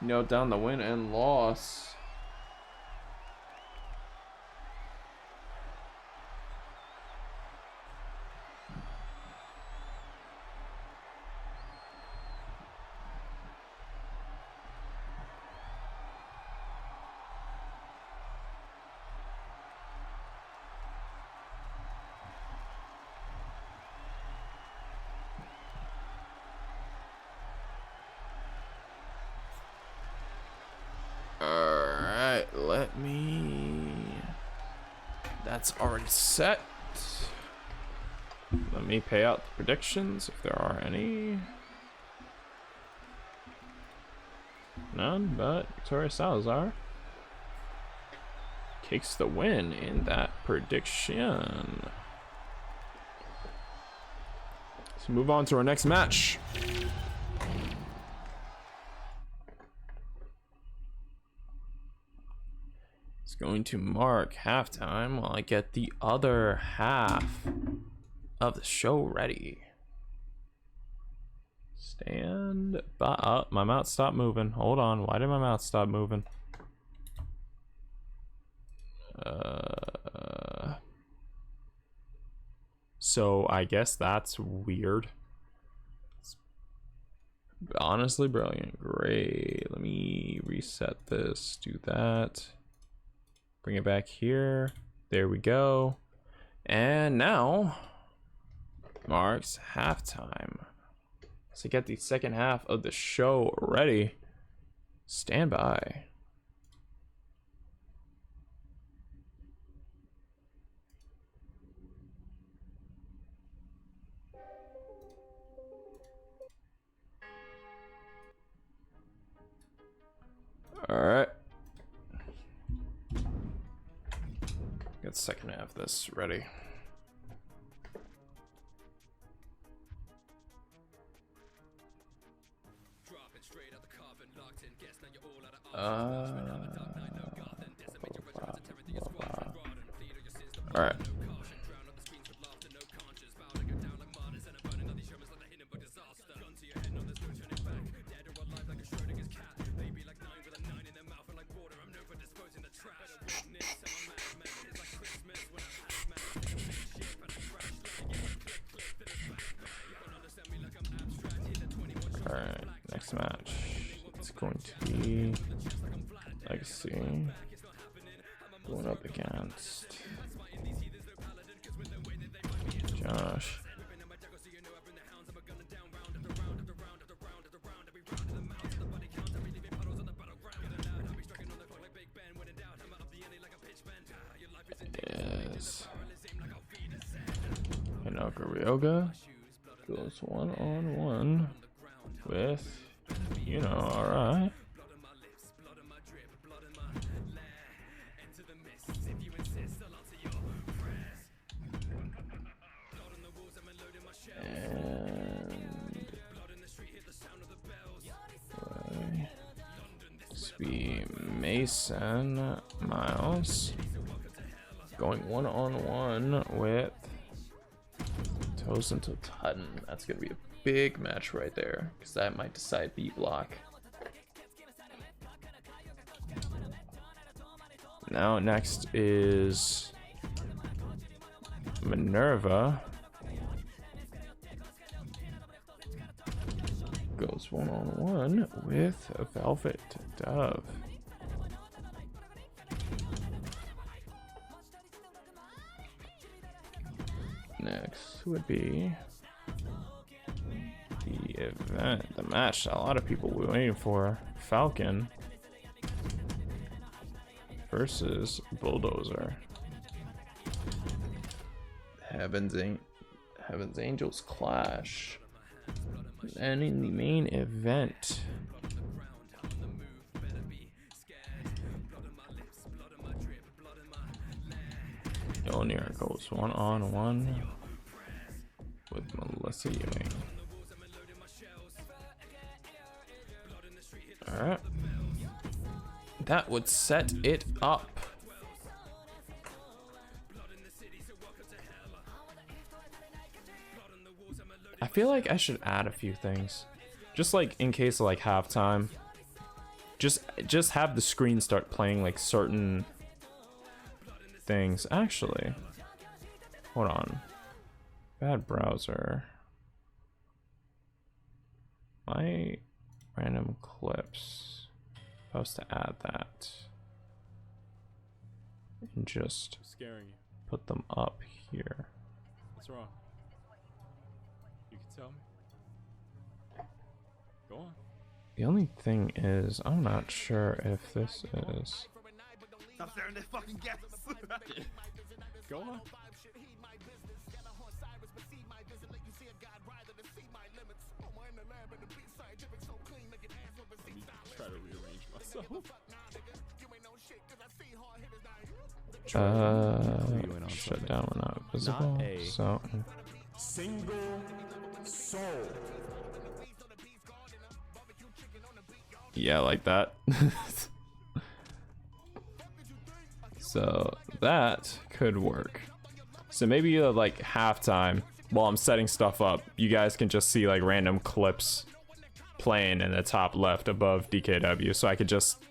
Note down the win and loss. Alright, let me... That's already set. Let me pay out the predictions if there are any. None, but Victoria Salazar takes the win in that prediction. Let's move on to our next match. Going to mark halftime while I get the other half of the show ready. Stand by. Oh, my mouth stopped moving. Hold on. Why did my mouth stop moving? So I guess that's weird. It's honestly brilliant. Great. Let me reset this. Do that. Bring it back here. There we go. And now marks halftime. So get the second half of the show ready. Stand by. All right. Get the second half of this ready. All right. Alright, next match. It's going to be Legacy going up against Josh. Yes. Hinaka Ryoga goes 1-on-1 with, you know, alright. And be Mason Miles going 1-on-1 with Tosin to Tutton. That's gonna be a big match right there, because that might decide B block. Now next is Minerva. Goes 1-on-1 with a Velvet Dove. Next would be the event, the match that a lot of people were waiting for. Falcon versus Bulldozer. Heaven's Angels clash. And in the main event, Yolnir goes 1-on-1 with Melissa Ewing. Alright. That would set it up. I feel like I should add a few things. Just like in case of like halftime. Just have the screen start playing like certain things. Actually, hold on. Bad browser. My random clips. Supposed to add that. And just scaring you. Put them up here. What's wrong? You can tell me. Go on. The only thing is, I'm not sure if this is. Stop staring at fucking guests. Go on. Let me try to rearrange myself. Shut down when not visible. Not a so single soul. yeah, like that. So that could work. So maybe like halftime, while I'm setting stuff up, you guys can just see like random clips playing in the top left above DKW. So I could just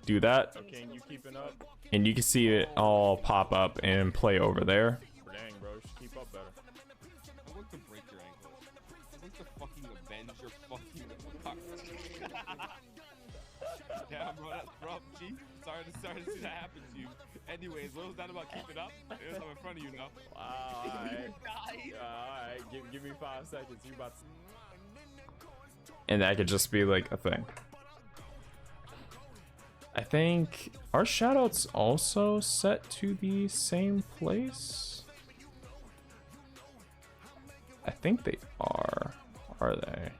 do that. Okay, you keeping up? And you can see it all pop up and play over there. Dang, bro, you should keep up better. I want to break your ankle. I want to fucking avenge your fucking yeah, bro, that's rough, G. Sorry to see that happen to you. Anyways, what was that about keeping up? It was in front of you now. Wow, alright. Alright, give me 5 seconds. You about to... And that could just be like a thing. I think our shoutouts also set to the same place. I think they are. Are they?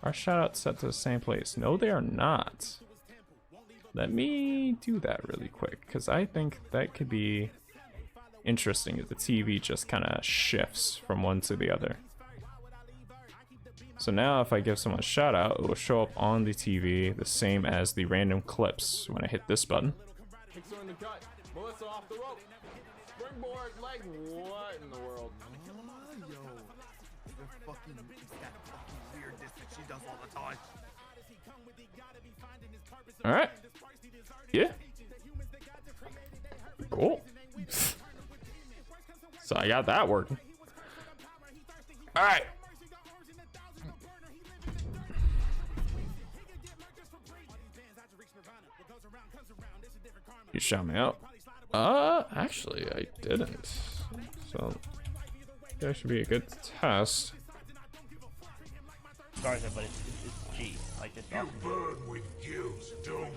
Our shoutouts set to the same place. No, they are not. Let me do that really quick, because I think that could be interesting if the TV just kind of shifts from one to the other. So now if I give someone a shout out, it will show up on the TV the same as the random clips when I hit this button. Melissa off the rope. Springboard leg. What in the world? Yo, the fucking, it's that fucking weirdness that she does all the time. All right. Yeah. Cool. So I got that working. All right. You shot me out. Actually, I didn't. So that should be a good test. Garza, but it's G. Like this. You burn with guilt, don't you?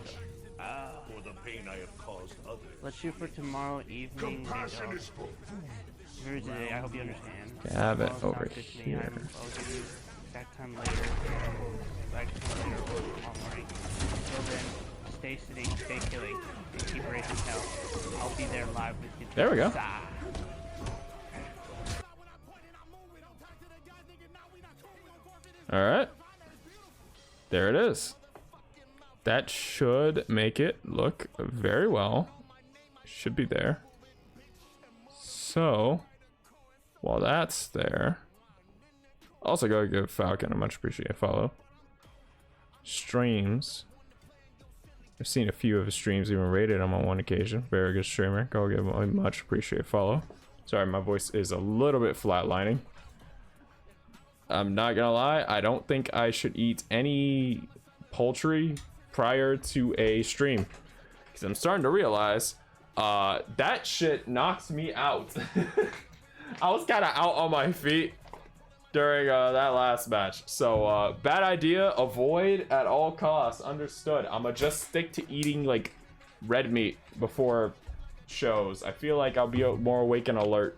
For the pain I have caused others. Let's shoot for tomorrow evening. Compassion is for For today, I hope you understand. Have it Tomorrow's over not good to me. here. I'll give you back time later. Back time later tomorrow morning. Until then, stay steady, stay killing, and keep raising hell. I'll be there live with you. There we go. All right. There it is. That should make it look very well. Should be there. So, while that's there, also go give Falcon a much appreciated follow. Streams. I've seen a few of his streams, even rated him on one occasion. Very good streamer. Go give him a much appreciated follow. Sorry, my voice is a little bit flatlining. I'm not gonna lie, I don't think I should eat any poultry prior to a stream, because I'm starting to realize that shit knocks me out. I was kind of out on my feet during that last match, so bad idea. Avoid at all costs. Understood. I'ma just stick to eating like red meat before shows. I feel like I'll be more awake and alert.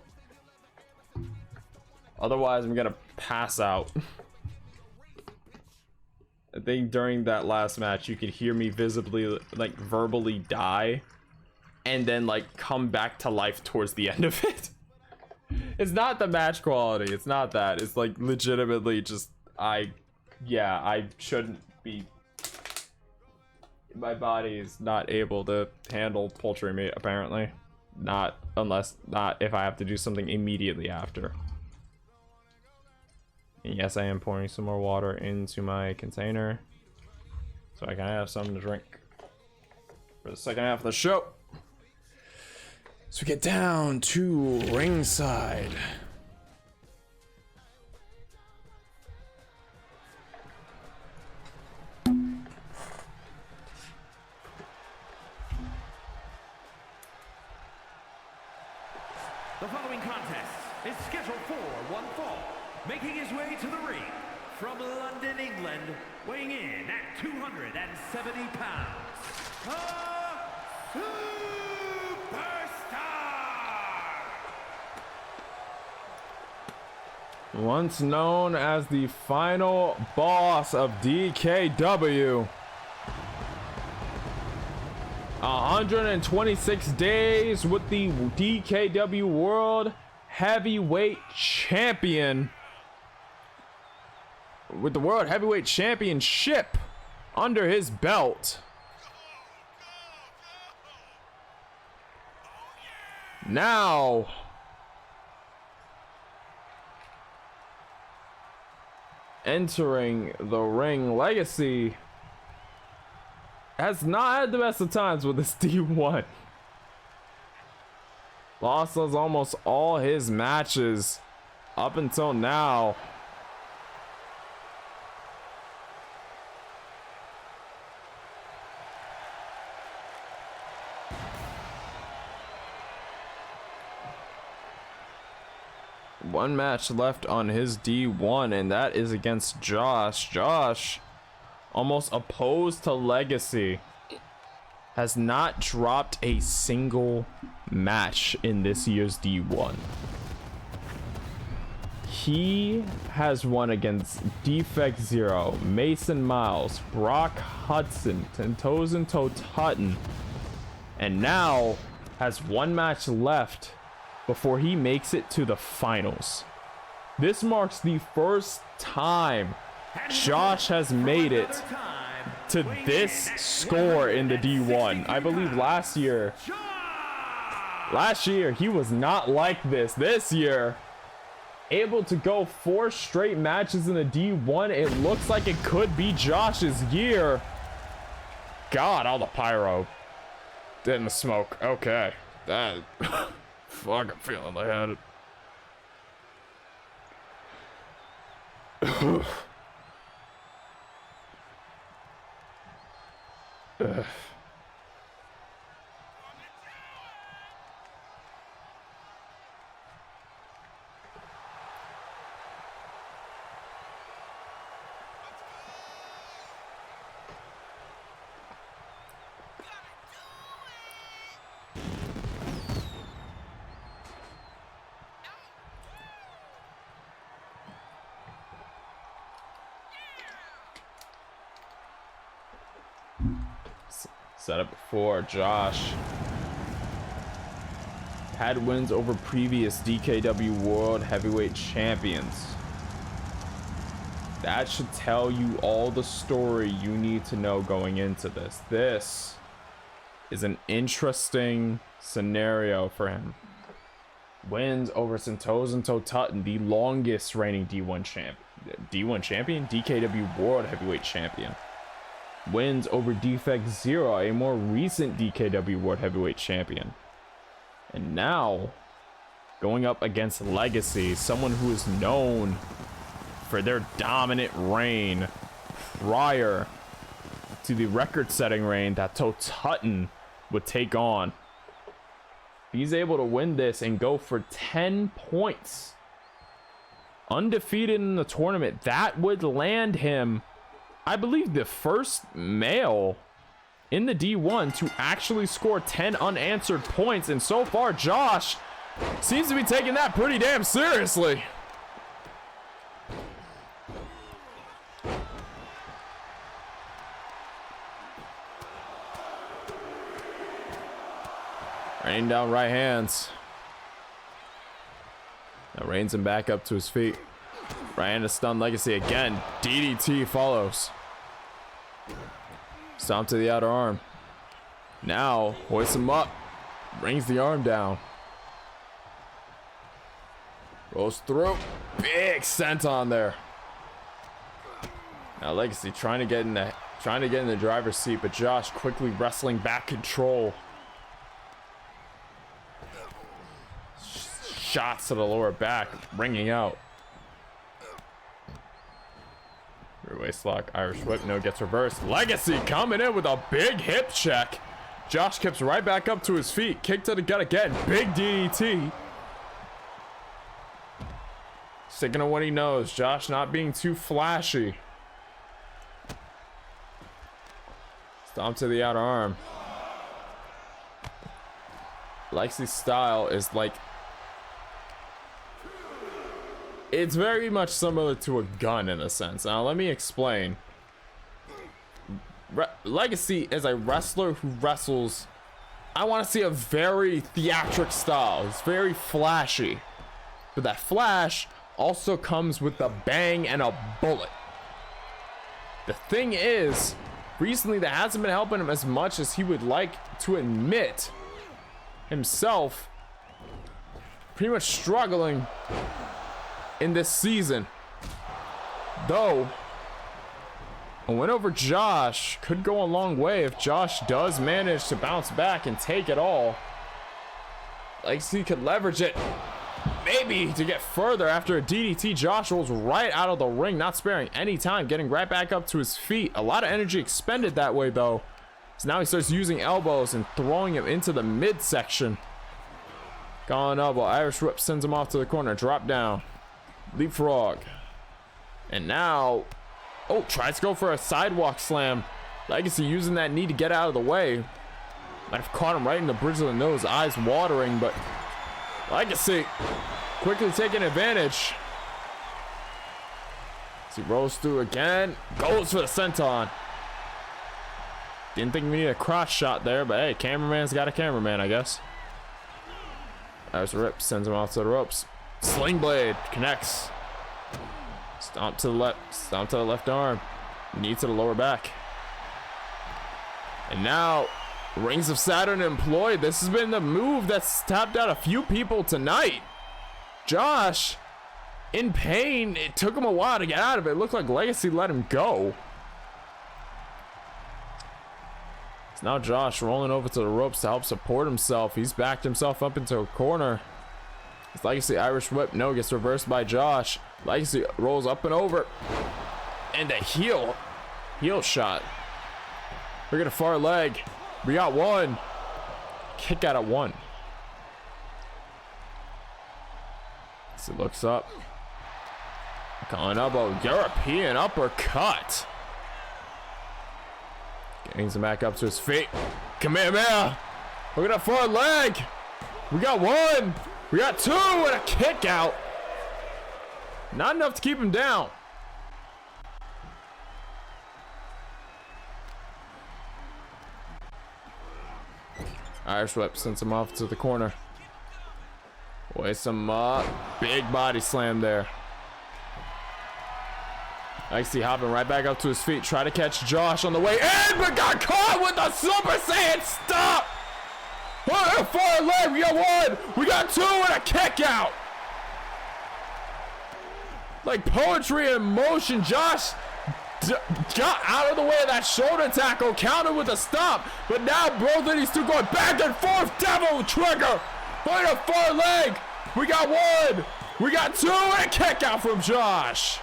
Otherwise, I'm gonna pass out. I think during that last match, you could hear me visibly, like, verbally die, and then, like, come back to life towards the end of it. It's not the match quality. It's not that. It's, like, legitimately just, I shouldn't be. My body is not able to handle poultry meat, apparently. Not if I have to do something immediately after. And yes, I am pouring some more water into my container so I can have something to drink for the second half of the show. So we get down to ringside. The following contest is scheduled for one fall. Making his way to the ring from London, England, weighing in at 270 pounds, a superstar! Once known as the final boss of DKW. 126 days with the DKW World Heavyweight Champion. With the World Heavyweight Championship under his belt. Now, entering the ring, Legacy has not had the best of times with this D1. Lost almost all his matches up until now. One match left on his D1, and that is against Josh. Josh, almost opposed to Legacy, has not dropped a single match in this year's D1. He has won against Defect Zero, Mason Miles, Brock Hudson, Tentozen Tutton, and now has one match left before he makes it to the finals. This marks the first time Josh has made it to this score in the D1. I believe last year Last year, he was not like this. This year, able to go 4 straight matches in the D1. It looks like it could be Josh's year. God, all the pyro. Didn't the smoke. Okay. That. Fuck, I'm feeling lightheaded. Said it before, Josh had wins over previous DKW World Heavyweight Champions. That should tell you all the story you need to know going into this. This is an interesting scenario for him. Wins over Santos and Totutton, the longest reigning D1 champion, DKW World Heavyweight Champion. Wins over Defect Zero, a more recent DKW World Heavyweight Champion. And now, going up against Legacy, someone who is known for their dominant reign prior to the record-setting reign that Totutton would take on. He's able to win this and go for 10 points. Undefeated in the tournament. That would land him, I believe, the first male in the D1 to actually score 10 unanswered points. And so far, Josh seems to be taking that pretty damn seriously. Raining down right hands. Now reins him back up to his feet. Right hand to stun Legacy again. DDT follows. Stomp to the outer arm. Now hoists him up. Brings the arm down. Rolls through. Big senton there. Now Legacy trying to get in the driver's seat, but Josh quickly wrestling back control. Shots to the lower back, ringing out. Rear waist lock, Irish whip, no gets reversed. Legacy coming in with a big hip check. Josh kicks right back up to his feet. Kick to the gut again. Big DDT. Sticking to what he knows. Josh not being too flashy. Stomp to the outer arm. Legacy's style is like, it's very much similar to a gun in a sense. Now let me explain. Legacy is a wrestler who wrestles, I want to see a very theatric style. It's very flashy, but that flash also comes with a bang and a bullet. The thing is, recently that hasn't been helping him as much as he would like to admit himself. Pretty much struggling in this season, though a win over Josh could go a long way if Josh does manage to bounce back and take it all. Legacy could leverage it maybe to get further after a DDT. Josh rolls right out of the ring, not sparing any time, getting right back up to his feet. A lot of energy expended that way though, so now he starts using elbows and throwing him into the midsection. Gone elbow, Irish whip sends him off to the corner, drop down. Leapfrog. And now, oh, tries to go for a sidewalk slam. Legacy using that knee to get out of the way. Might have caught him right in the bridge of the nose, eyes watering, but Legacy quickly taking advantage. As he rolls through again, goes for the senton. Didn't think we needed a cross shot there, but hey, cameraman's got a cameraman, I guess. There's a rip, sends him off to the ropes. Sling blade connects. Stomp to the left arm. Knee to the lower back. And now Rings of Saturn employed. This has been the move that's tapped out a few people tonight. Josh, in pain. It took him a while to get out of it. It looked like Legacy let him go. It's now Josh rolling over to the ropes to help support himself. He's backed himself up into a corner. It's Legacy Irish Whip. No, gets reversed by Josh. Legacy rolls up and over. And a heel shot. Look at a far leg. We got one. Kick out at one. So looks up. Calling elbow. European uppercut. Getting him back up to his feet. Kamehameha. Look at that far leg. We got one. We got two and a kick out. Not enough to keep him down. Irish Whip sends him off to the corner. Waits him up. Big body slam there. Legacy hopping right back up to his feet. Try to catch Josh on the way in, but got caught with the Super Saiyan stop. Far leg. We got one. We got two and a kick out. Like poetry in motion. Josh got out of the way of that shoulder tackle, countered with a stomp, but now both of these two going back and forth. Devil trigger. Point a far leg. We got one. We got two and a kick out from Josh.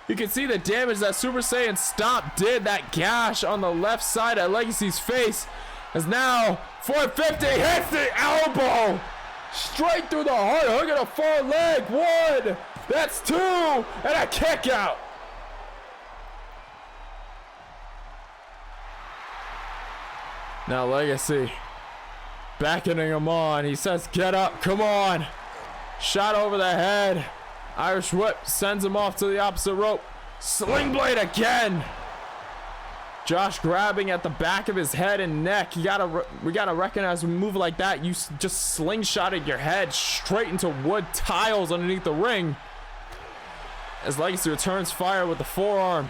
You can see the damage that Super Saiyan stomp did. That gash on the left side of Legacy's face is now 450 hits the elbow straight through the heart. Look at a far leg. One. That's two and a kick out. Now Legacy beckoning him on. He says, get up, come on. Shot over the head. Irish Whip sends him off to the opposite rope. Sling blade again. Josh grabbing at the back of his head and neck. We gotta recognize a move like that. You just slingshotted your head straight into wood tiles underneath the ring. As Legacy returns fire with the forearm.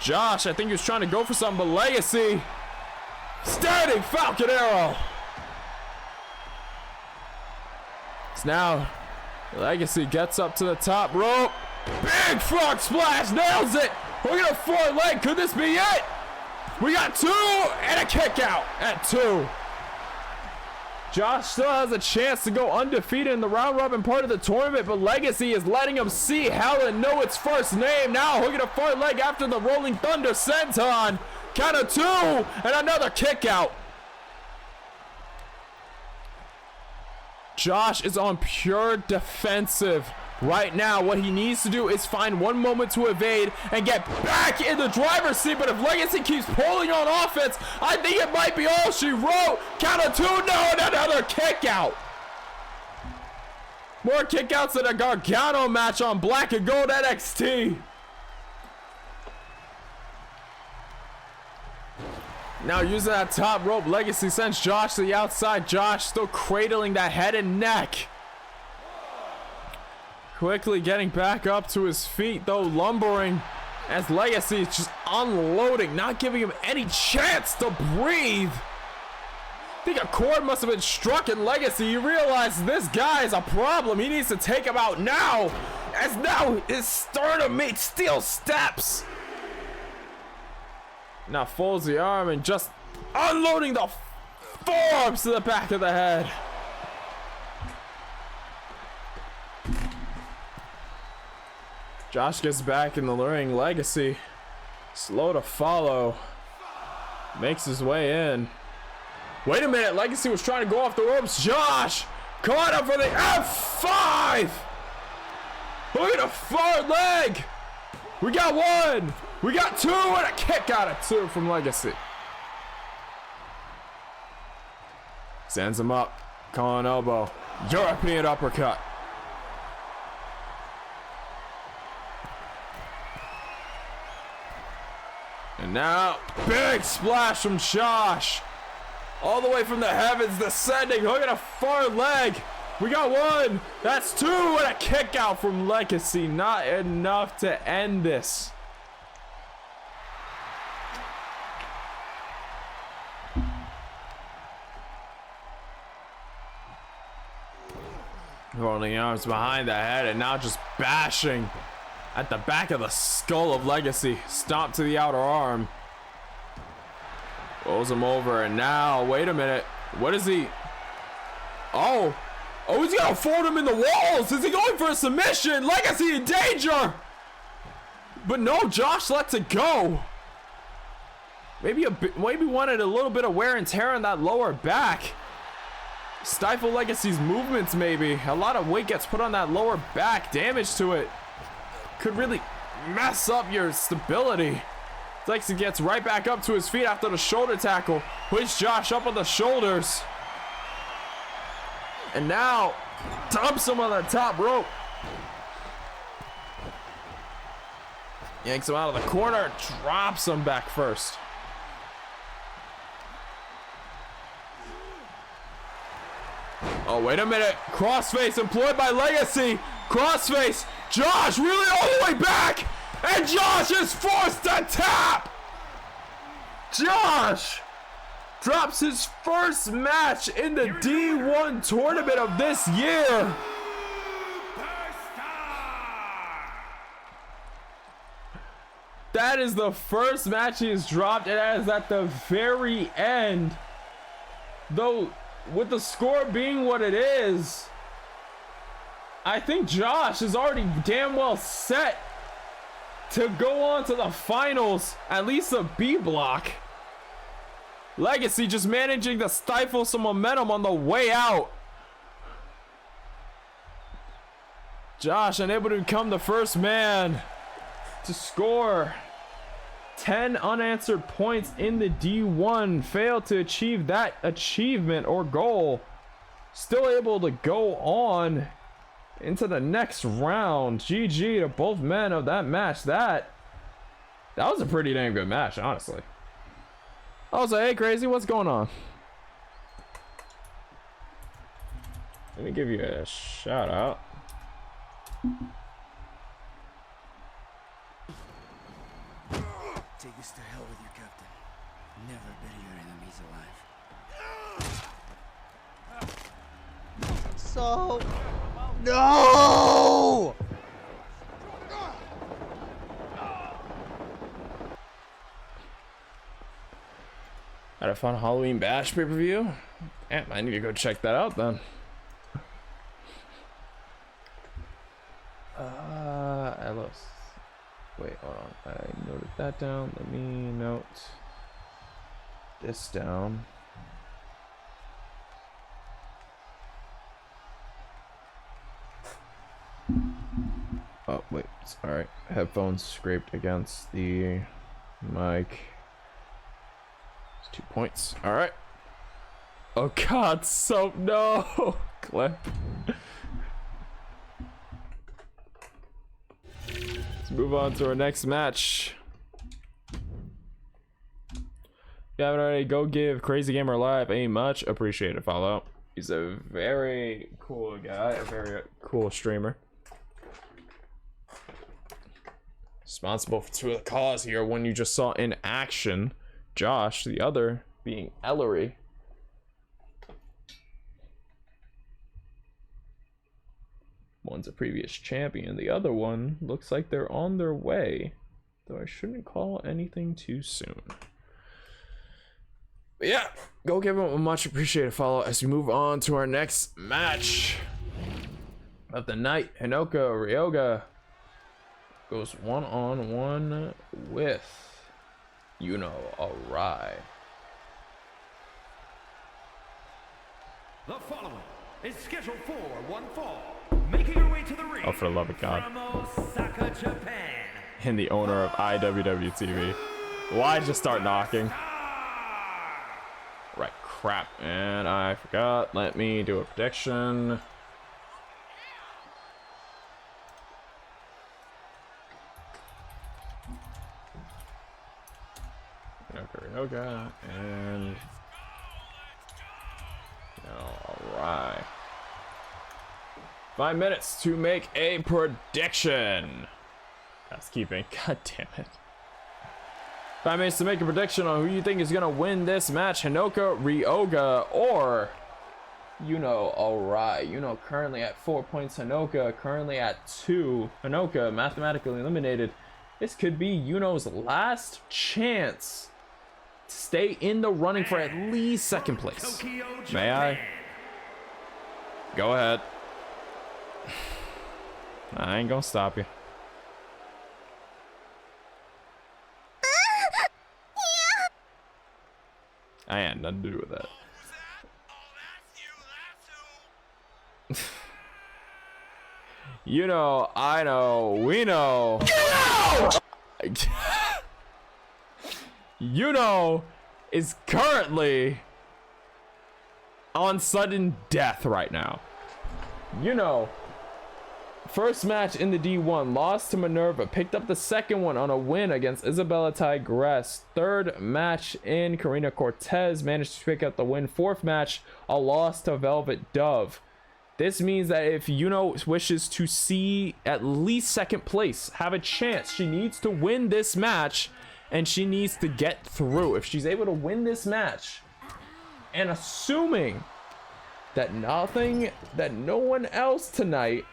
Josh, I think he was trying to go for something, but Legacy standing Falcon Arrow. It's now Legacy gets up to the top rope. Big frog splash, nails it. Look at a far leg. Could this be it? We got two and a kick out at two. Josh still has a chance to go undefeated in the round robin part of the tournament, but Legacy is letting him see hell and know its first name. Now look at a far leg after the Rolling Thunder senton. Count of two and another kick out. Josh is on pure defensive right now. What he needs to do is find one moment to evade and get back in the driver's seat. But if Legacy keeps pulling on offense, I think it might be all she wrote. Count of two, no, and another kick out. More kick outs than a Gargano match on Black and Gold NXT. Now using that top rope, Legacy sends Josh to the outside. Josh still cradling that head and neck. Quickly getting back up to his feet, though lumbering as Legacy is just unloading, not giving him any chance to breathe. I think a chord must have been struck in Legacy. He realized this guy is a problem. He needs to take him out now, as now his sternum meets steel steps. Now folds the arm and just unloading the forearms to the back of the head. Josh gets back in the ring. Legacy, slow to follow, makes his way in. Wait a minute, Legacy was trying to go off the ropes. Josh caught him for the F5. Look at a far leg. We got one. We got two and a kick out of two from Legacy. Sends him up. Calling elbow. European uppercut. And now, big splash from Josh. All the way from the heavens, descending. Look at a far leg. We got one. That's two and a kick out from Legacy. Not enough to end this. Rolling arms behind the head and now just bashing at the back of the skull of Legacy. Stomp to the outer arm. Rolls him over and now, wait a minute. What is he? Oh, he's gonna fold him in the walls. Is he going for a submission? Legacy in danger. But no, Josh lets it go. Maybe wanted a little bit of wear and tear on that lower back. Stifle Legacy's movements maybe. A lot of weight gets put on that lower back. Damage to it could really mess up your stability. Legacy gets right back up to his feet after the shoulder tackle. Puts Josh up on the shoulders. And now dumps him on the top rope. Yanks him out of the corner. Drops him back first. Oh, wait a minute. Crossface employed by Legacy. Crossface. Josh really all the way back. And Josh is forced to tap. Josh drops his first match in the D1 tournament of this year. That is the first match he has dropped, and that is at the very end. Though, with the score being what it is, I think Josh is already damn well set to go on to the finals, at least a B block. Legacy just managing to stifle some momentum on the way out. Josh unable to become the first man to score 10 unanswered points in the D1. Failed to achieve that achievement or goal. Still able to go on into the next round. GG to both men of that match. That was a pretty damn good match, honestly. I was like, hey, Crazy, what's going on? Let me give you a shout out. Take this to hell with you, Captain. Never bury your enemies alive. So... No! Had a fun Halloween Bash pay-per-view? Damn, I need to go check that out then. Ellis. Wait, hold on. I noted that down. Let me note this down. Oh, wait. Sorry. Headphones scraped against the mic. 2 points. All right. Oh God, so no clip. Let's move on to our next match. If you haven't already, go give Crazy Gamer Live a much appreciated follow. He's a very cool guy, a very cool streamer. Responsible for 2 of the calls here, one you just saw in action. Josh, the other being Ellery. One's a previous champion, the other one looks like they're on their way, though I shouldn't call anything too soon. But yeah, go give him a much appreciated follow as we move on to our next match of the night. Hinoka Ryoga goes one-on-one with Arai. The following is scheduled for one fall. Making her way to the ring. Oh, for the love of God. From Osaka, Japan. And the owner of IWW TV. Why just start knocking? Right, crap. And I forgot. Let me do a prediction. Ryoga and Alright. 5 minutes to make a prediction. That's keeping. God damn it. 5 minutes to make a prediction on who you think is gonna win this match. Hinoka Ryoga or All right. Currently at 4 points. Hanoka currently at 2. Hanoka mathematically eliminated. This could be Yuno's last chance to stay in the running for at least second place. May I? Go ahead. I ain't gonna stop you. I had nothing to do with that. I know, we know. Is currently on sudden death right now. First match in the D1, lost to Minerva, picked up the second one on a win against Isabella Tigress. Third match in Karina Cortez, managed to pick up the win. Fourth match, a loss to Velvet Dove. This means that if Yuno wishes to see at least second place, have a chance, she needs to win this match and she needs to get through. If she's able to win this match, and assuming that no one else tonight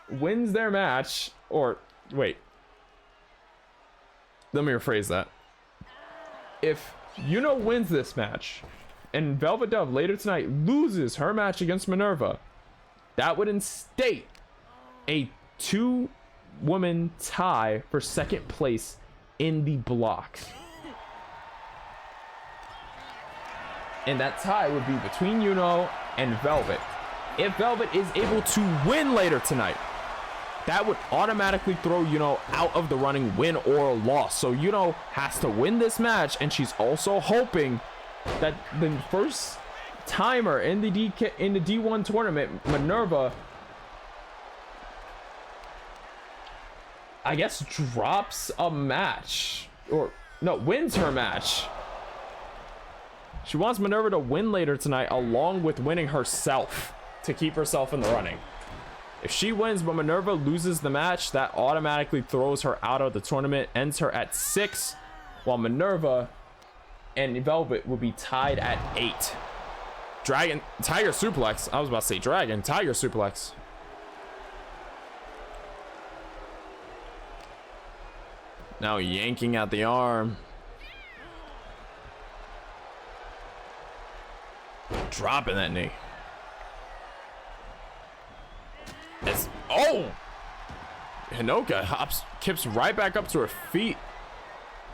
wins their match, or wait, let me rephrase that. If Yuno wins this match and Velvet Dove later tonight loses her match against Minerva, that would instate a 2-woman tie for second place in the blocks. And that tie would be between Yuno and Velvet. If Velvet is able to win later tonight, that would automatically throw Yuno out of the running, win or loss. So Yuno has to win this match, and she's also hoping that the first timer in the D1 tournament, Minerva, I guess, drops a match, or no, wins her match. She wants Minerva to win later tonight, along with winning herself, to keep herself in the running. If she wins but Minerva loses the match, that automatically throws her out of the tournament, ends her at 6, while Minerva and Velvet will be tied at 8. Tiger suplex. I was about to say tiger suplex. Now yanking out the arm. Dropping that knee. Hanoka kips right back up to her feet.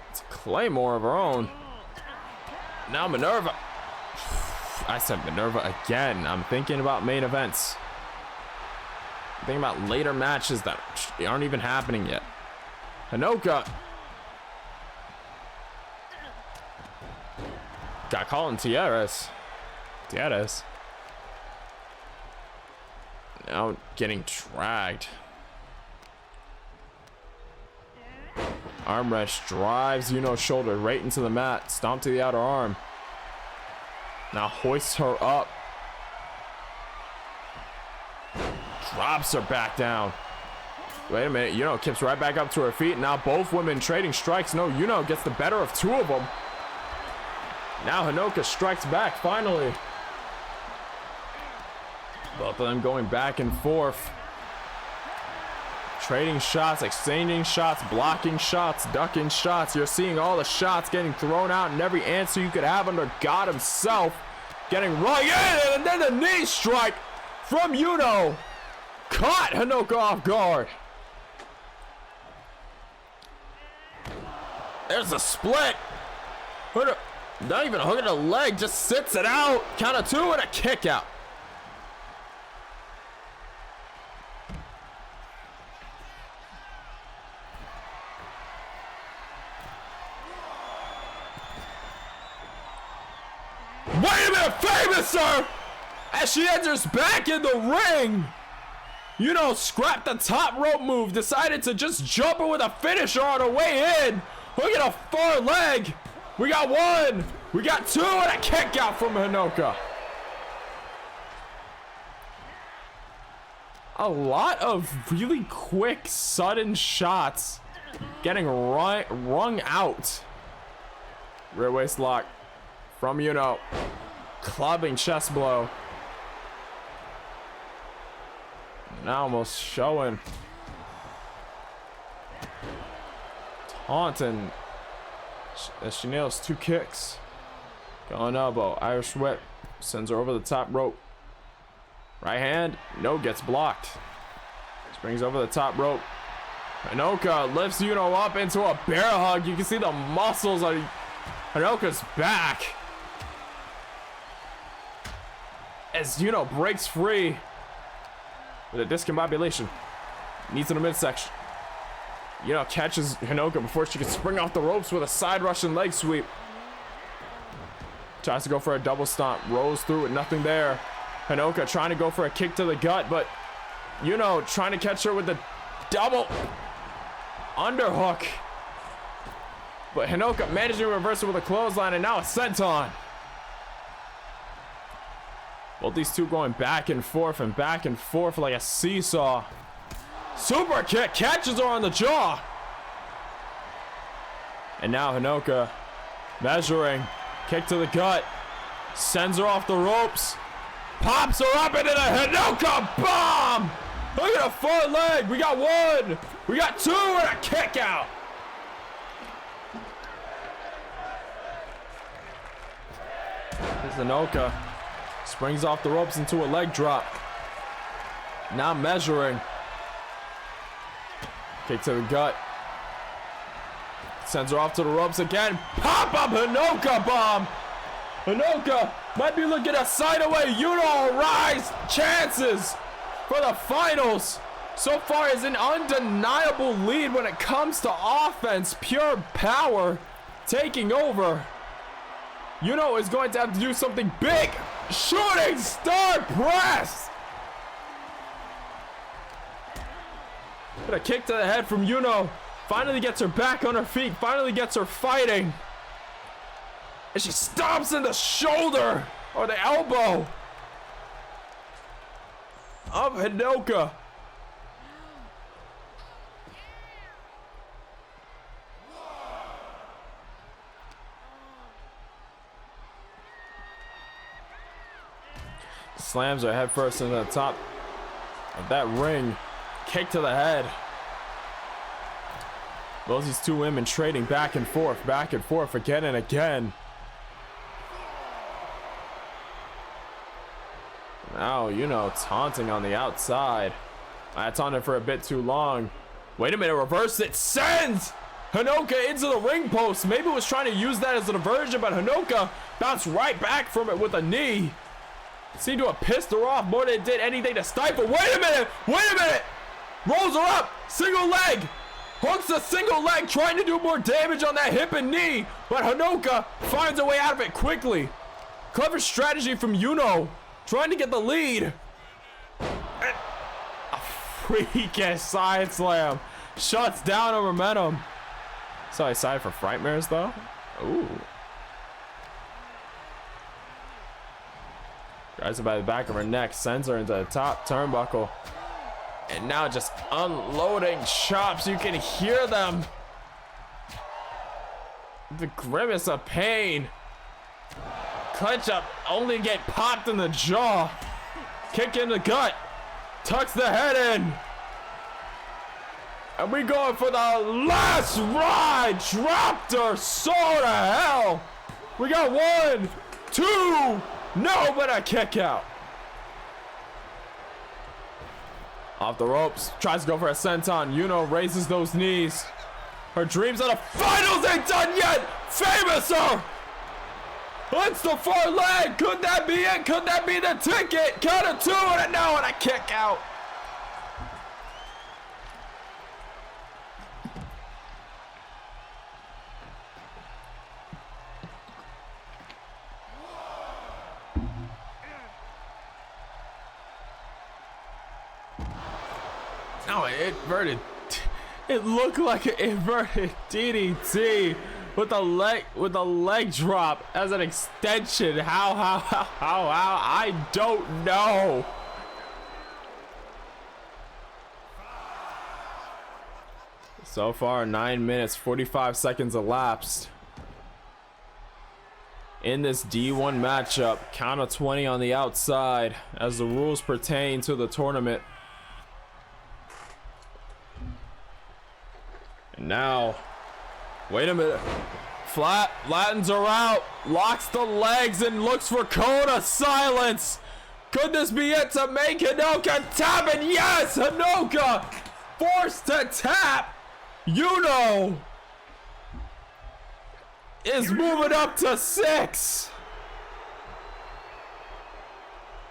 It's a Claymore of her own. Now Minerva. I said Minerva again. I'm thinking about main events. I'm thinking about later matches that aren't even happening yet. Hanoka. Got caught in Tierras. Now getting dragged. Arm wrench drives Yuno's shoulder right into the mat. Stomp to the outer arm. Now hoists her up. Drops her back down. Wait a minute. Yuno kips right back up to her feet. Now both women trading strikes. No, Yuno gets the better of 2 of them. Now Hanoka strikes back finally. Both of them going back and forth. Trading shots, exchanging shots, blocking shots, ducking shots. You're seeing all the shots getting thrown out, and every answer you could have under God himself getting rung in, and then the knee strike from Yuno caught Hanoka off guard. There's a split. Not even hooking a leg, just sits it out. Count of 2 and a kick out. Wait a minute, Famouser! As she enters back in the ring, scrapped the top rope move, decided to just jump her with a finisher on her way in. Look at a far leg. We got 1, we got 2, and a kick out from Hanoka. A lot of really quick, sudden shots getting wrung out. Rear waist lock from Yuno. clubbing chest blow. Now almost showing. Taunting as she nails 2 kicks. Going elbow, Irish whip, sends her over the top rope. Right hand, no, gets blocked. Springs over the top rope. Hinoka lifts Yuno up into a bear hug. You can see the muscles on Hinoka's back as Yuno breaks free with a discombobulation. Knees in the midsection. Yuno catches Hinoka before she can spring off the ropes with a side Russian leg sweep. Tries to go for a double stomp, rolls through it, nothing there. Hinoka trying to go for a kick to the gut, but Yuno trying to catch her with the double underhook. But Hinoka managing to reverse it with a clothesline, and now a senton. Both these two going back and forth like a seesaw. Super kick catches her on the jaw. And now Hinoka measuring. Kick to the gut. Sends her off the ropes. Pops her up into the Hinoka bomb. Look at a front leg. We got 1. We got 2 and a kick out. Here's Hinoka. Springs off the ropes into a leg drop. Now measuring. Kick to the gut. Sends her off to the ropes again. Pop up Hinoka bomb. Hinoka might be looking a side away. Yuno rise chances for the finals. So far is an undeniable lead when it comes to offense. Pure power taking over. Yuno is going to have to do something big. Shooting star press. But a kick to the head from Yuno. Finally gets her back on her feet. Finally gets her fighting. And she stomps in the shoulder or the elbow of Hinoka. Slams her head first into the top of that ring. Kick to the head. Both these two women trading back and forth again and again. Now, Yuno taunting on the outside. I taunted for a bit too long. Wait a minute, reverse it. Sends Hinoka into the ring post. Maybe was trying to use that as a diversion, but Hinoka bounced right back from it with a knee. Seemed to have pissed her off more than it did anything to stifle. Wait a minute. Rolls her up. Single leg. Hooks a single leg, trying to do more damage on that hip and knee, but Hinoka finds a way out of it quickly. Clever strategy from Yuno, trying to get the lead. And a freakish side slam shuts down her momentum. So I decided for Frightmares though. Ooh. Grabs her by the back of her neck, sends her into the top turnbuckle. And now just unloading chops. You can hear them. The grimace of pain. Clench up, only get popped in the jaw. Kick in the gut. Tucks the head in. And we going for the last ride. Dropped her so to hell. We got 1, 2. No, but a kick out. Off the ropes, tries to go for a senton. Yuno raises those knees. Her dreams of the finals ain't done yet. Famouser. It's the far leg. Could that be it? Could that be the ticket? Count of 2 and a no and a kick out. No, it looked like an inverted DDT with a leg drop as an extension. How? I don't know. So far, 9 minutes, 45 seconds elapsed. in this D1 matchup. Count of 20 on the outside as the rules pertain to the tournament. And now, wait a minute. Flattens her out, locks the legs and looks for Kona. Silence. Could this be it to make Hinoka tap? And yes, Hinoka forced to tap. Yuno is moving up to 6.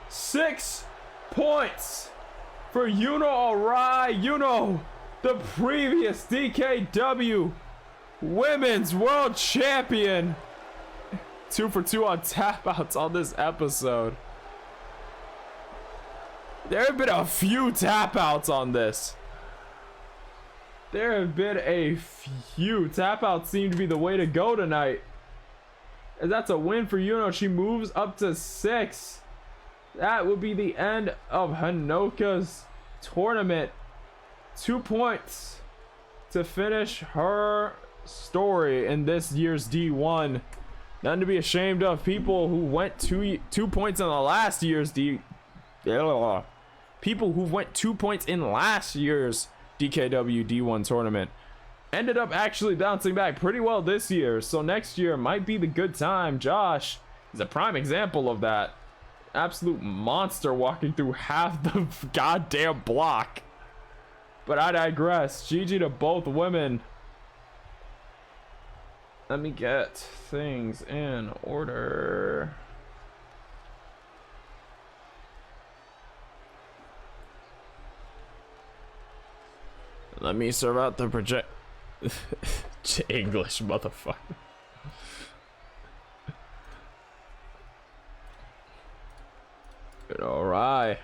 6 points for Yuno Arai. Yuno, the previous DKW Women's World Champion. 2 for 2 on tap outs on this episode. There have been a few tap outs on this. There have been a few. Tap outs seem to be the way to go tonight. And that's a win for Yuno. She moves up to 6. That would be the end of Hinoka's tournament. 2 points to finish her story in this year's D1. Nothing to be ashamed of. People who went 2 points in the last year's People who went 2 points in last year's DKW D1 tournament ended up actually bouncing back pretty well this year. So next year might be the good time. Josh is a prime example of that. Absolute monster walking through half the goddamn block. But I digress. GG to both women. Let me get things in order. Let me serve out the project. English, motherfucker. Alright.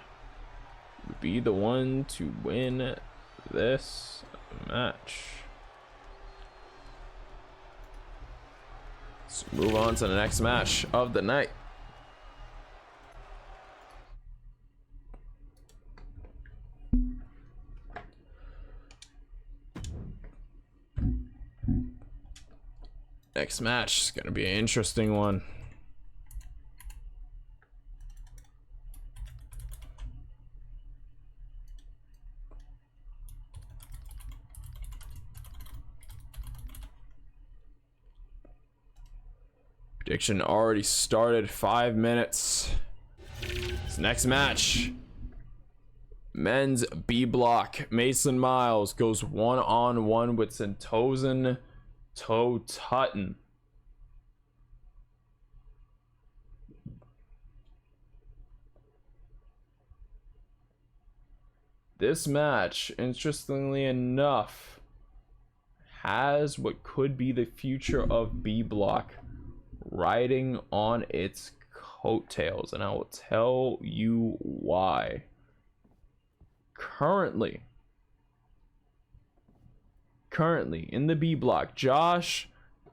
Be the one to win this match. Let's move on to the next match of the night. Next match is going to be an interesting one. Prediction already started. 5 minutes. This next match. Men's B block. Mason Miles goes 1-on-1 with Sentosan Toe Tutton. This match, interestingly enough, has what could be the future of B block riding on its coattails, and I will tell you why. Currently in the B block, Josh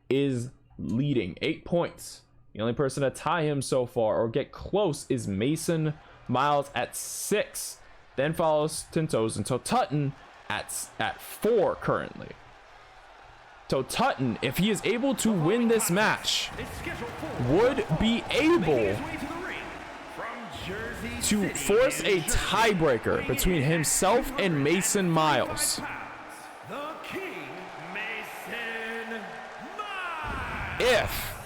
is leading 8 points. The only person to tie him so far or get close is Mason Miles at 6. Then follows Sentosan Toe Tutton at 4 currently. Toe Tutton, if he is able to win this match, would be able to force a tiebreaker between himself and Mason Miles. If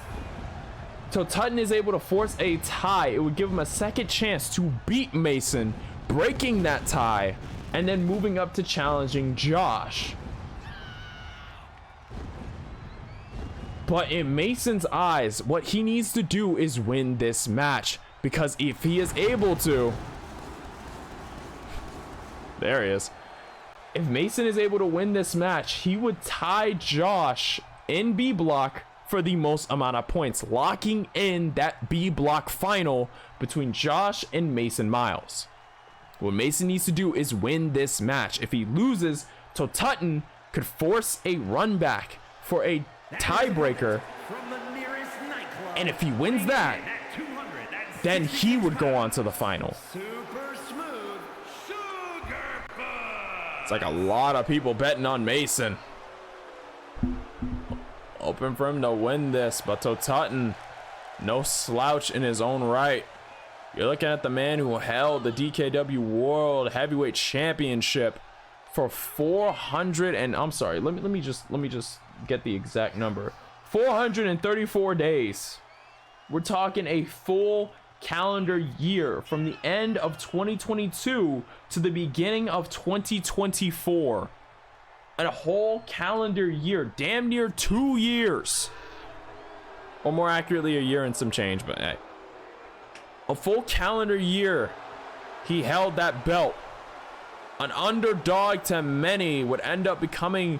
Toe Tutton is able to force a tie, it would give him a second chance to beat Mason, breaking that tie, and then moving up to challenging Josh. But in Mason's eyes, what he needs to do is win this match, because if he is able to, there he is. If Mason is able to win this match, he would tie Josh in B block for the most amount of points, locking in that B block final between Josh and Mason Miles. What Mason needs to do is win this match. If he loses, Toe Tutton could force a run back for a tiebreaker, and if he wins that, then he would go on to the final. It's like a lot of people betting on Mason. Open for him to win this, but Toe Tutton No slouch in his own right. You're looking at the man who held the DKW World Heavyweight Championship for 400 and I'm sorry, let me just get the exact number. 434 days. We're talking a full calendar year from the end of 2022 to the beginning of 2024. A whole calendar year, damn near 2 years. Or more accurately, a year and some change, but hey. A full calendar year he held that belt. An underdog to many, would end up becoming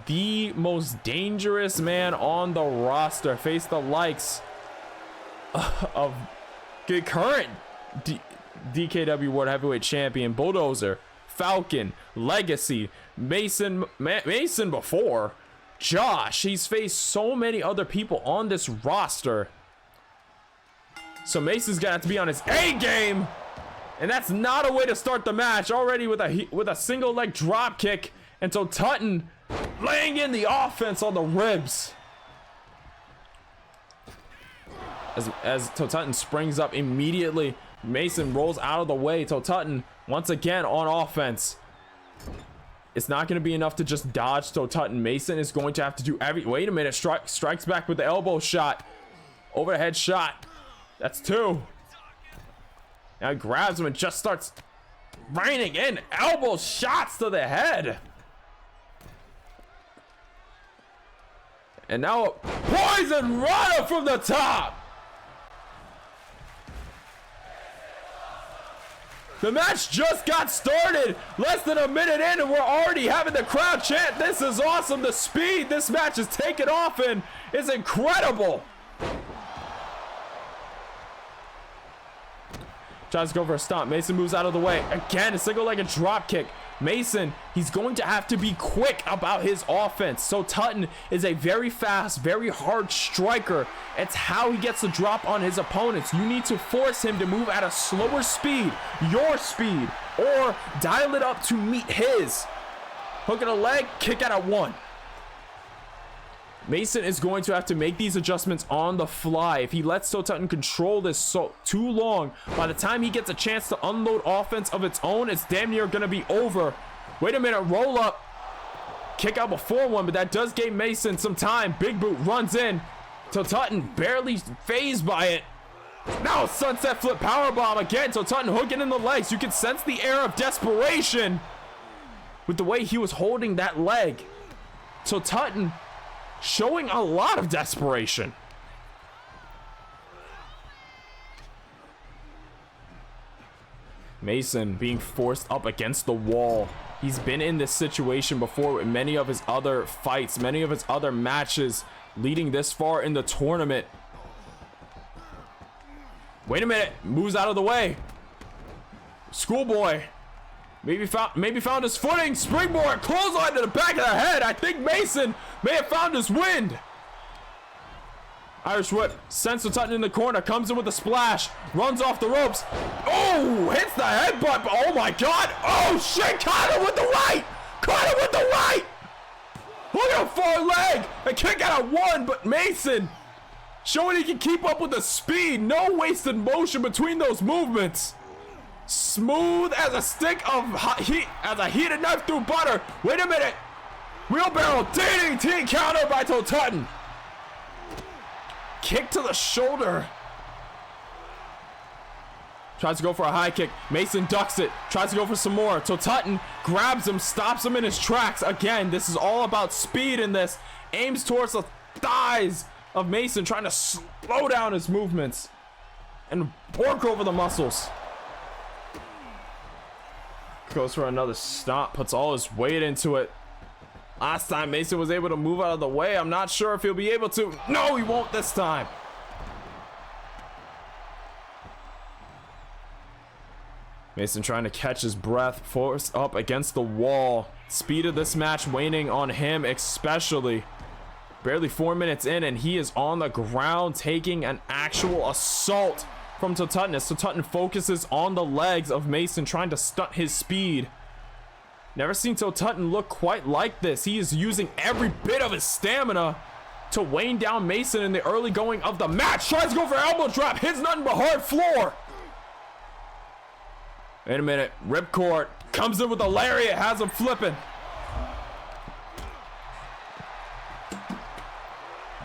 the most dangerous man on the roster. Face the likes of the current DKW World Heavyweight Champion, Bulldozer, Falcon, Legacy, Mason before, Josh. He's faced so many other people on this roster. So Mason's gonna have to be on his A game, and that's not a way to start the match. Already with a single leg drop kick, and so Tutton laying in the offense on the ribs. As Tutton springs up immediately, Mason rolls out of the way. Tutton once again on offense. It's not going to be enough to just dodge Tutton. Mason is going to have to do wait a minute, strikes back with the elbow shot. Overhead shot. That's 2. Now he grabs him and just starts raining in elbow shots to the head. And now a poison runner from the top. The match just got started, less than a minute in, and we're already having the crowd chant, "This is awesome." The speed this match has taken off in is incredible. Tries to go for a stomp. Mason moves out of the way. Again, a single-legged drop kick. Mason, he's going to have to be quick about his offense. So Tutton is a very fast, very hard striker. It's how he gets the drop on his opponents. You need to force him to move at a slower speed, your speed, or dial it up to meet his. Hook at a leg, kick out at 1. Mason is going to have to make these adjustments on the fly. If he lets Tutton control this too long, by the time he gets a chance to unload offense of its own, it's damn near going to be over. Wait a minute, roll up. Kick out before one, but that does give Mason some time. Big boot runs in. Tutton barely phased by it. Now sunset flip powerbomb again. Tutton hooking in the legs. You can sense the air of desperation with the way he was holding that leg. Tutton showing a lot of desperation. Mason being forced up against the wall. He's been in this situation before with many of his other fights, many of his other matches leading this far in the tournament. Wait a minute, moves out of the way. Schoolboy maybe found his footing. Springboard, clothesline to the back of the head. I think Mason may have found his wind. Irish whip, sends Tutton in the corner, comes in with a splash, runs off the ropes. Oh, hits the headbutt. Oh my God. Oh shit, caught him with the right. Caught him with the right. Look at a far leg. A kick out of 1, but Mason showing he can keep up with the speed. No wasted motion between those movements. Smooth as a stick of heat, as a heated knife through butter. Wait a minute. Wheelbarrow DDT counter by Tutton. Kick to the shoulder. Tries to go for a high kick. Mason ducks it. Tries to go for some more. Tutton grabs him, stops him in his tracks. Again, this is all about speed in this. Aims towards the thighs of Mason, trying to slow down his movements and work over the muscles. Goes for another stomp, puts all his weight into it. Last time Mason was able to move out of the way. I'm not sure if he'll be able to. No, he won't this time. Mason trying to catch his breath, forced up against the wall. Speed of this match waning on him especially. Barely 4 minutes in and he is on the ground taking an actual assault from Tutton. As Tutton focuses on the legs of Mason, trying to stunt his speed. Never seen Tutton look quite like this. He is using every bit of his stamina to weighing down Mason in the early going of the match. Tries to go for elbow drop, hits nothing but hard floor. Wait a minute, ripcord comes in with a lariat, has him flipping.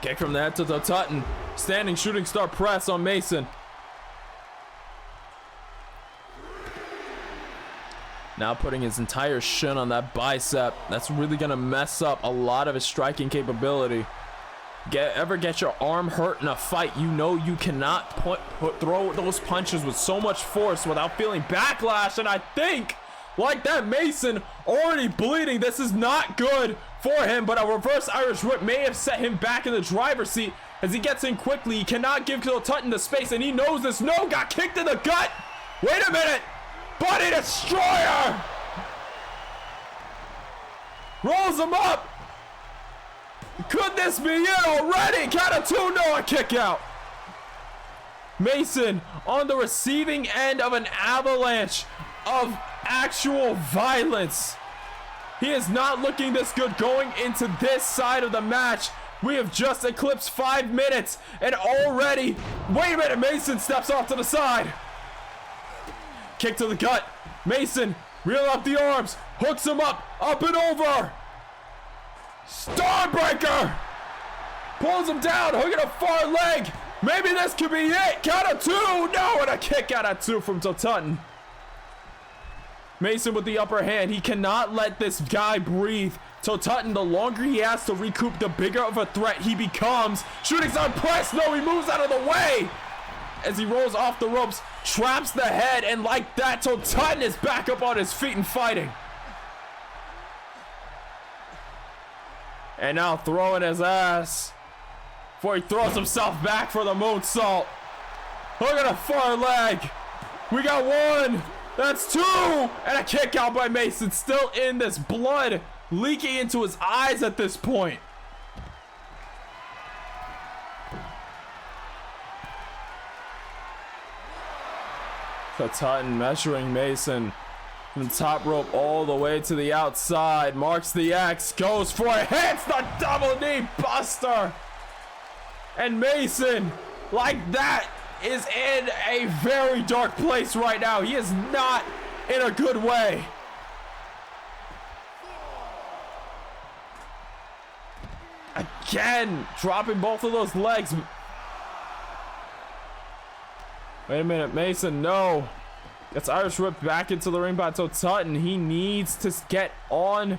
Kick from the head to Tutton. Standing shooting star press on Mason. Now putting his entire shin on that bicep. That's really gonna mess up a lot of his striking capability. Ever get your arm hurt in a fight, you know you cannot throw those punches with so much force without feeling backlash. And I think, like that, Mason already bleeding. This is not good for him, but a reverse Irish whip may have set him back in the driver's seat as he gets in quickly. He cannot give Tutton the space, and he knows this. No, got kicked in the gut. Wait a minute. Body destroyer. Rolls him up. Could this be it already? Count of 2, no, a kick out. Mason on the receiving end of an avalanche of actual violence. He is not looking this good going into this side of the match. We have just eclipsed 5 minutes and already, wait a minute, Mason steps off to the side. Kick to the gut. Mason, reel up the arms, hooks him up and over. Starbreaker! Pulls him down, hooking a far leg. Maybe this could be it. Count of 2, no, and a kick out of 2 from Tutton. Mason with the upper hand. He cannot let this guy breathe. Tutton, the longer he has to recoup, the bigger of a threat he becomes. Shooting star press, no, he moves out of the way. As he rolls off the ropes, traps the head, and like that, Tutton is back up on his feet and fighting. And now throwing his ass before he throws himself back for the moonsault. Look at a far leg. We got 1. That's 2. And a kick out by Mason. Still in this, blood leaking into his eyes at this point. Tutton measuring Mason from the top rope all the way to the outside. Marks the X, goes for it, hits the double knee buster. And Mason, like that, is in a very dark place right now. He is not in a good way. Again, dropping both of those legs. Wait a minute, Mason, no. It's Irish whip back into the ring by Tutton. He needs to get on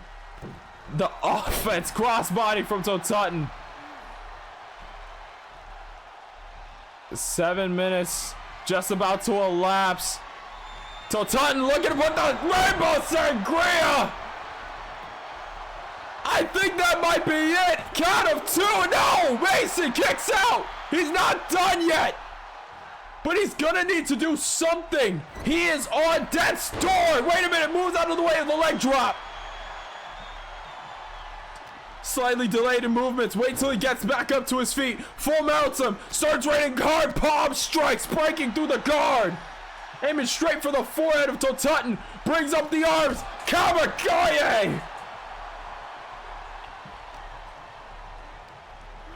the offense. Crossbody from Tutton. 7 minutes just about to elapse. Tutton looking to put the rainbow sangria. I think that might be it. Count of 2. No, Mason kicks out. He's not done yet. But he's gonna need to do something. He is on death's door. Wait a minute, moves out of the way of the leg drop. Slightly delayed in movements. Wait till he gets back up to his feet. Full mounts him. Starts raining hard palm strikes, breaking through the guard. Aiming straight for the forehead of Tutton. Brings up the arms. Kamikaze.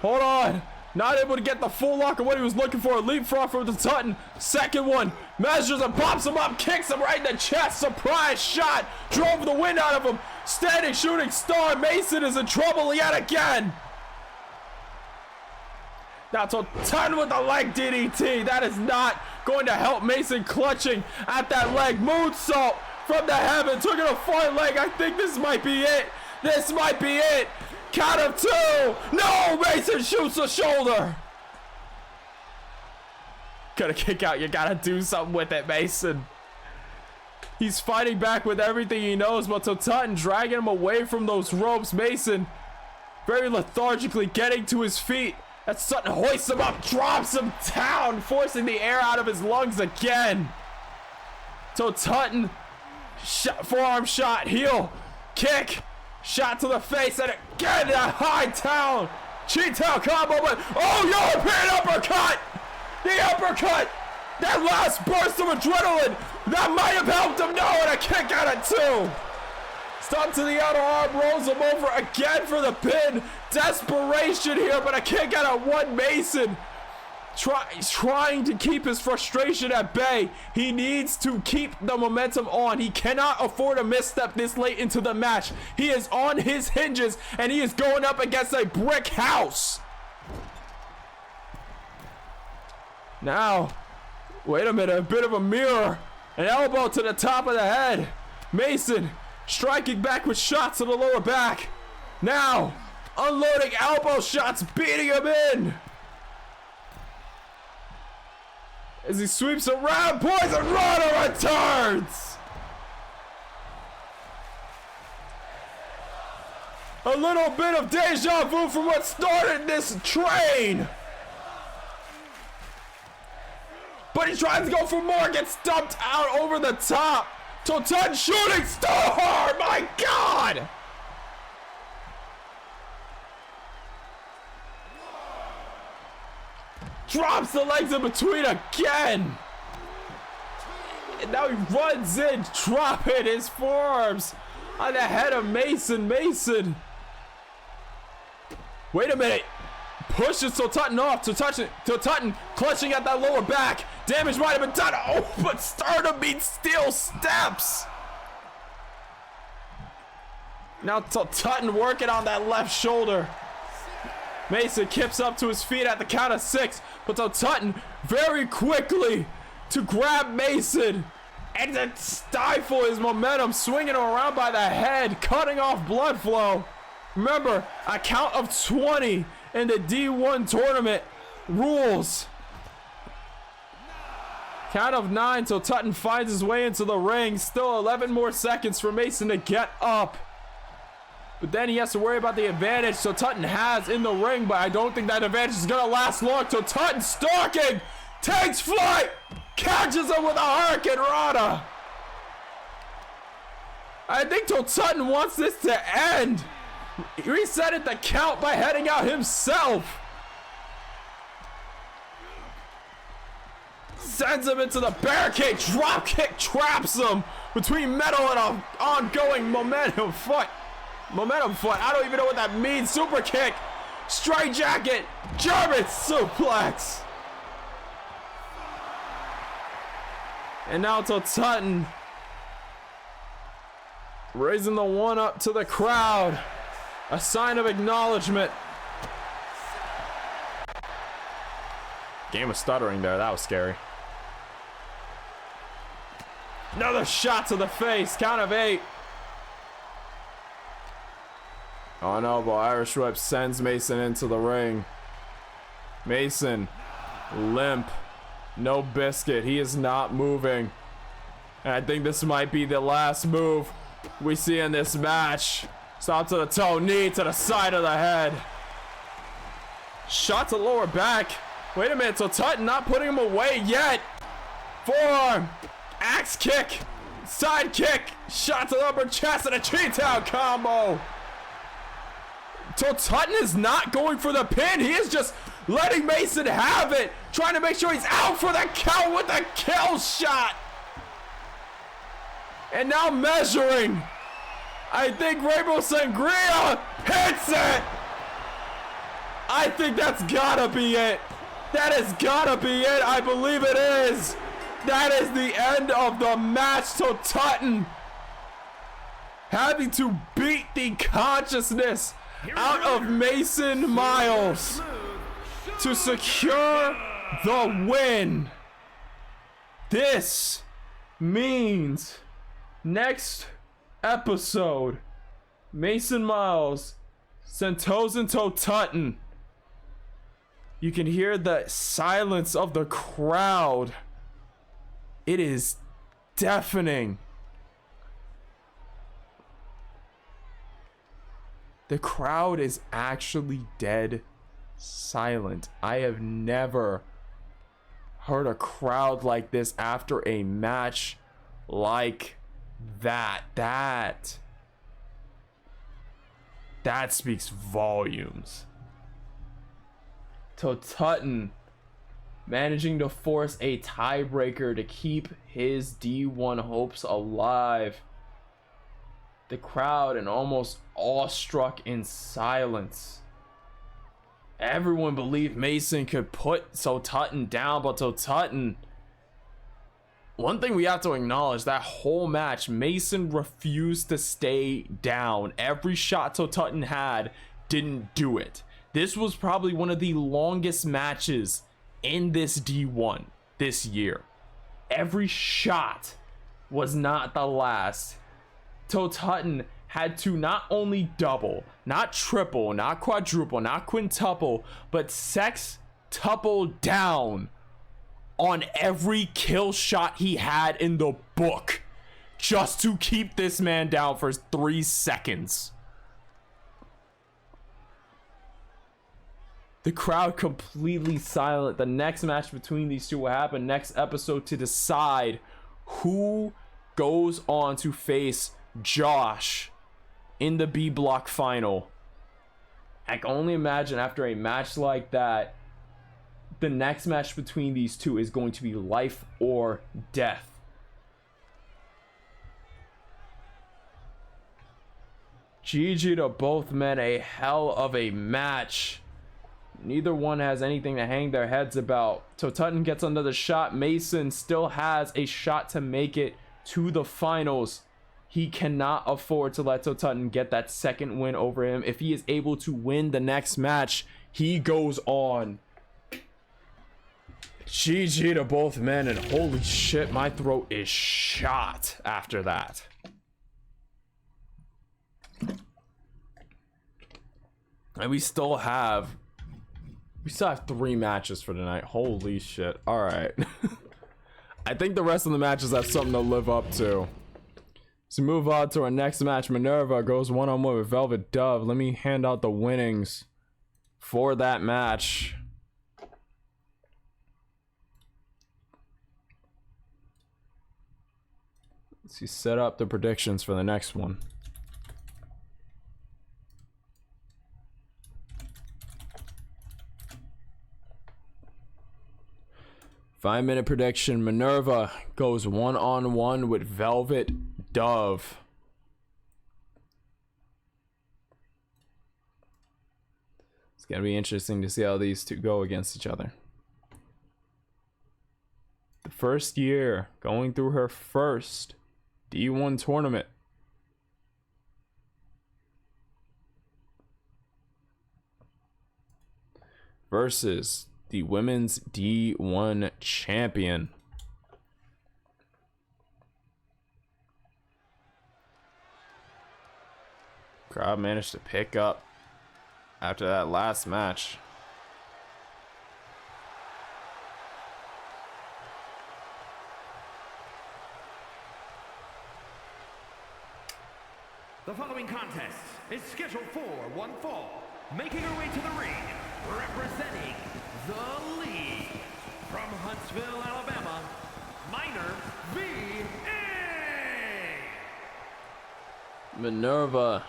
Hold on. Not able to get the full lock of what he was looking for. A leapfrog from Tutton. Second one. Measures and pops him up. Kicks him right in the chest. Surprise shot. Drove the wind out of him. Standing shooting star. Mason is in trouble yet again. Now Tutton with the leg DDT. That is not going to help Mason, clutching at that leg. Moonsault from the heavens. Took it a far leg. I think this might be it. This might be it. Count of 2. No, Mason shoots the shoulder. Gotta kick out. You gotta do something with it, Mason. He's fighting back with everything he knows, but Tutton dragging him away from those ropes. Mason very lethargically getting to his feet. As Tutton hoists him up, drops him down, forcing the air out of his lungs again. Tutton, forearm shot, heel, kick. Shot to the face, and again, a high town. Cheat tail combo, but oh, European uppercut. The uppercut. That last burst of adrenaline. That might have helped him. No, and a kick out of 2. Stomp to the outer arm, rolls him over again for the pin. Desperation here, but a kick out of one. Mason trying to keep his frustration at bay. He needs to keep the momentum on. He cannot afford a misstep this late into the match. He is on his hinges, and he is going up against a brick house. Now, wait a minute, a bit of a mirror. An elbow to the top of the head. Mason striking back with shots to the lower back. Now, unloading elbow shots, beating him in. As he sweeps around, Poison Rana returns! A little bit of deja vu from what started this train! But he tries to go for more, gets stumped out over the top. Totan shooting star! My God! Drops the legs in between again. And now he runs in, dropping his forearms on the head of Mason. Mason. Wait a minute. Pushes Tutton off. Tutton clutching at that lower back. Damage might have been done. Oh, but Stardom meets steel steps. Now Tutton working on that left shoulder. Mason kips up to his feet at the count of 6, but Tutton very quickly to grab Mason and then stifle his momentum, swinging him around by the head, cutting off blood flow. Remember, a count of 20 in the D1 tournament rules. Count of 9 till Tutton finds his way into the ring. Still 11 more seconds for Mason to get up. But then he has to worry about the advantage so Tutton has in the ring, but I don't think that advantage is going to last long. So Tutton stalking, takes flight, catches him with a Hurricane Rana. I think Tutton wants this to end. He resetted the count by heading out himself. Sends him into the barricade, drop kick, traps him between metal and an ongoing momentum fight. I don't even know what that means. Super kick, straight jacket, German suplex. And now to Tutton, raising the one up to the crowd, a sign of acknowledgement. Game of stuttering there, that was scary. Another shot to the face, count of 8. On elbow, Irish whip sends Mason into the ring. Mason, limp, no biscuit. He is not moving. And I think this might be the last move we see in this match. Stop to the toe, knee to the side of the head. Shot to lower back. Wait a minute, so Tutton not putting him away yet. Forearm, axe kick, side kick, shot to the upper chest and a Cheetown combo. So Tutton is not going for the pin. He is just letting Mason have it. Trying to make sure he's out for the count with a kill shot. And now measuring. I think Rainbow Sangria hits it. I think that's gotta be it. That has gotta be it. I believe it is. That is the end of the match. So Tutton having to beat the consciousness out of Mason Miles to secure the win. This means next episode, Mason Miles, Sentosin to Tutton. You can hear the silence of the crowd. It is deafening. The crowd is actually dead silent. I have never heard a crowd like this after a match like that. That speaks volumes. To Tutton managing to force a tiebreaker to keep his D1 hopes alive. the crowd and almost awestruck in silence. Everyone believed Mason could put Sotutton down, but Sotutton, one thing we have to acknowledge, that whole match, Mason refused to stay down. Every shot Sotutton had didn't do it. This was probably one of the longest matches in this D1 this year. Every shot was not the last. Sotutton had to not only double, not triple, not quadruple, not quintuple, but sextuple down on every kill shot he had in the book just to keep this man down for 3 seconds. The crowd completely silent. The next match between these two will happen next episode to decide who goes on to face Josh in the B block final. I can only imagine after a match like that, the next match between these two is going to be life or death. GG to both men, a hell of a match. Neither one has anything to hang their heads about. Sotutton gets another shot. Mason still has a shot to make it to the finals. He cannot afford to let Sotutton get that second win over him. If he is able to win the next match, he goes on. GG to both men, and holy shit, my throat is shot after that. And we still have 3 matches for tonight. Holy shit. All right. I think the rest of the matches have something to live up to. So move on to our next match. Minerva goes one-on-one with Velvet Dove. Let me hand out the winnings for that match. Let's see, set up the predictions for the next one. Five-minute prediction. Minerva goes one-on-one with Velvet Dove. It's going to be interesting to see how these two go against each other. The first year, going through her first D1 tournament. Versus the women's D1 champion. Crowd managed to pick up after that last match. The following contest is scheduled for one fall. Making her way to the ring, representing the league, from Huntsville, Alabama, Minor V.A. Minerva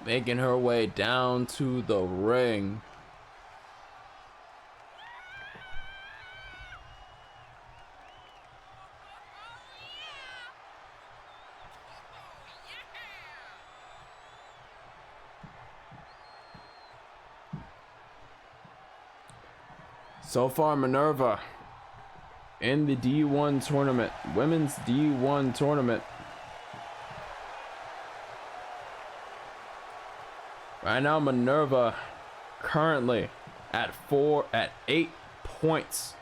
making her way down to the ring. So far, Minerva in the D1 tournament, women's D1 tournament. Right now, Minerva currently at 8 points,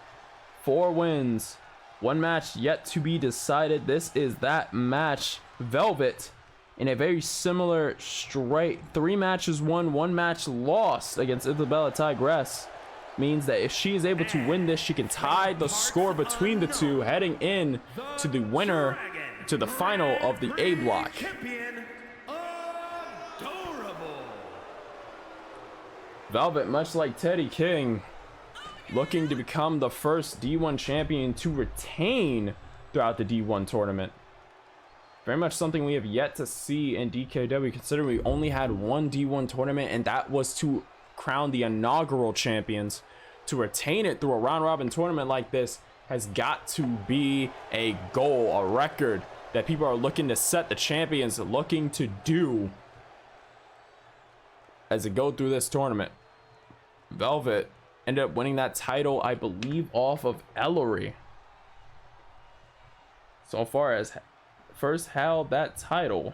4 wins, 1 match yet to be decided. This is that match. Velvet in a very similar straight 3 matches won, 1 match lost against Isabella Tigress. Means that if she is able to win this, she can tie the score between the two, heading in to the winner to the final of the A block. Velvet, much like Teddy King, looking to become the first D1 champion to retain throughout the D1 tournament. Very much something we have yet to see in DKW, considering we only had 1 D1 tournament, and that was to crown the inaugural champions. To retain it through a round robin tournament like this has got to be a goal, a record that people are looking to set the champions looking to do as they go through this tournament. Velvet ended up winning that title, I believe, off of Ellery. So far as first held that title.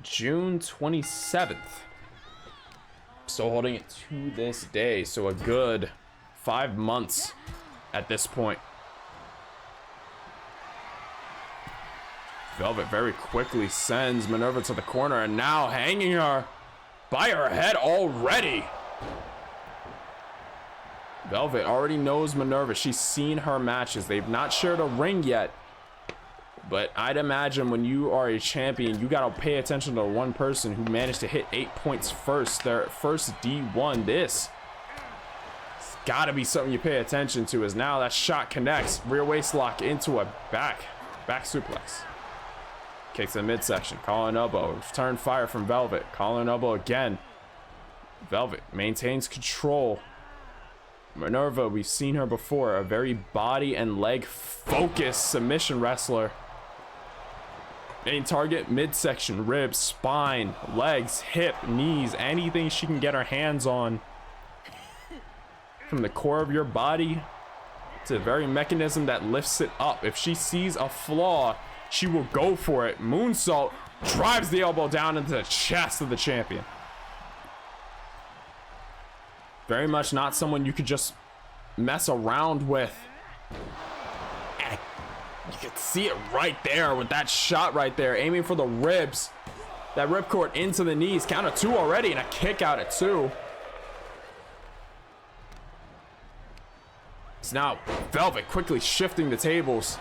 June 27th. Still holding it to this day. So a good 5 months at this point. Velvet very quickly sends Minerva to the corner and now hanging her by her head already. Velvet already knows Minerva. She's seen her matches. They've not shared a ring yet. But I'd imagine when you are a champion, you got to pay attention to one person who managed to hit 8 points first. Their first D1. This it's got to be something you pay attention to, as now that shot connects. Rear waist lock into a back suplex. Kicks in midsection. Collar elbow. Return fire from Velvet. Collar elbow again. Velvet maintains control. Minerva, we've seen her before. A very body and leg focused submission wrestler. Main target, midsection, ribs, spine, legs, hip, knees, anything she can get her hands on. From the core of your body to the very mechanism that lifts it up. If she sees a flaw, she will go for it. Moonsault drives the elbow down into the chest of the champion. Very much not someone you could just mess around with. And you can see it right there with that shot right there, aiming for the ribs. That ripcord into the knees. Count of 2 already, and a kick out at 2. It's now Velvet quickly shifting the tables.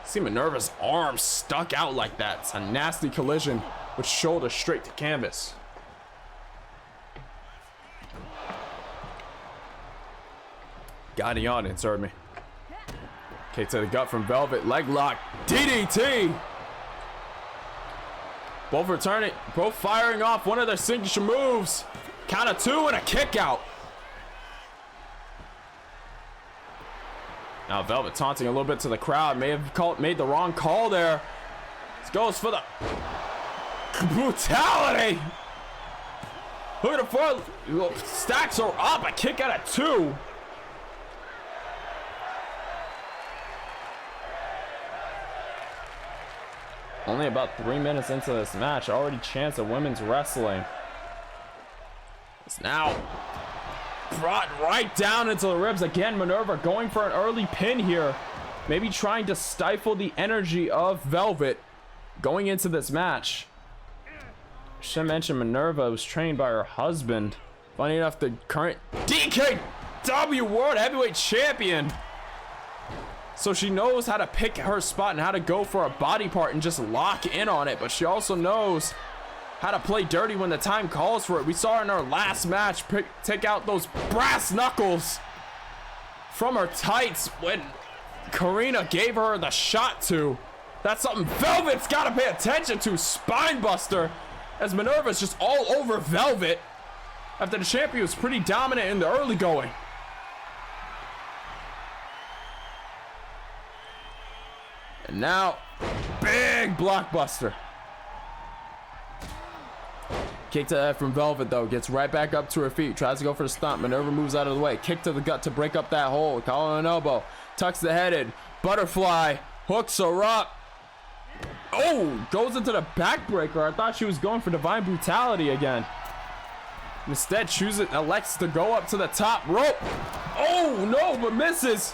See Minerva's arm stuck out like that. It's a nasty collision with shoulder straight to canvas. Got the audience, heard me. Okay, to the gut from Velvet. Leg lock. DDT. Both returning. Both firing off one of their signature moves. Count of 2 and a kick out. Now Velvet taunting a little bit to the crowd. May have made the wrong call there. This goes for the brutality. Look at the front. Stacks are up. A kick out at 2. Only about 3 minutes into this match, already chance of women's wrestling. It's now brought right down into the ribs. Again, Minerva going for an early pin here. Maybe trying to stifle the energy of Velvet going into this match. Should mention Minerva was trained by her husband. Funny enough, the current DKW World Heavyweight Champion. So she knows how to pick her spot and how to go for a body part and just lock in on it. But she also knows how to play dirty when the time calls for it. We saw her in our last match take out those brass knuckles from her tights when Karina gave her the shot to. That's something Velvet's got to pay attention to. Spine buster, as Minerva's just all over Velvet after the champion was pretty dominant in the early going. And now, big blockbuster. Kick to the head from Velvet, though. Gets right back up to her feet. Tries to go for the stomp. Minerva moves out of the way. Kick to the gut to break up that hold. Collar and elbow. Tucks the head in. Butterfly. Hooks her up. Oh, goes into the backbreaker. I thought she was going for divine brutality again. Instead, elects to go up to the top rope. Oh, no, but misses.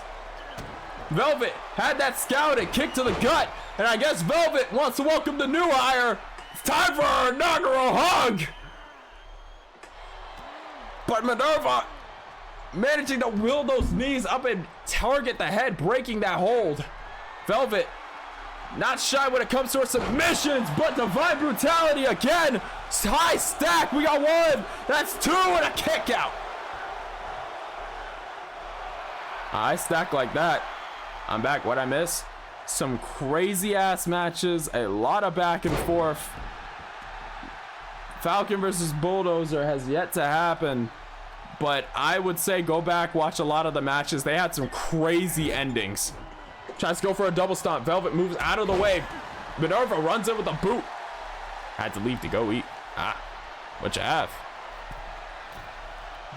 Velvet had that scouted. Kick to the gut. And I guess Velvet wants to welcome the new hire. It's time for our inaugural hug. But Minerva managing to wheel those knees up and target the head, breaking that hold. Velvet not shy when it comes to her submissions, but divine brutality again. High stack. We got 1. That's 2 and a kick out. High stack like that. I'm back. What'd I miss? Some crazy ass matches, a lot of back and forth. Falcon versus Bulldozer has yet to happen. but I would say go back, watch a lot of the matches. They had some crazy endings. Tries to go for a double stomp. Velvet moves out of the way. Minerva runs in with a boot. Had to leave to go eat. What you have?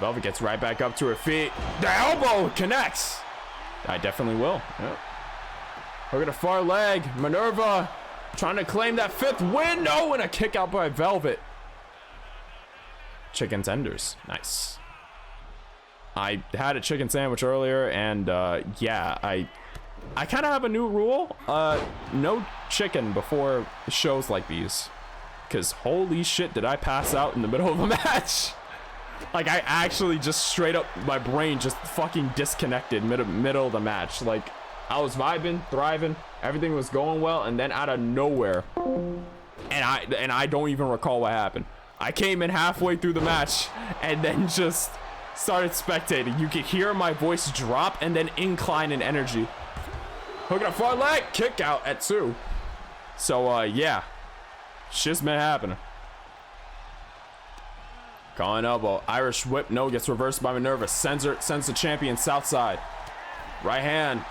Velvet gets right back up to her feet. The elbow connects. I definitely will. Yep. Look at the far leg. Minerva trying to claim that 5th win. No, and a kick out by Velvet. Chicken tenders. Nice. I had a chicken sandwich earlier, and yeah, I kind of have a new rule. No chicken before shows like these. Because holy shit, did I pass out in the middle of a match. Like, I actually just straight up, my brain just fucking disconnected middle of the match. Like, I was vibing, thriving, everything was going well, and then out of nowhere, and I don't even recall what happened. I came in halfway through the match, and then just started spectating. You could hear my voice drop, and then incline in energy. Hook at a far leg, kick out at 2. So, yeah. Shit's been happening. Calling elbow. Irish whip. No, gets reversed by Minerva. Sends the champion south side. Right hand.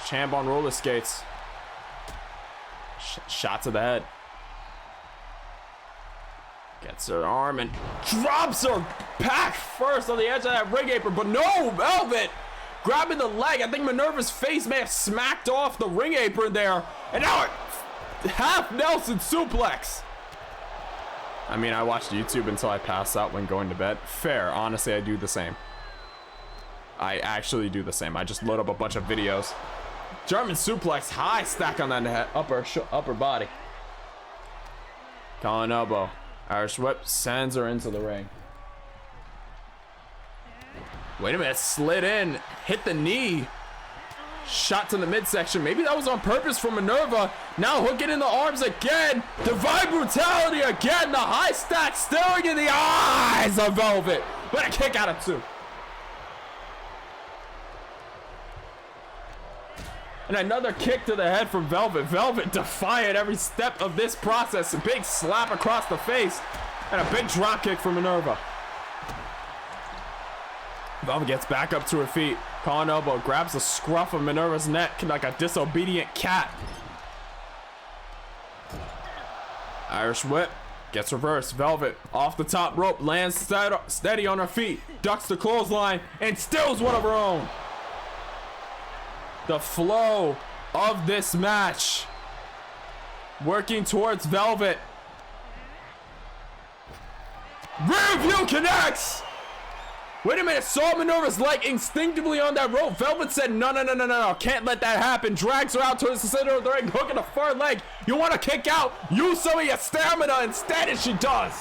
Champ on roller skates. Shot to the head. Gets her arm and drops her back first on the edge of that ring apron. But no, Velvet grabbing the leg. I think Minerva's face may have smacked off the ring apron there. And now half Nelson suplex. I mean, I watched YouTube until I passed out when going to bed. Fair. Honestly, I do the same. I actually do the same. I just load up a bunch of videos. German suplex, high stack on that head, upper body. Calling elbow. Irish whip sends her into the ring. Wait a minute, slid in, hit the knee. Shot to the midsection. Maybe that was on purpose for Minerva. Now hooking in the arms again. Divine brutality again. The high stack staring in the eyes of Velvet. But a kick out of 2. And another kick to the head from Velvet. Velvet defiant every step of this process. A big slap across the face. And a big drop kick from Minerva. Velvet gets back up to her feet. Calling elbow, grabs the scruff of Minerva's neck like a disobedient cat. Irish whip gets reversed. Velvet off the top rope, lands steady on her feet, ducks the clothesline, and steals one of her own. The flow of this match working towards Velvet. Rear view connects. Wait a minute, saw Minerva's leg instinctively on that rope. Velvet said, no, can't let that happen. Drags her out towards the center of the ring, hooking the far leg. You want to kick out? Use some of your stamina instead, and she does.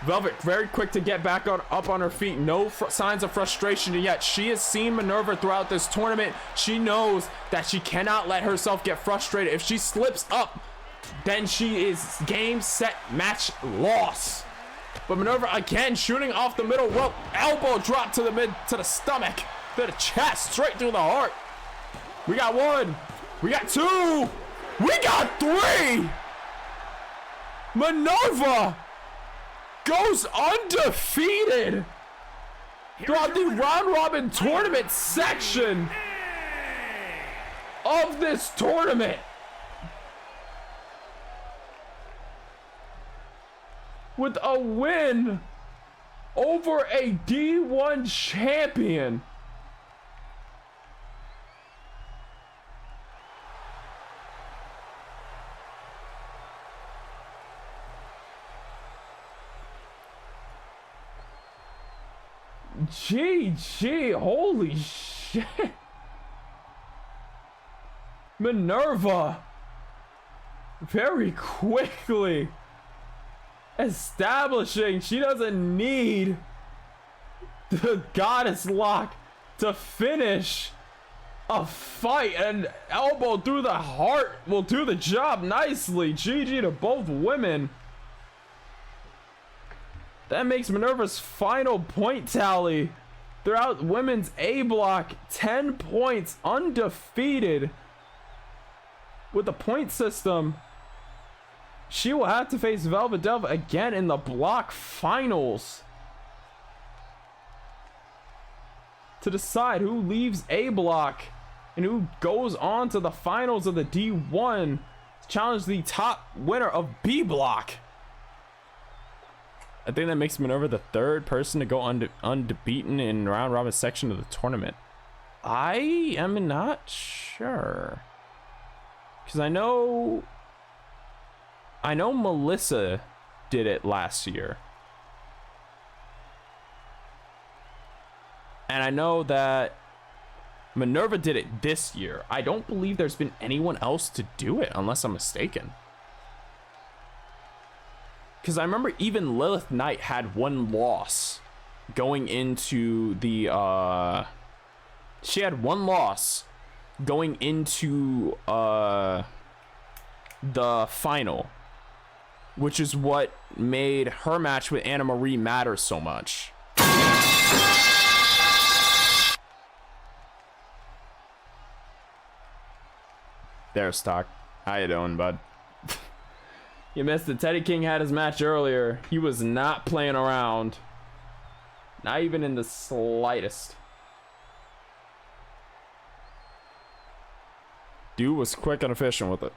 Velvet very quick to get back up on her feet. No signs of frustration yet. She has seen Minerva throughout this tournament. She knows that she cannot let herself get frustrated. If she slips up, then she is game, set, match, loss. But Minerva again shooting off the middle rope. Elbow drop to the stomach, to the chest, straight through the heart. We got 1. We got 2. We got 3. Minerva goes undefeated throughout the round robin tournament section of this tournament. With a win over a D1 champion. GG, holy shit. Minerva very quickly establishing she doesn't need the goddess lock to finish a fight. An elbow through the heart will do the job nicely. GG to both women. That makes Minerva's final point tally throughout women's A block 10 points, undefeated. With the point system, she will have to face Velvet Delva again in the block finals. to decide who leaves A block and who goes on to the finals of the D1 to challenge the top winner of B block. I think that makes Minerva the third person to go unbeaten in round robin section of the tournament. I am not sure, because I know Melissa did it last year, and I know that Minerva did it this year. I don't believe there's been anyone else to do it, unless I'm mistaken. Because I remember even Lilith Knight had one loss going into the, she had one loss going into the final, which is what made her match with Anna Marie matter so much. There's Stock. How you doing, bud? You missed it. Teddy King had his match earlier. He was not playing around. Not even in the slightest. Dude was quick and efficient with it.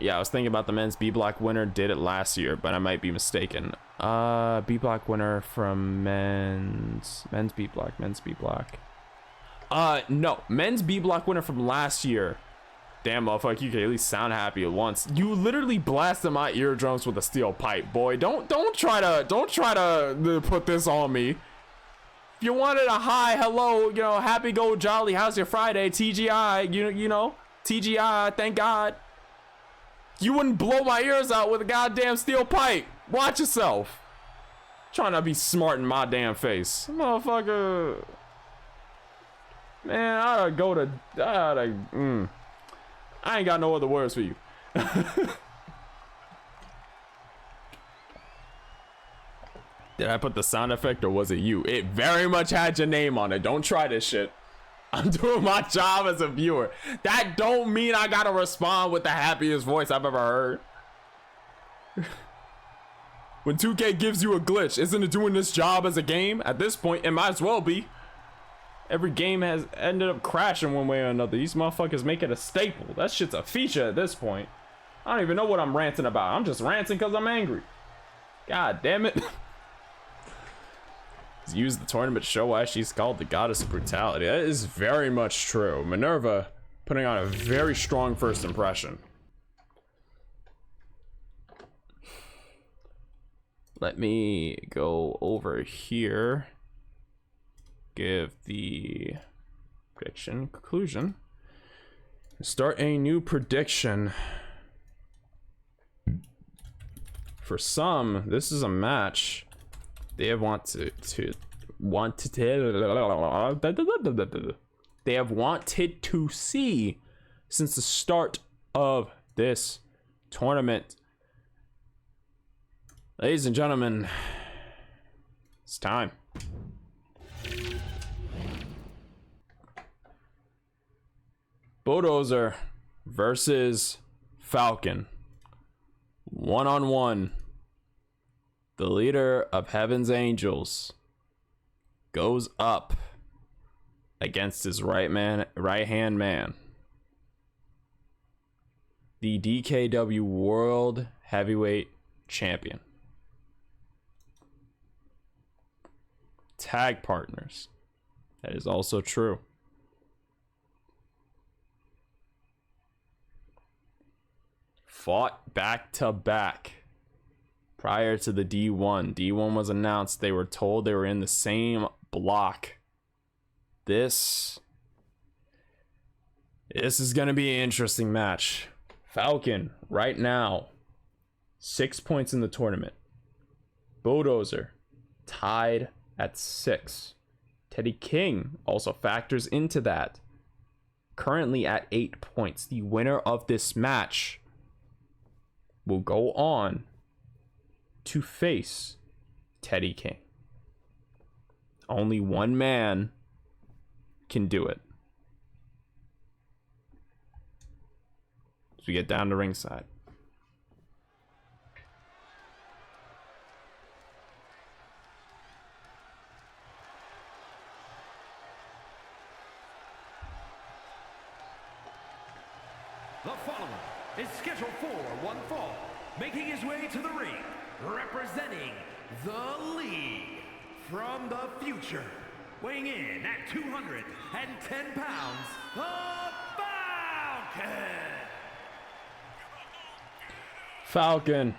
Yeah, I was thinking about the men's B block winner did it last year, but I might be mistaken. B block winner from men's B block. No, men's B block winner from last year. Damn, motherfucker, you can at least sound happy at once. You literally blasted my eardrums with a steel pipe, boy. Don't try to put this on me. If you wanted a hi, hello, you know, happy, go, jolly, how's your Friday, TGI, you know, TGI, thank God. You wouldn't blow my ears out with a goddamn steel pipe. Watch yourself. Trying to be smart in my damn face, motherfucker. Man, I ain't got no other words for you. Did I put the sound effect or was it you? It very much had your name on it. Don't try this shit. I'm doing my job as a viewer. That don't mean I gotta respond with the happiest voice I've ever heard. When 2K gives you a glitch, isn't it doing this job as a game? At this point, it might as well be. Every game has ended up crashing one way or another. These motherfuckers make it a staple. That shit's a feature at this point. I don't even know what I'm ranting about. I'm just ranting because I'm angry. God damn it. Use the tournament to show why she's called the goddess of brutality. That is very much true. Minerva putting on a very strong first impression. Let me go over here. Give the prediction conclusion. Start a new prediction. For some, this is a match they have wanted to see since the start of this tournament. Ladies and gentlemen, it's time. Bulldozer versus Falcon. 1-on-1. The leader of Heaven's Angels goes up against his right-hand man. The DKW World Heavyweight Champion. Tag partners. That is also true. Fought back to back prior to the D1. D1 was announced. They were told they were in the same block. This is going to be an interesting match. Falcon, right now, 6 points in the tournament. Bulldozer, tied at 6. Teddy King also factors into that. Currently at 8 points. The winner of this match will go on to face Teddy King. Only one man can do it. As we get down to ringside. The following is scheduled for one fall, making his way to the ring, representing the League from the future, weighing in at 210 pounds, the Falcon! Falcon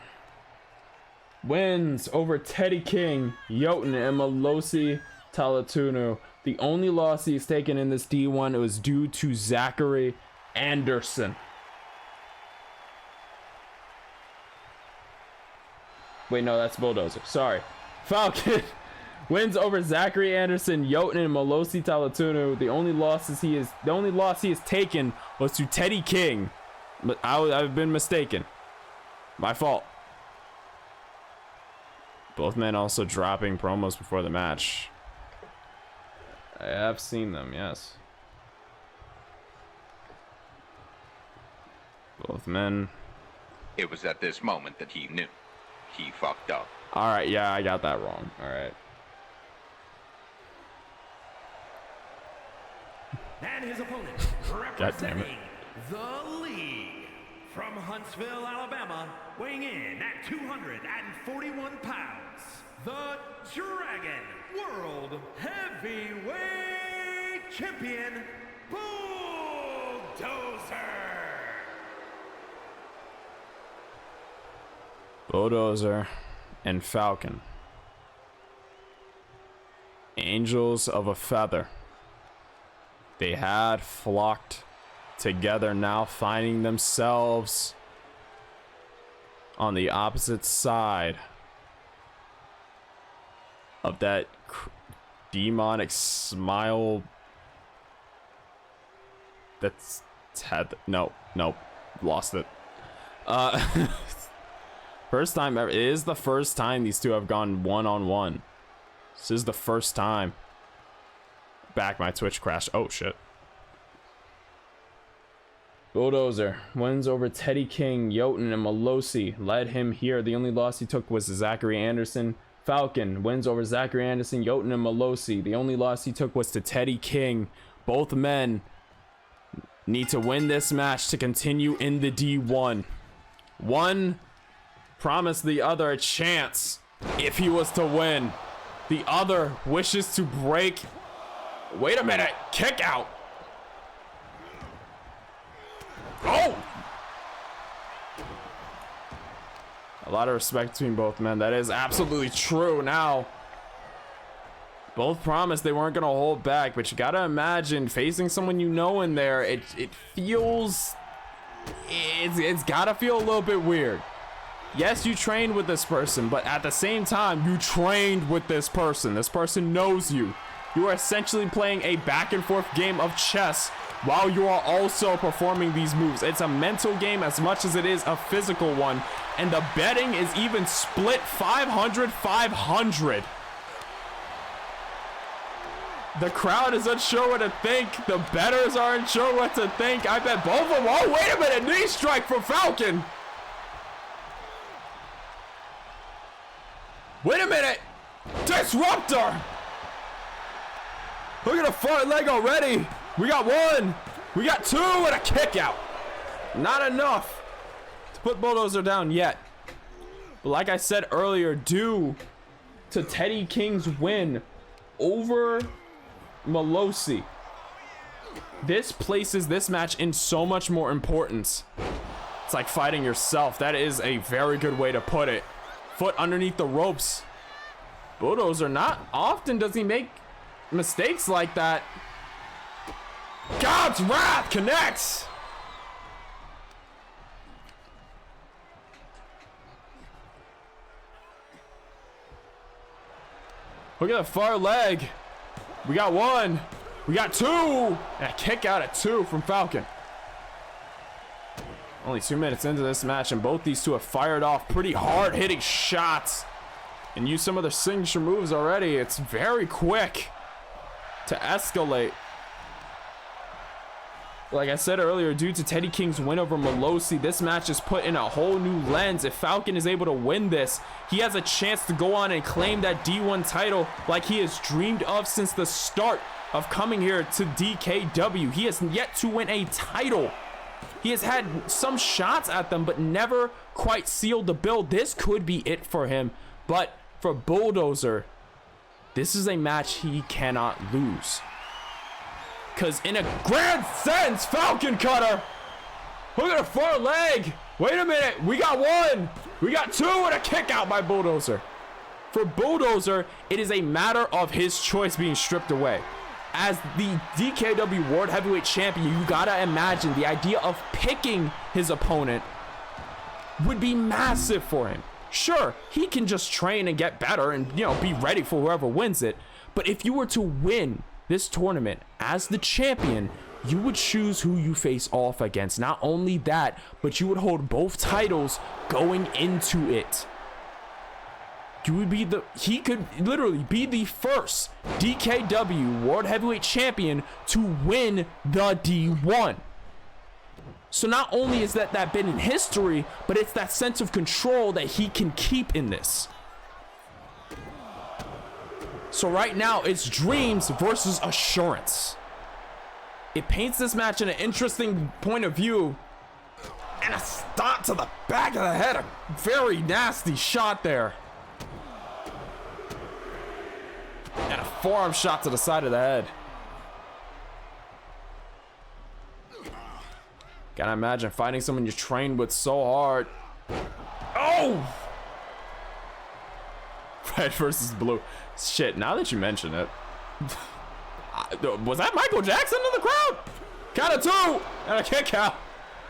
wins over Teddy King, Jotun, and Malosi Talatunu. The only loss he's taken in this D1 was due to Zachary Anderson. Wait, no, that's Bulldozer. Sorry. Falcon wins over Zachary Anderson, Jotun, and Malosi Talatunu. The only loss he has taken was to Teddy King. But I've been mistaken. My fault. Both men also dropping promos before the match. I have seen them, yes. Both men. It was at this moment that he knew. He fucked up. Alright, yeah, I got that wrong. Alright. And his opponent, representing the League from Huntsville, Alabama, weighing in at 241 pounds, the Dragon World Heavyweight Champion, Bulldozer! Bulldozer and Falcon. Angels of a feather. They had flocked together, now finding themselves on the opposite side of that demonic smile that's had nope, lost it. First time ever. It is the first time these two have gone one-on-one. This is the first time. Back, my Twitch crashed. Oh shit. Bulldozer wins over Teddy King, Jotun, and Malosi. Led him here. The only loss he took was Zachary Anderson. Falcon wins over Zachary Anderson, Jotun, and Malosi. The only loss he took was to Teddy King. Both men need to win this match to continue in the D1. One promised the other a chance if he was to win. The other wishes to break. Wait a minute. Kick out. Oh! A lot of respect between both men. That is absolutely true. Now, both promised they weren't going to hold back, but you got to imagine facing someone you know in there. It feels... It's got to feel a little bit weird. Yes, you trained with this person, but at the same time, you trained with this person. This person knows you. You are essentially playing a back and forth game of chess while you are also performing these moves. It's a mental game as much as it is a physical one. And the betting is even split 500-500. The crowd is unsure what to think. The bettors are unsure what to think. I bet both of them. Oh, wait a minute. Knee strike from Falcon. Wait a minute. Disruptor. Look at the front leg already. We got one. We got two and a kick out. Not enough to put Bulldozer down yet. But like I said earlier, due to Teddy King's win over Malosi, this places this match in so much more importance. It's like fighting yourself. That is a very good way to put it. Foot underneath the ropes. Bulldozer, not often does he make mistakes like that. God's wrath connects. Look at the far leg. We got one. We got two. And a kick out at two from Falcon. Only 2 minutes into this match, and both these two have fired off pretty hard-hitting shots and used some of their signature moves already. It's very quick to escalate. Like I said earlier, due to Teddy King's win over Malosi, this match is put in a whole new lens. If Falcon is able to win this, he has a chance to go on and claim that D1 title like he has dreamed of since the start of coming here to DKW. He has yet to win a title He has had some shots at them, but never quite sealed the bill. This could be it for him. But for Bulldozer, this is a match he cannot lose. Because in a grand sense, Falcon Cutter. Look at a far leg. Wait a minute. We got one. We got two and a kick out by Bulldozer. For Bulldozer, it is a matter of his choice being stripped away. As the DKW World Heavyweight Champion, you gotta imagine the idea of picking his opponent would be massive for him. Sure, he can just train and get better and, you know, be ready for whoever wins it. But if you were to win this tournament as the champion, you would choose who you face off against. Not only that, but you would hold both titles going into it. You would be he could literally be the first DKW World Heavyweight Champion to win the D1. So not only is that been in history, but it's that sense of control that he can keep in this. So right now it's dreams versus assurance. It paints this match in an interesting point of view. And a stop to the back of the head, a very nasty shot there. And a forearm shot to the side of the head. Gotta imagine fighting someone you trained with so hard. Oh! Red versus blue. Shit, now that you mention it. Was that Michael Jackson in the crowd? Count of two! And a kick out.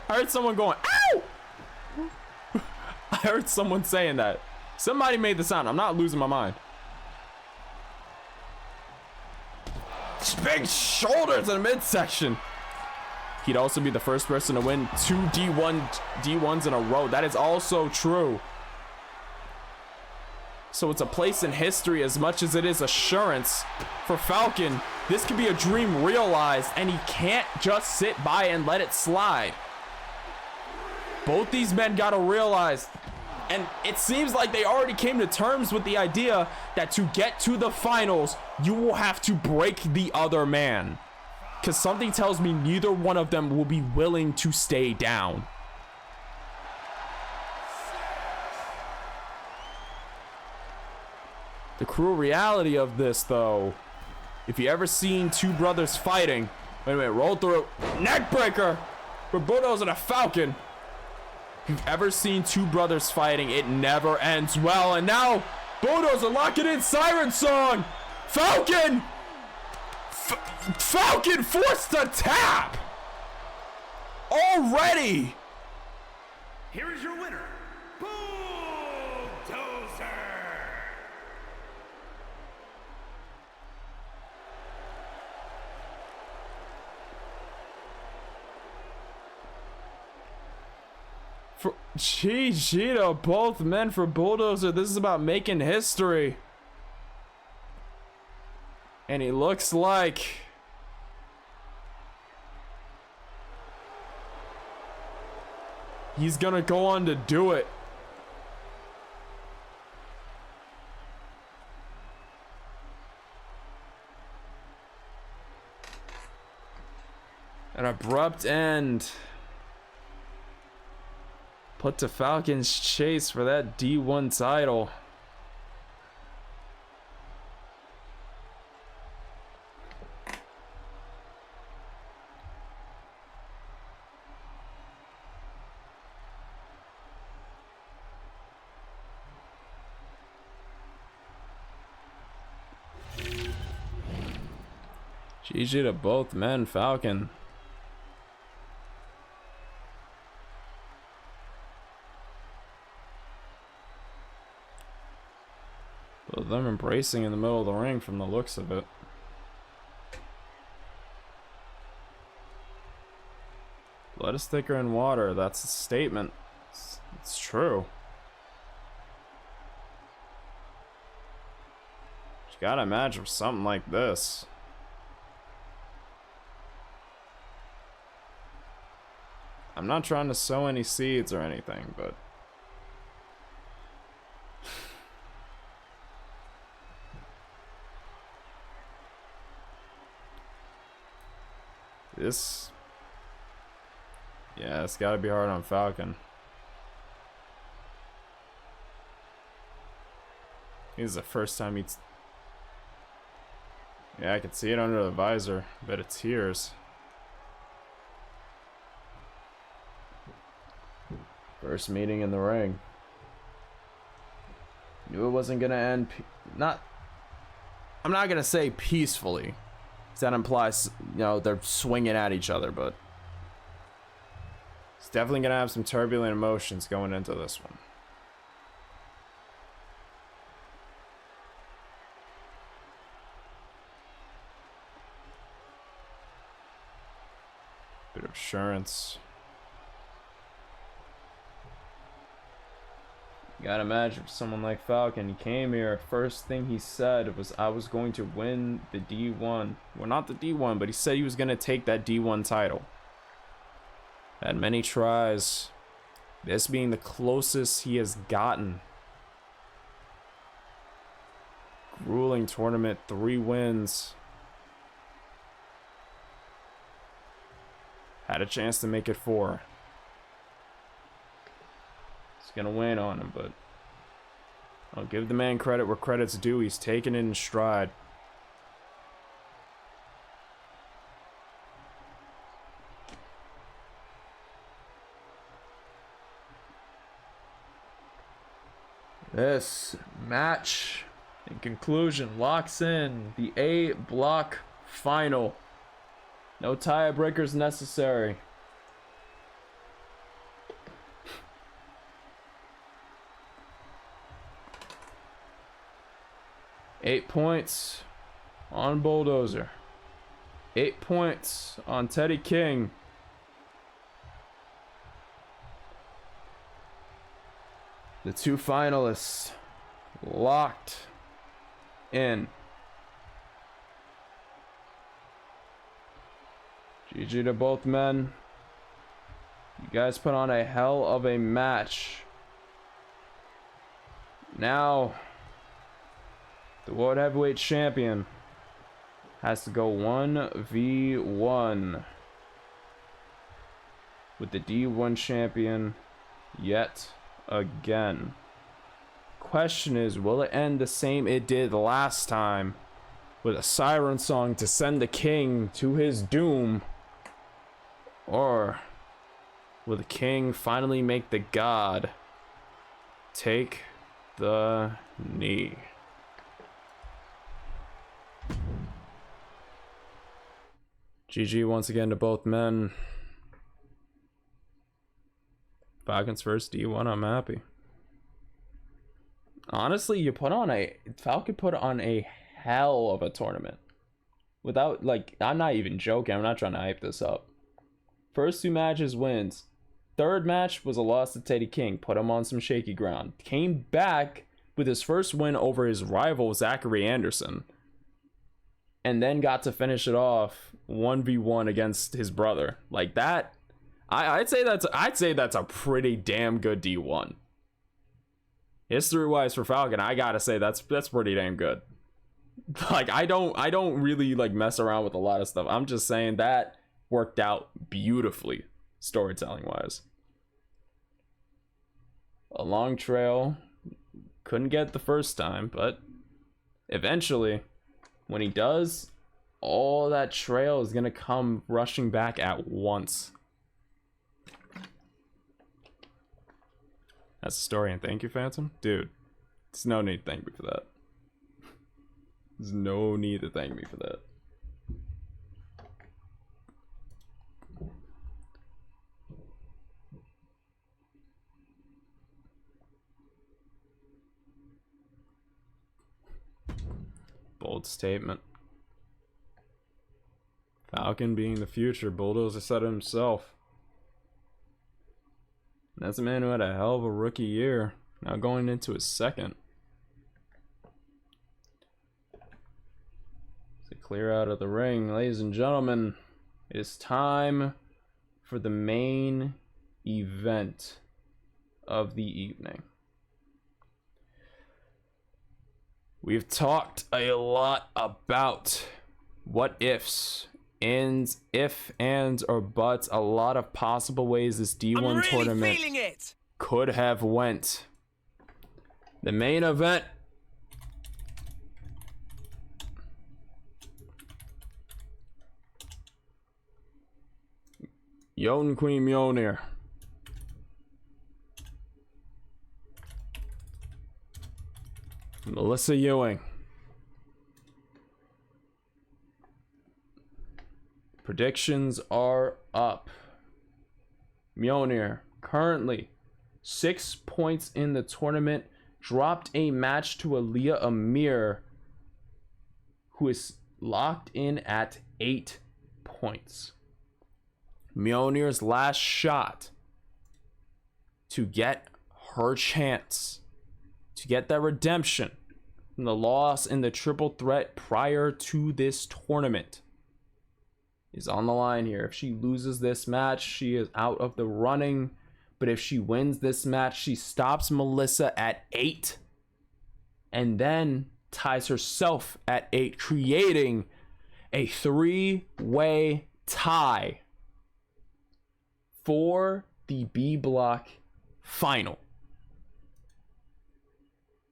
I heard someone going, ow! I heard someone saying that. Somebody made the sound. I'm not losing my mind. Big shoulders in the midsection. He'd also be the first person to win 2 D1s in a row. That is also true. So it's a place in history as much as it is assurance for Falcon. This could be a dream realized, and he can't just sit by and let it slide. Both these men gotta realize, and it seems like they already came to terms with the idea that to get to the finals, you will have to break the other man. Because something tells me neither one of them will be willing to stay down. The cruel reality of this, though, if you ever seen two brothers fighting, wait a minute, roll through, neck breaker for Bulldozer and a Falcon. If you've ever seen two brothers fighting, it never ends well. And now, Bulldozer locking in Siren Song. Falcon! Falcon forced to tap! Already! Here is your winner, Bulldozer! For GG to both men for Bulldozer. This is about making history. And he looks like he's gonna go on to do it. An abrupt end put to Falcon's chase for that D1 title. GG to both men, Falcon. Both of them embracing in the middle of the ring from the looks of it. Blood is thicker in water. That's a statement. It's true. You gotta imagine something like this. I'm not trying to sow any seeds or anything, but this, Yeah, it's got to be hard on Falcon. This is the first time he's... Yeah, I can see it under the visor. Bet of tears. First meeting in the ring. Knew it wasn't gonna end. I'm not gonna say peacefully. 'Cause that implies, you know, they're swinging at each other, but it's definitely gonna have some turbulent emotions going into this one. Bit of assurance. You gotta imagine for someone like Falcon, he came here, first thing he said was, I was going to win the D1. Well, not the D1, but he said he was gonna take that D1 title. Had many tries, this being the closest he has gotten. Grueling tournament, 3 wins. Had a chance to make it 4. Gonna win on him, but I'll give the man credit where credit's due. He's taken it in stride. This match, in conclusion, locks in the A block final. No tiebreakers necessary. Eight points on Bulldozer. 8 points on Teddy King. The 2 finalists locked in. GG to both men. You guys put on a hell of a match. Now, the World Heavyweight Champion has to go 1v1 with the D1 Champion yet again. Question is, will it end the same it did last time, with a siren song to send the king to his doom? Or will the king finally make the god take the knee? GG once again to both men. Falcon's first D1, I'm happy. Honestly, Falcon put on a hell of a tournament. Without, like, I'm not even joking, I'm not trying to hype this up. First 2 matches wins. Third match was a loss to Teddy King, put him on some shaky ground. Came back with his first win over his rival, Zachary Anderson. And then got to finish it off 1v1 against his brother. Like that, I'd say that's a pretty damn good D1. History-wise for Falcon, I gotta say that's pretty damn good. Like I don't really like mess around with a lot of stuff. I'm just saying that worked out beautifully, storytelling-wise. A long trail, couldn't get the first time, but eventually, when he does, all that trail is gonna come rushing back at once. That's the story, and thank you, Phantom. Dude, there's no need to thank me for that. There's no need to thank me for that. Bold statement. Falcon being the future, Bulldozer said it himself. That's a man who had a hell of a rookie year, now going into his second. To clear out of the ring, ladies and gentlemen, it is time for the main event of the evening. We've talked a lot about what ifs ends, if, and, or buts, a lot of possible ways this D1 tournament could have went. The main event. Jotun Queen Mjolnir. Melissa Ewing. Predictions are up. Mjolnir currently 6 points in the tournament. Dropped a match to Aaliyah Amir, who is locked in at 8 points. Mjolnir's last shot to get her chance to get that redemption from the loss in the triple threat prior to this tournament is on the line here. If she loses this match, she is out of the running. But if she wins this match, she stops Melissa at 8 and then ties herself at 8, creating a 3-way tie for the B block final.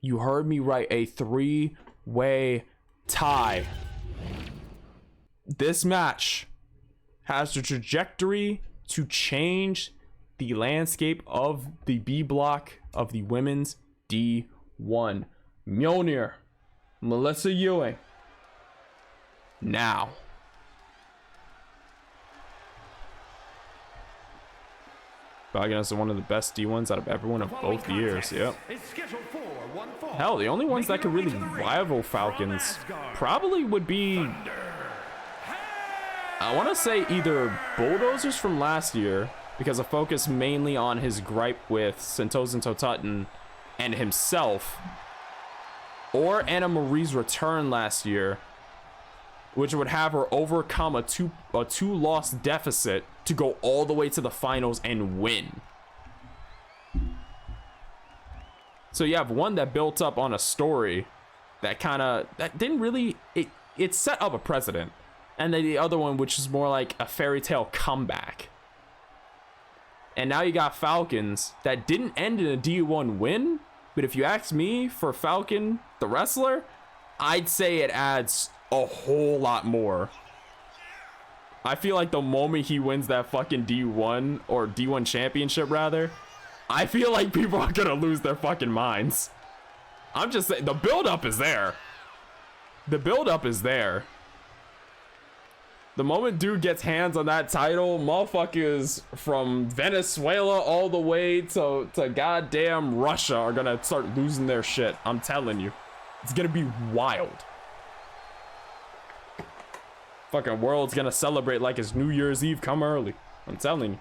You heard me right, a 3-way tie. This match has the trajectory to change the landscape of the B block of the women's D1. Mjolnir, Melissa Ewing. Now. Against one of the best D1s out of everyone of both years. Yep. Hell, the only ones that could really rival Falcons probably would be, I want to say, either Bulldozers from last year, because of focus mainly on his gripe with Sentosa Totutton and himself, or Anna Marie's return last year, which would have her overcome a two-loss deficit to go all the way to the finals and win. So you have one that built up on a story that didn't really, it set up a precedent, and then the other one which is more like a fairy tale comeback. And now you got Falcons that didn't end in a D1 win, but if you ask me, for Falcon the wrestler, I'd say it adds a whole lot more. I feel like the moment he wins that fucking D1 or D1 championship rather, I feel like people are gonna lose their fucking minds. I'm just saying, the build-up is there. The build-up is there. The moment dude gets hands on that title, motherfuckers from Venezuela all the way to goddamn Russia are gonna start losing their shit. I'm telling you. It's gonna be wild. Fucking world's gonna celebrate like it's New Year's Eve come early. I'm telling you.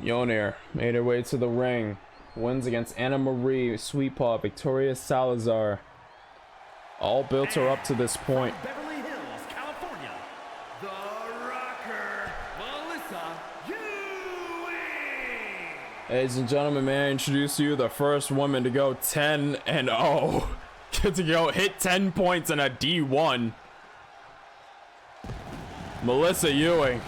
Mjolnir made her way to the ring. Wins against Anna Marie, Sweet Paw, Victoria Salazar. All built her up to this point. Beverly Hills, California, the Rocker, Melissa Ewing. Ladies and gentlemen, may I introduce you the first woman to go 10-0. Get to go hit 10 points in a D1. Melissa Ewing.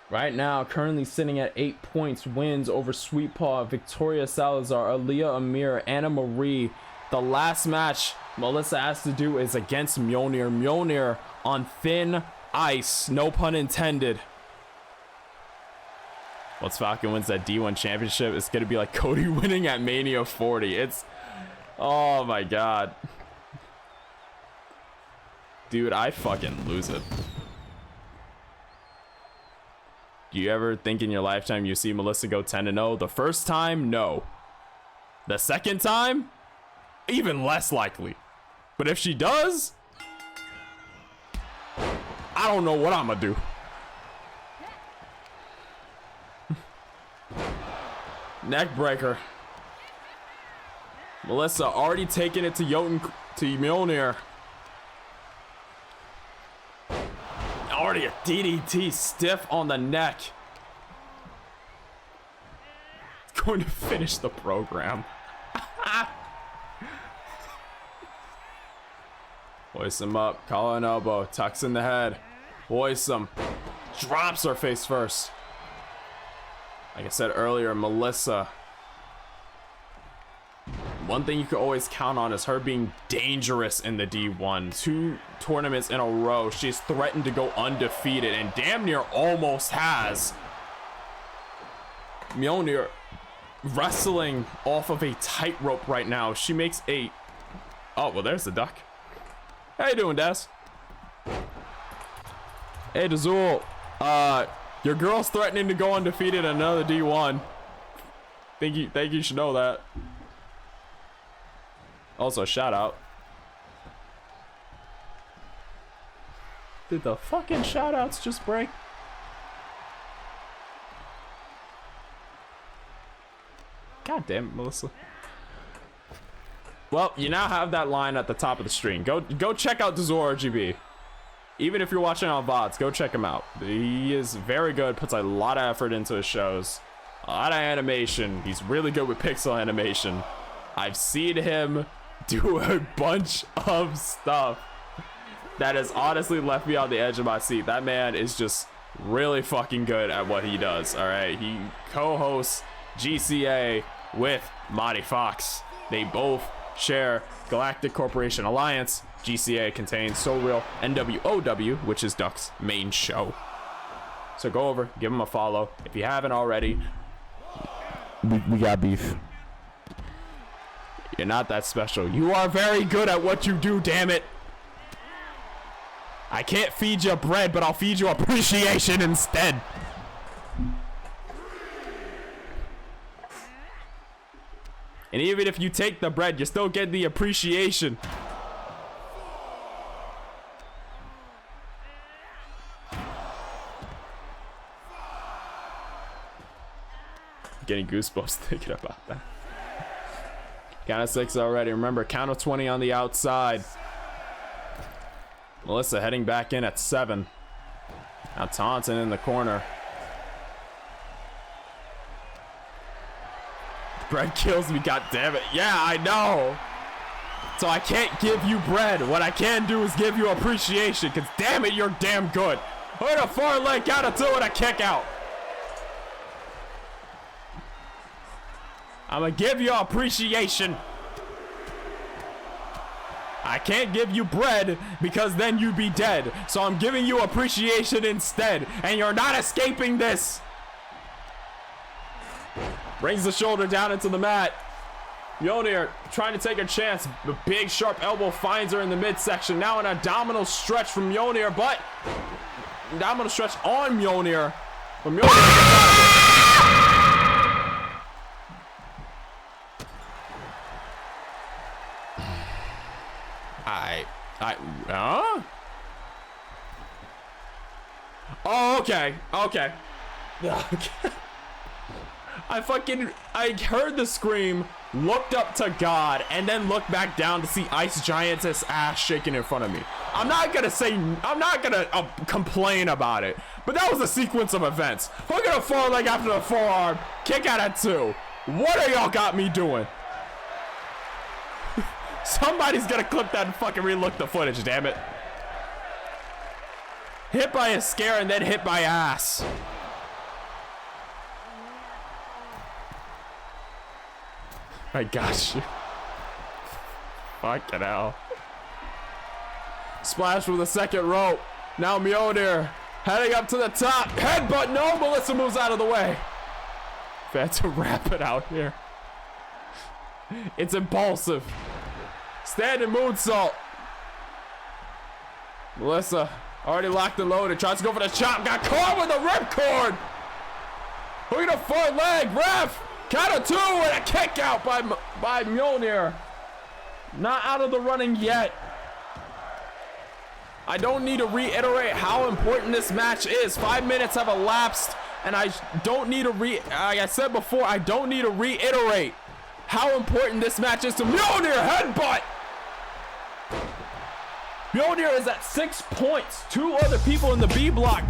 Right now, currently sitting at 8 points, wins over Sweet Paw, Victoria Salazar, Aaliyah Amir, Anna Marie. The last match Melissa has to do is against Mjolnir. Mjolnir on thin ice, no pun intended. Once Falcon wins that D1 championship, it's gonna be like Cody winning at Mania 40. It's, oh my god. Dude, I fucking lose it. Do you ever think in your lifetime you see Melissa go 10-0? The first time, no. The second time, even less likely. But if she does, I don't know what I'm gonna do. Neck breaker. Melissa already taking it to T Mjolnir. Already a DDT stiff on the neck. It's going to finish the program. Hoist him up, collar and elbow, tucks in the head. Hoist him. Drops her face first. Like I said earlier, Melissa. One thing you can always count on is her being dangerous in the D1. 2 tournaments in a row, she's threatened to go undefeated and damn near almost has. Mjolnir wrestling off of a tightrope right now. She makes a... Oh, well, there's the duck. How you doing, Des? Hey, Dazul. Your girl's threatening to go undefeated in another D1. Think you should know that. Also, shout out. Did the fucking shout outs just break? God damn it, Melissa. Well, you now have that line at the top of the stream. Go check out Dazor RGB. Even if you're watching on VODs, go check him out. He is very good, puts a lot of effort into his shows. A lot of animation. He's really good with pixel animation. I've seen him do a bunch of stuff that has honestly left me on the edge of my seat. That man is just really fucking good at what he does. All right, he co-hosts GCA with Monty Fox. They both share Galactic Corporation Alliance. GCA contains So Real NWOW, which is Duck's main show. So go over, give him a follow if you haven't already. We got beef. You're not that special. You are very good at what you do, damn it. I can't feed you bread, but I'll feed you appreciation instead. And even if you take the bread, you still get the appreciation. Getting goosebumps thinking about that. Count of 6 already. Remember, count of 20 on the outside. Melissa heading back in at 7. Now Taunton in the corner. Bread kills me, god damn it. Yeah, I know. So I can't give you bread. What I can do is give you appreciation, because damn it, you're damn good. Hit a far leg, count of 2 and a kick out. I'm gonna give you appreciation. I can't give you bread because then you'd be dead. So I'm giving you appreciation instead. And you're not escaping this. Brings the shoulder down into the mat. Mjolnir trying to take a chance. The big sharp elbow finds her in the midsection. Now an abdominal stretch from Mjolnir, but abdominal stretch on Mjolnir. But Mjolnir Oh, okay. I heard the scream, looked up to God, and then looked back down to see Ice Giantess ass shaking in front of me. I'm not gonna complain about it, but that was a sequence of events. Hook at a foreleg after the forearm, kick out at 2. What are y'all got me doing? Somebody's gonna clip that and fucking relook the footage, damn it. Hit by a scare and then hit by ass. I got you. Fucking hell. Splash from the second rope. Now Mjolnir heading up to the top. Headbutt, no, Melissa moves out of the way. Had to wrap it out here. It's impulsive. Standing moonsault. Melissa already locked and loaded. Tries to go for the chop. Got caught with a ripcord. Look at the far leg. Ref. Count of 2 and a kick out by Mjolnir. Not out of the running yet. I don't need to reiterate how important this match is. 5 minutes have elapsed, and I don't need to like I said before, I don't need to reiterate how important this match is to Mjolnir. Headbutt. Mjolnir is at 6 points. 2 other people in the B block.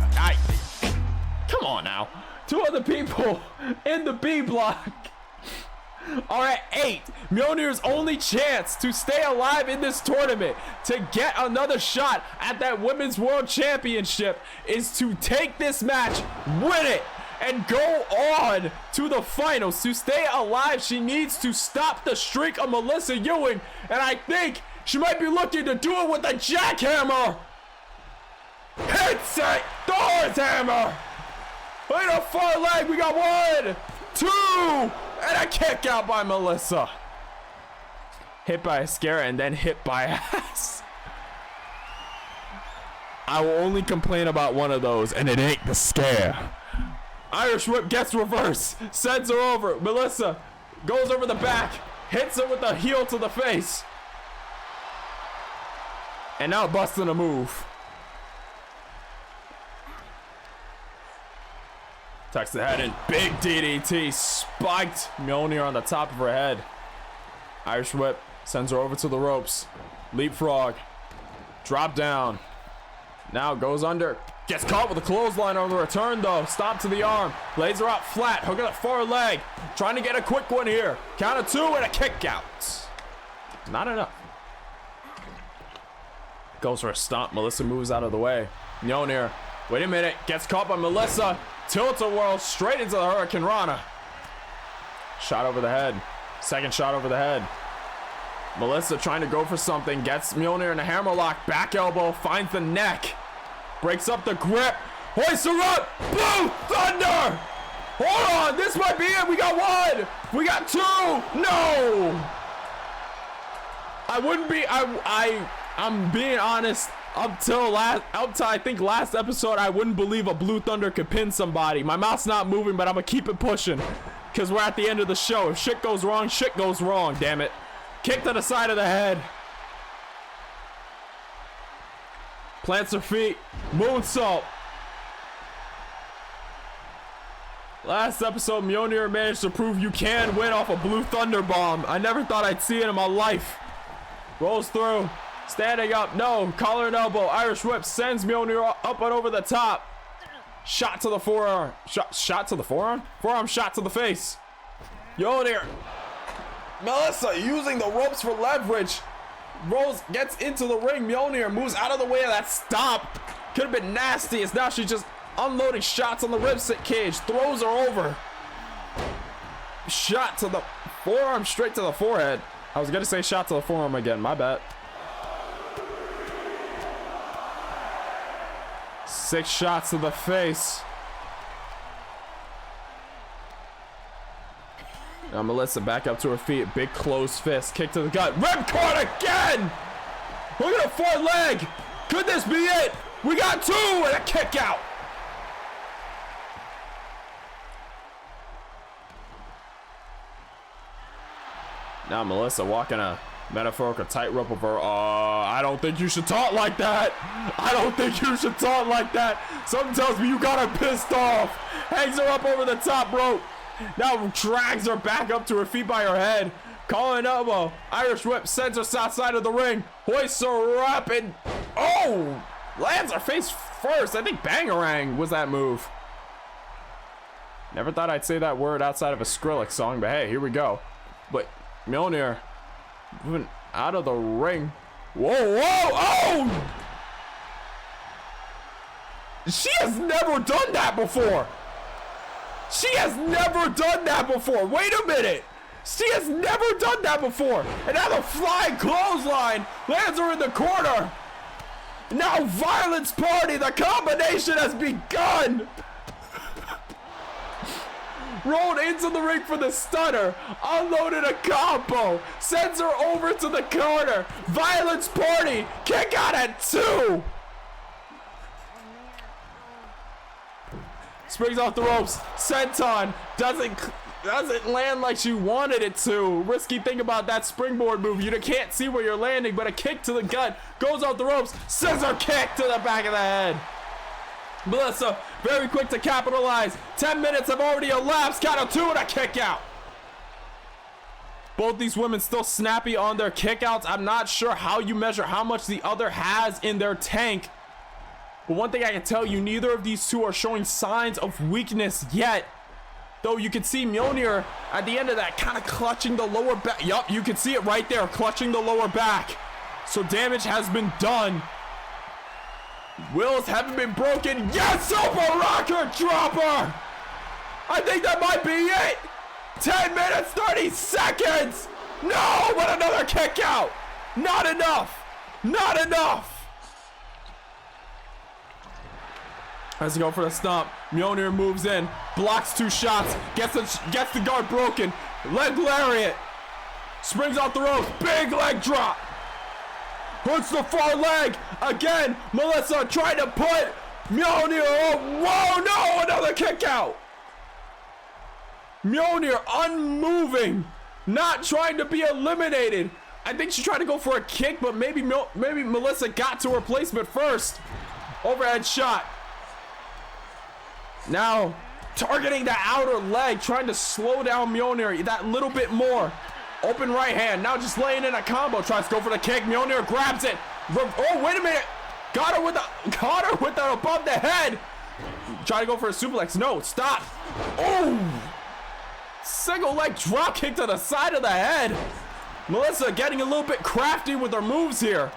Come on now. 2 other people in the B block are at 8. Mjolnir's only chance to stay alive in this tournament, to get another shot at that Women's World Championship, is to take this match, win it, and go on to the finals. To stay alive, she needs to stop the streak of Melissa Ewing, and I think she might be looking to do it with a jackhammer. Hits it! Thor's hammer! Wait a far leg, we got 1, 2, and a kick out by Melissa. Hit by a scare and then hit by ass. I will only complain about one of those, and it ain't the scare. Irish whip gets reverse, sends her over. Melissa goes over the back, hits her with a heel to the face. And now busting a move. Tucks the head in, big DDT, spiked Mjolnir on the top of her head. Irish whip sends her over to the ropes. Leapfrog, drop down. Now goes under, gets caught with a clothesline on the return though. Stop to the arm, lays her out flat, hook at the far leg. Trying to get a quick one here. Count of 2 and a kick out. Not enough. Goes for a stomp, Melissa moves out of the way. Mjolnir, wait a minute, gets caught by Melissa. Tilt-a-whirl straight into the Hurricane Rana. Shot over the head. Second shot over the head. Melissa trying to go for something. Gets Mjolnir in a hammerlock. Back elbow. Finds the neck. Breaks up the grip. Hoists her up. Blue Thunder. Hold on. This might be it. We got 1. We got 2. No. I wouldn't be. I'm being honest. Up till I think last episode, I wouldn't believe a Blue Thunder could pin somebody. My mouth's not moving, but I'm gonna keep it pushing, because we're at the end of the show. If shit goes wrong, shit goes wrong, damn it. Kick to the side of the head. Plants her feet. Moonsault. Last episode, Mjolnir managed to prove you can win off a Blue Thunder bomb. I never thought I'd see it in my life. Rolls through. Standing up, no, collar and elbow, Irish whip, sends Mjolnir up and over the top. Shot to the forearm, shot to the forearm? Forearm shot to the face. Mjolnir, Melissa using the ropes for leverage. Rolls, gets into the ring, Mjolnir moves out of the way of that stomp. Could have been nasty, as now she's just unloading shots on the ribsit cage, throws her over. Shot to the forearm, straight to the forehead. I was gonna say shot to the forearm again, my bad. 6 shots to the face. Now Melissa back up to her feet. Big closed fist. Kick to the gut. Ripcord again! Look at the far leg. Could this be it? We got 2 and a kick out. Now Melissa walking a metaphorical tightrope of her. I don't think you should taunt like that. I don't think you should taunt like that. Something tells me you got her pissed off. Hangs her up over the top rope. Now drags her back up to her feet by her head. Calling elbow. Irish whip sends her south side of the ring. Hoists her up and lands her face first. I think Bangarang was that move. Never thought I'd say that word outside of a Skrillex song, but hey, here we go. But Mjolnir moving out of the ring. Whoa, oh! She has never done that before. She has never done that before. Wait a minute. She has never done that before. And now the flying clothesline lands her in the corner. Now Violence Party, the combination has begun. Rolled into the ring for the stunner, unloaded a combo, sends her over to the corner. Violence Party, kick out at 2. Springs off the ropes, senton, doesn't land like she wanted it to. Risky thing about that springboard move, you can't see where you're landing, but a kick to the gut, goes off the ropes, scissor kick to the back of the head. Melissa, very quick to capitalize. 10 minutes have already elapsed. Count of 2 and a kick out. Both these women still snappy on their kickouts. I'm not sure how you measure how much the other has in their tank. But one thing I can tell you, neither of these two are showing signs of weakness yet. Though you can see Mjolnir at the end of that kind of clutching the lower back. Yup, you can see it right there, clutching the lower back. So damage has been done. Wills haven't been broken. Yes, super rocker dropper. I think that might be it. 10 minutes, 30 seconds. No, but another kick out. Not enough. Not enough. Let's go for the stomp. Mjolnir moves in, blocks 2 shots, gets the guard broken. Leg lariat. Springs off the ropes. Big leg drop. Hooks the far leg. Again, Melissa trying to put Mjolnir. Oh, whoa, no, another kick out. Mjolnir unmoving, not trying to be eliminated. I think she tried to go for a kick, but maybe Melissa got to her placement first. Overhead shot. Now targeting the outer leg, trying to slow down Mjolnir that little bit more. Open right hand, now just laying in a combo. Tries to go for the kick. Mjolnir grabs it. Oh, wait a minute. Got her with the above the head. Try to go for a suplex. No, stop. Oh, single leg drop kick to the side of the head. Melissa getting a little bit crafty with her moves here.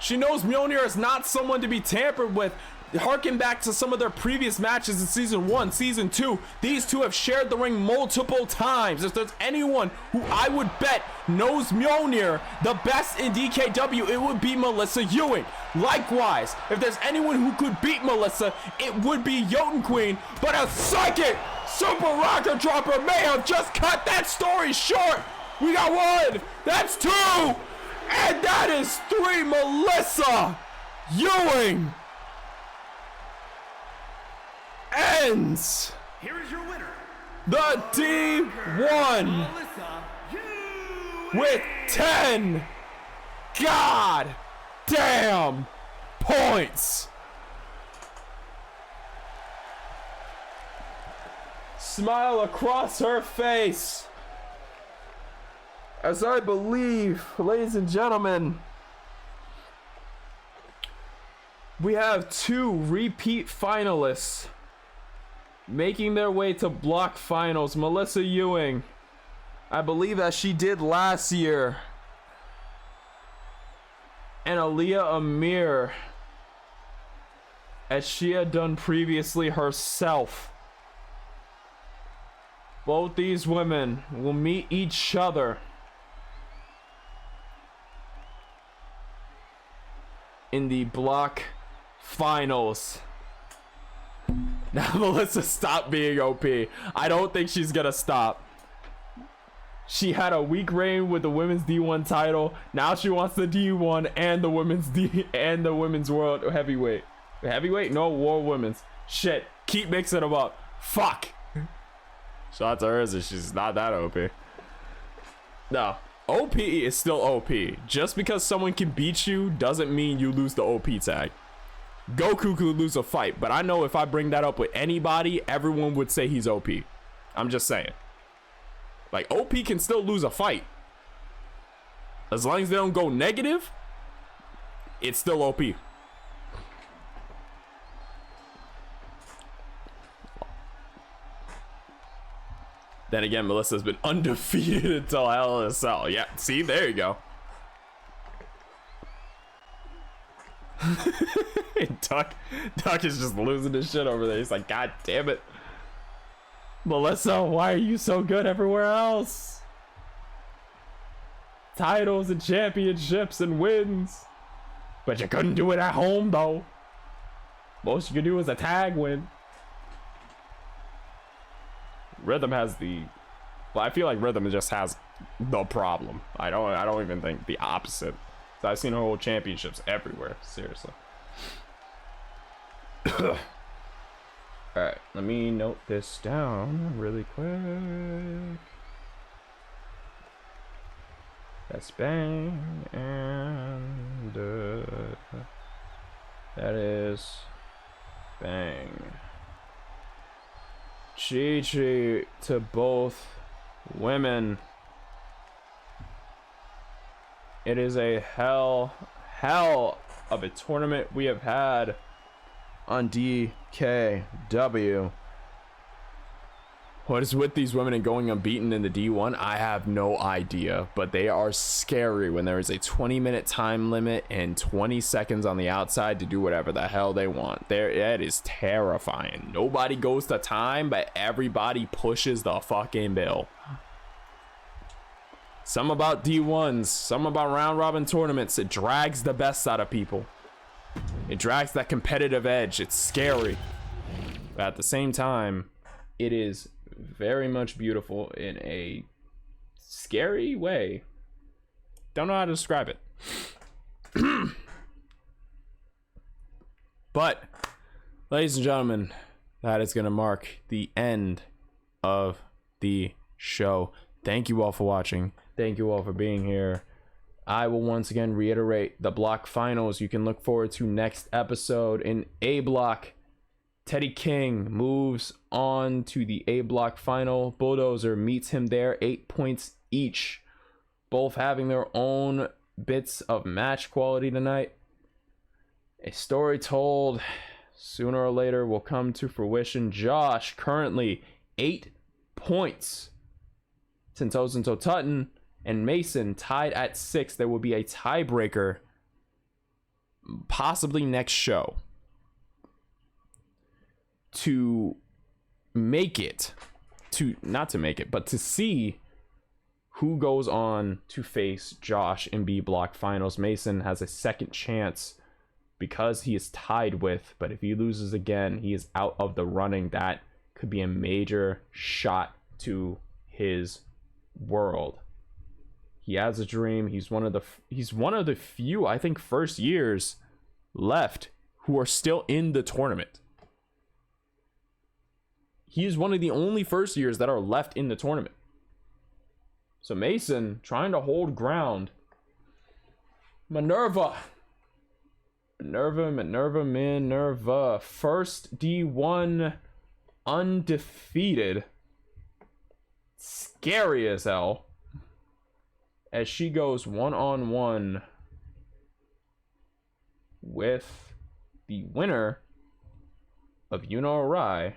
She knows Mjolnir is not someone to be tampered with. Harken back to some of their previous matches in season 1, season 2. These two have shared the ring multiple times. If there's anyone who I would bet knows Mjolnir the best in DKW, it would be Melissa Ewing. Likewise, if there's anyone who could beat Melissa, it would be Jotun Queen. But a second super rocker dropper may have just cut that story short. We got 1, that's 2, and that is 3. Melissa Ewing ends Here is your winner, the D1 with 10 god damn points. Smile across her face as I believe, ladies and gentlemen, we have 2 repeat finalists making their way to block finals. Melissa Ewing, I believe that she did last year, and Aaliyah Amir, as she had done previously herself. Both these women will meet each other in the block finals. Now Melissa, stop being OP. I don't think she's gonna stop. She had a weak reign with the women's D1 title. Now she wants the D1 and the women's world heavyweight. Heavyweight? No, world women's. Shit. Keep mixing them up. Fuck. Shout out to her, she's not that OP. No. OP is still OP. Just because someone can beat you doesn't mean you lose the OP tag. Goku could lose a fight, but I know if I bring that up with anybody, everyone would say he's OP. I'm just saying. Like, OP can still lose a fight. As long as they don't go negative, it's still OP. Then again, Melissa's been undefeated until Hell in a Cell. Yeah, see, there you go. Duck is just losing his shit over there. He's like, God damn it, Melissa, why are you so good everywhere else? Titles and championships and wins, but you couldn't do it at home though. Most you could do is a tag win. Rhythm has the, but I feel like Rhythm just has the problem. I don't even think the opposite. So I've seen her hold championships everywhere. Seriously. Alright, let me note this down really quick. That's bang, and that is bang. Chi to both women. It is a hell of a tournament we have had on DKW. What is with these women and going unbeaten in the D1? I have no idea, but they are scary when there is a 20-minute time limit and 20 seconds on the outside to do whatever the hell they want. It is terrifying. Nobody goes to time, but everybody pushes the fucking bill. Some about D1s, some about round robin tournaments. It drags the best out of people. It drags that competitive edge. It's scary. But at the same time, it is very much beautiful in a scary way. Don't know how to describe it. But, ladies and gentlemen, that is going to mark the end of the show. Thank you all for watching. Thank you all for being here. I will once again reiterate the block finals you can look forward to next episode. In A block, Teddy King moves on to the A block final. Bulldozer meets him there, 8 points each. Both having their own bits of match quality tonight. A story told sooner or later will come to fruition. Josh currently 8 points. Sentosa and Tutton and Mason tied at 6. There will be a tiebreaker possibly next show to make it, not to make it, but to see who goes on to face Josh in B block finals. Mason has a second chance because he is tied with, but if he loses again, he is out of the running. That could be a major shot to his world. He has a dream. He's one of the few, I think, first years left who are still in the tournament. He is one of the only first years that are left in the tournament. So Mason trying to hold ground. Minerva. First D1 undefeated. Scary as hell. As she goes one-on-one with the winner of Yuno Arai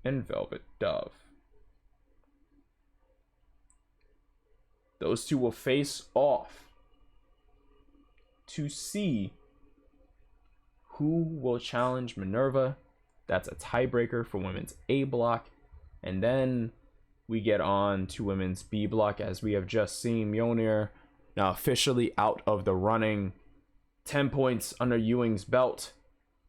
and Velvet Dove. Those two will face off to see who will challenge Minerva. That's a tiebreaker for women's A block. And then we get on to women's B block, as we have just seen Mjolnir now officially out of the running. 10 points under Ewing's belt,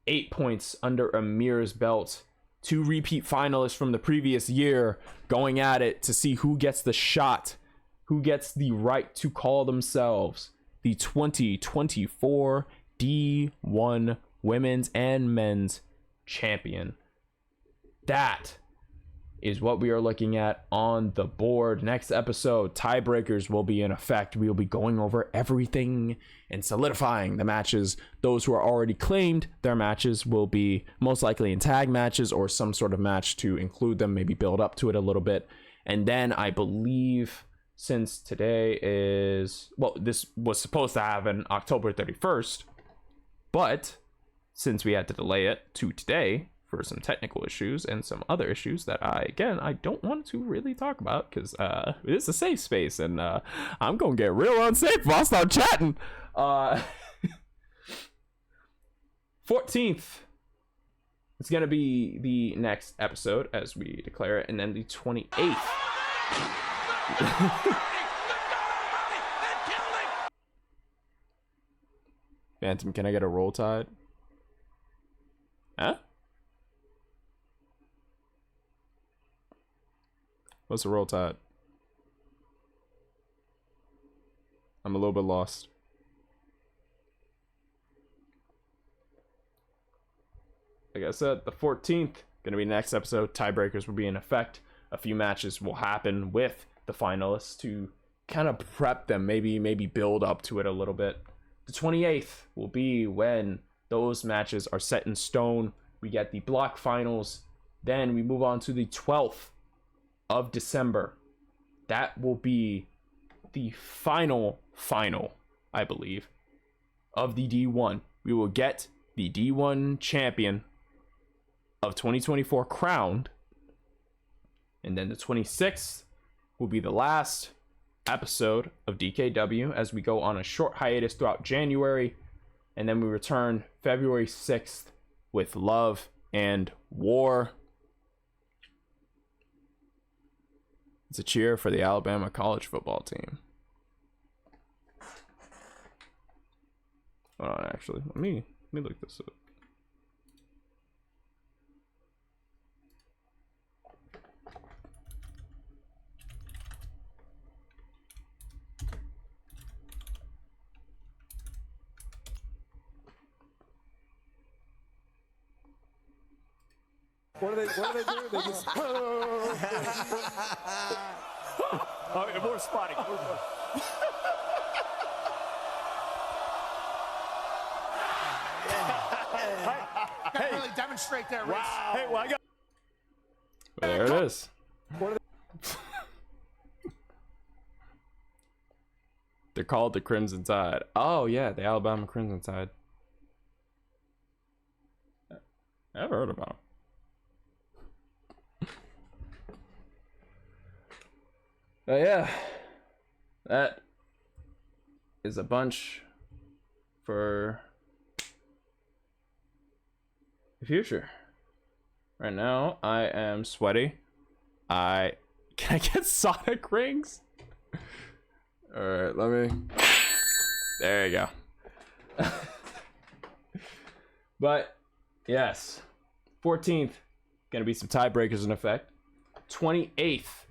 8 points under Amir's belt. 2 repeat finalists from the previous year going at it to see who gets the shot, who gets the right to call themselves the 2024 D1 women's and men's champion. That is what we are looking at on the board. Next episode, tiebreakers will be in effect. We will be going over everything and solidifying the matches. Those who are already claimed, their matches will be most likely in tag matches or some sort of match to include them, maybe build up to it a little bit. And then I believe, since today is, well, this was supposed to happen October 31st, but since we had to delay it to today for some technical issues and some other issues that I don't want to really talk about, because it's a safe space, and I'm gonna get real unsafe if I start chatting. 14th is gonna be the next episode as we declare it, and then the 28th. Phantom, can I get a roll tide? Huh? What's the roll tide? I'm a little bit lost. Like I said, the 14th, gonna be next episode. Tiebreakers will be in effect. A few matches will happen with the finalists to kind of prep them, maybe build up to it a little bit. The 28th will be when those matches are set in stone. We get the block finals. Then we move on to the 12th of December. that will be the final, I believe, of the D1. We will get the D1 champion of 2024 crowned. And then the 26th will be the last episode of DKW as we go on a short hiatus throughout January. And then we return February 6th with Love and War. It's a cheer for the Alabama college football team. Hold on, actually. Let me look this up. What do they do? They just. Oh, more spotting. Gotta really demonstrate there, Rich. Wow. Hey, well, I got. There it is. They're called the Crimson Tide. Oh yeah, the Alabama Crimson Tide. I've heard about them. But yeah, that is a bunch for the future. Right now, I am sweaty. Can I get Sonic rings? All right, let me. There you go. But yes, 14th gonna be some tiebreakers in effect. 28th.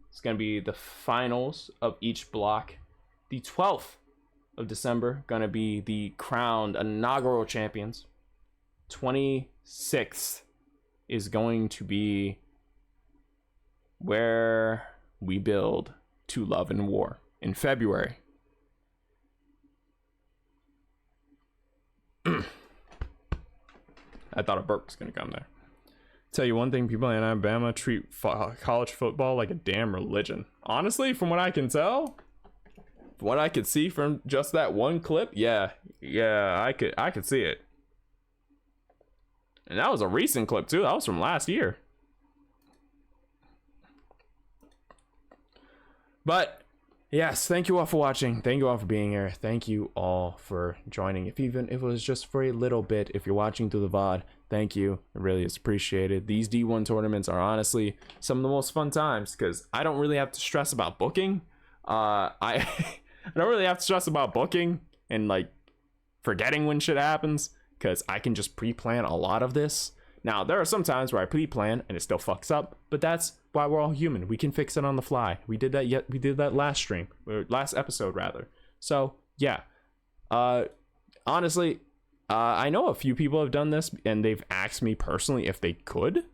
It's going to be the finals of each block. The 12th of December, going to be the crowned inaugural champions. 26th is going to be where we build to Love and War in February. I thought a burp was going to come there. Tell you one thing, people in Alabama treat college football like a damn religion. Honestly, from what I can tell, from what I could see from just that one clip, yeah, I could see it. And that was a recent clip too. That was from last year. But yes, thank you all for watching. Thank you all for being here. Thank you all for joining. If it was just for a little bit, if you're watching through the VOD, thank you. It really is appreciated. These D1 tournaments are honestly some of the most fun times because I don't really have to stress about booking. I don't really have to stress about booking and like forgetting when shit happens because I can just pre-plan a lot of this. Now, there are some times where I pre-plan and it still fucks up, but that's why we're all human. We can fix it on the fly. We did that last stream, or last episode rather. So yeah, honestly, I know a few people have done this and they've asked me personally if they could.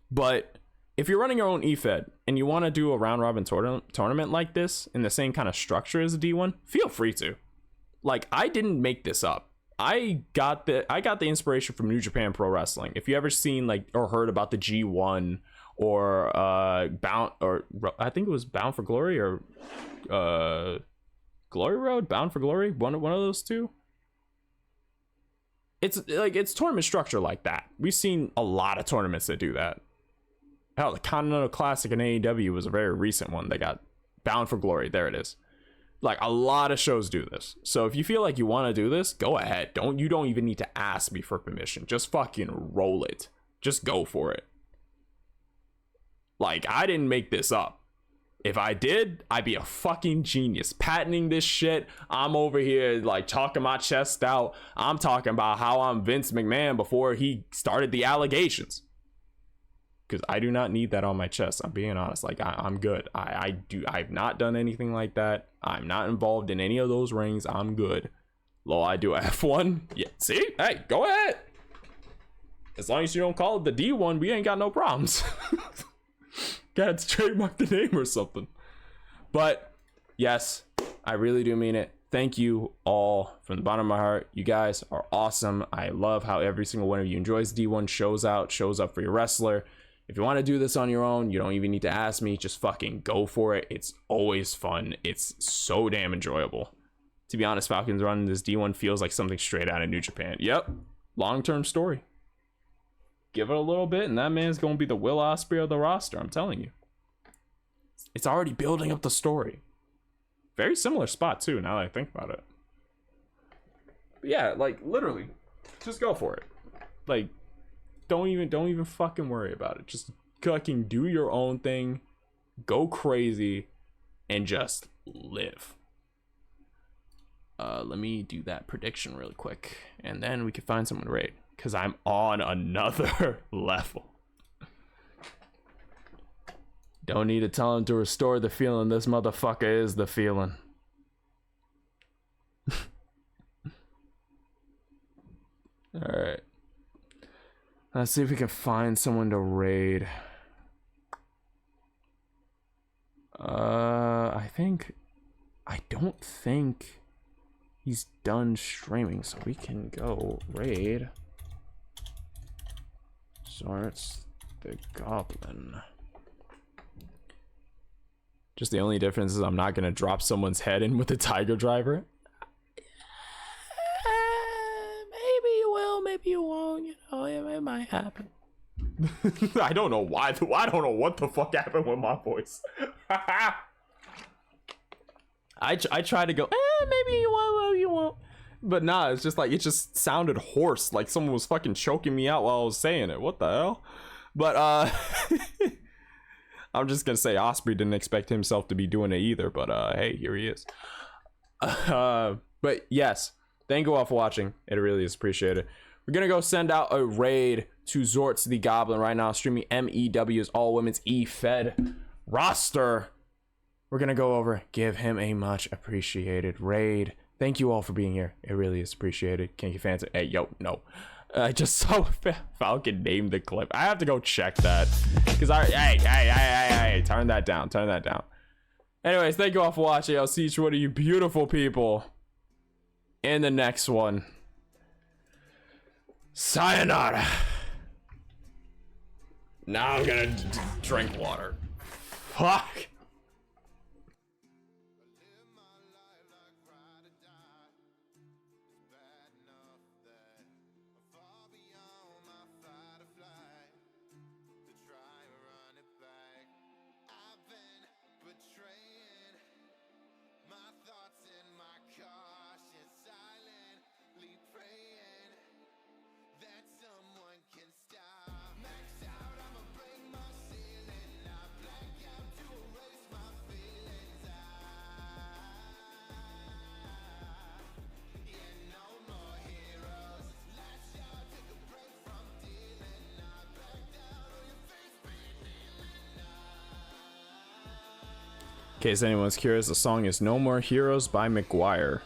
But if you're running your own EFED and you want to do a round robin tournament like this in the same kind of structure as a D1, feel free to. Like, I didn't make this up. I got the inspiration from New Japan Pro Wrestling. If you ever seen like or heard about the G1 or Bound, or I think it was Bound for Glory or Glory Road, Bound for Glory, one of those two. It's tournament structure like that. We've seen a lot of tournaments that do that. Hell, the Continental Classic in AEW was a very recent one. They got Bound for Glory. There it is. Like, a lot of shows do this. So if you feel like you want to do this, go ahead. You don't even need to ask me for permission. Just fucking roll it. Just go for it. Like, I didn't make this up. If I did, I'd be a fucking genius. Patenting this shit. I'm over here, like, talking my chest out. I'm talking about how I'm Vince McMahon before he started the allegations. Because I do not need that on my chest. I'm being honest. Like, I'm good. I've not done anything like that. I'm not involved in any of those rings. I'm good. Lol, I do a F1. Yeah, see? Hey, go ahead. As long as you don't call it the D1, we ain't got no problems. Gotta trademark the name or something. But yes, I really do mean it. Thank you all from the bottom of my heart. You guys are awesome. I love how every single one of you enjoys D1, shows up for your wrestler, If you want to do this on your own, you don't even need to ask me. Just fucking go for it. It's always fun. It's so damn enjoyable. To be honest, Falcons running this D1 feels like something straight out of New Japan. Yep. Long-term story. Give it a little bit, and that man's going to be the Will Ospreay of the roster. I'm telling you. It's already building up the story. Very similar spot, too, now that I think about it. But yeah, like, literally, just go for it. Like, don't even fucking worry about it. Just fucking do your own thing, go crazy, and just live. Let me do that prediction really quick, and then we can find someone to raid, because I'm on another level. Don't need to tell him to restore the feeling. This motherfucker is the feeling. Alright. Let's see if we can find someone to raid. I don't think he's done streaming, so we can go raid Zorts the Goblin. Just the only difference is I'm not gonna drop someone's head in with a Tiger Driver. Maybe you will, maybe you won't. You know, it might happen. I don't know why. I don't know what the fuck happened with my voice. I try to go, maybe you won't, maybe you won't. But nah, it's just like, it just sounded hoarse, like someone was fucking choking me out while I was saying it. What the hell? But I'm just gonna say Ospreay didn't expect himself to be doing it either. But hey, here he is. But yes, thank you all for watching. It really is appreciated. We're gonna go send out a raid to Zorts the Goblin right now, streaming MEW's all women's E-Fed roster. We're gonna go over, give him a much appreciated raid. Thank you all for being here. It really is appreciated. Can you fancy? Hey, yo, no. I just saw Falcon name the clip. I have to go check that because hey, turn that down. Turn that down. Anyways, thank you all for watching. I'll see each one of you beautiful people in the next one. Sayonara. Now I'm gonna drink water. Fuck. In case anyone's curious, the song is No More Heroes by McGuire.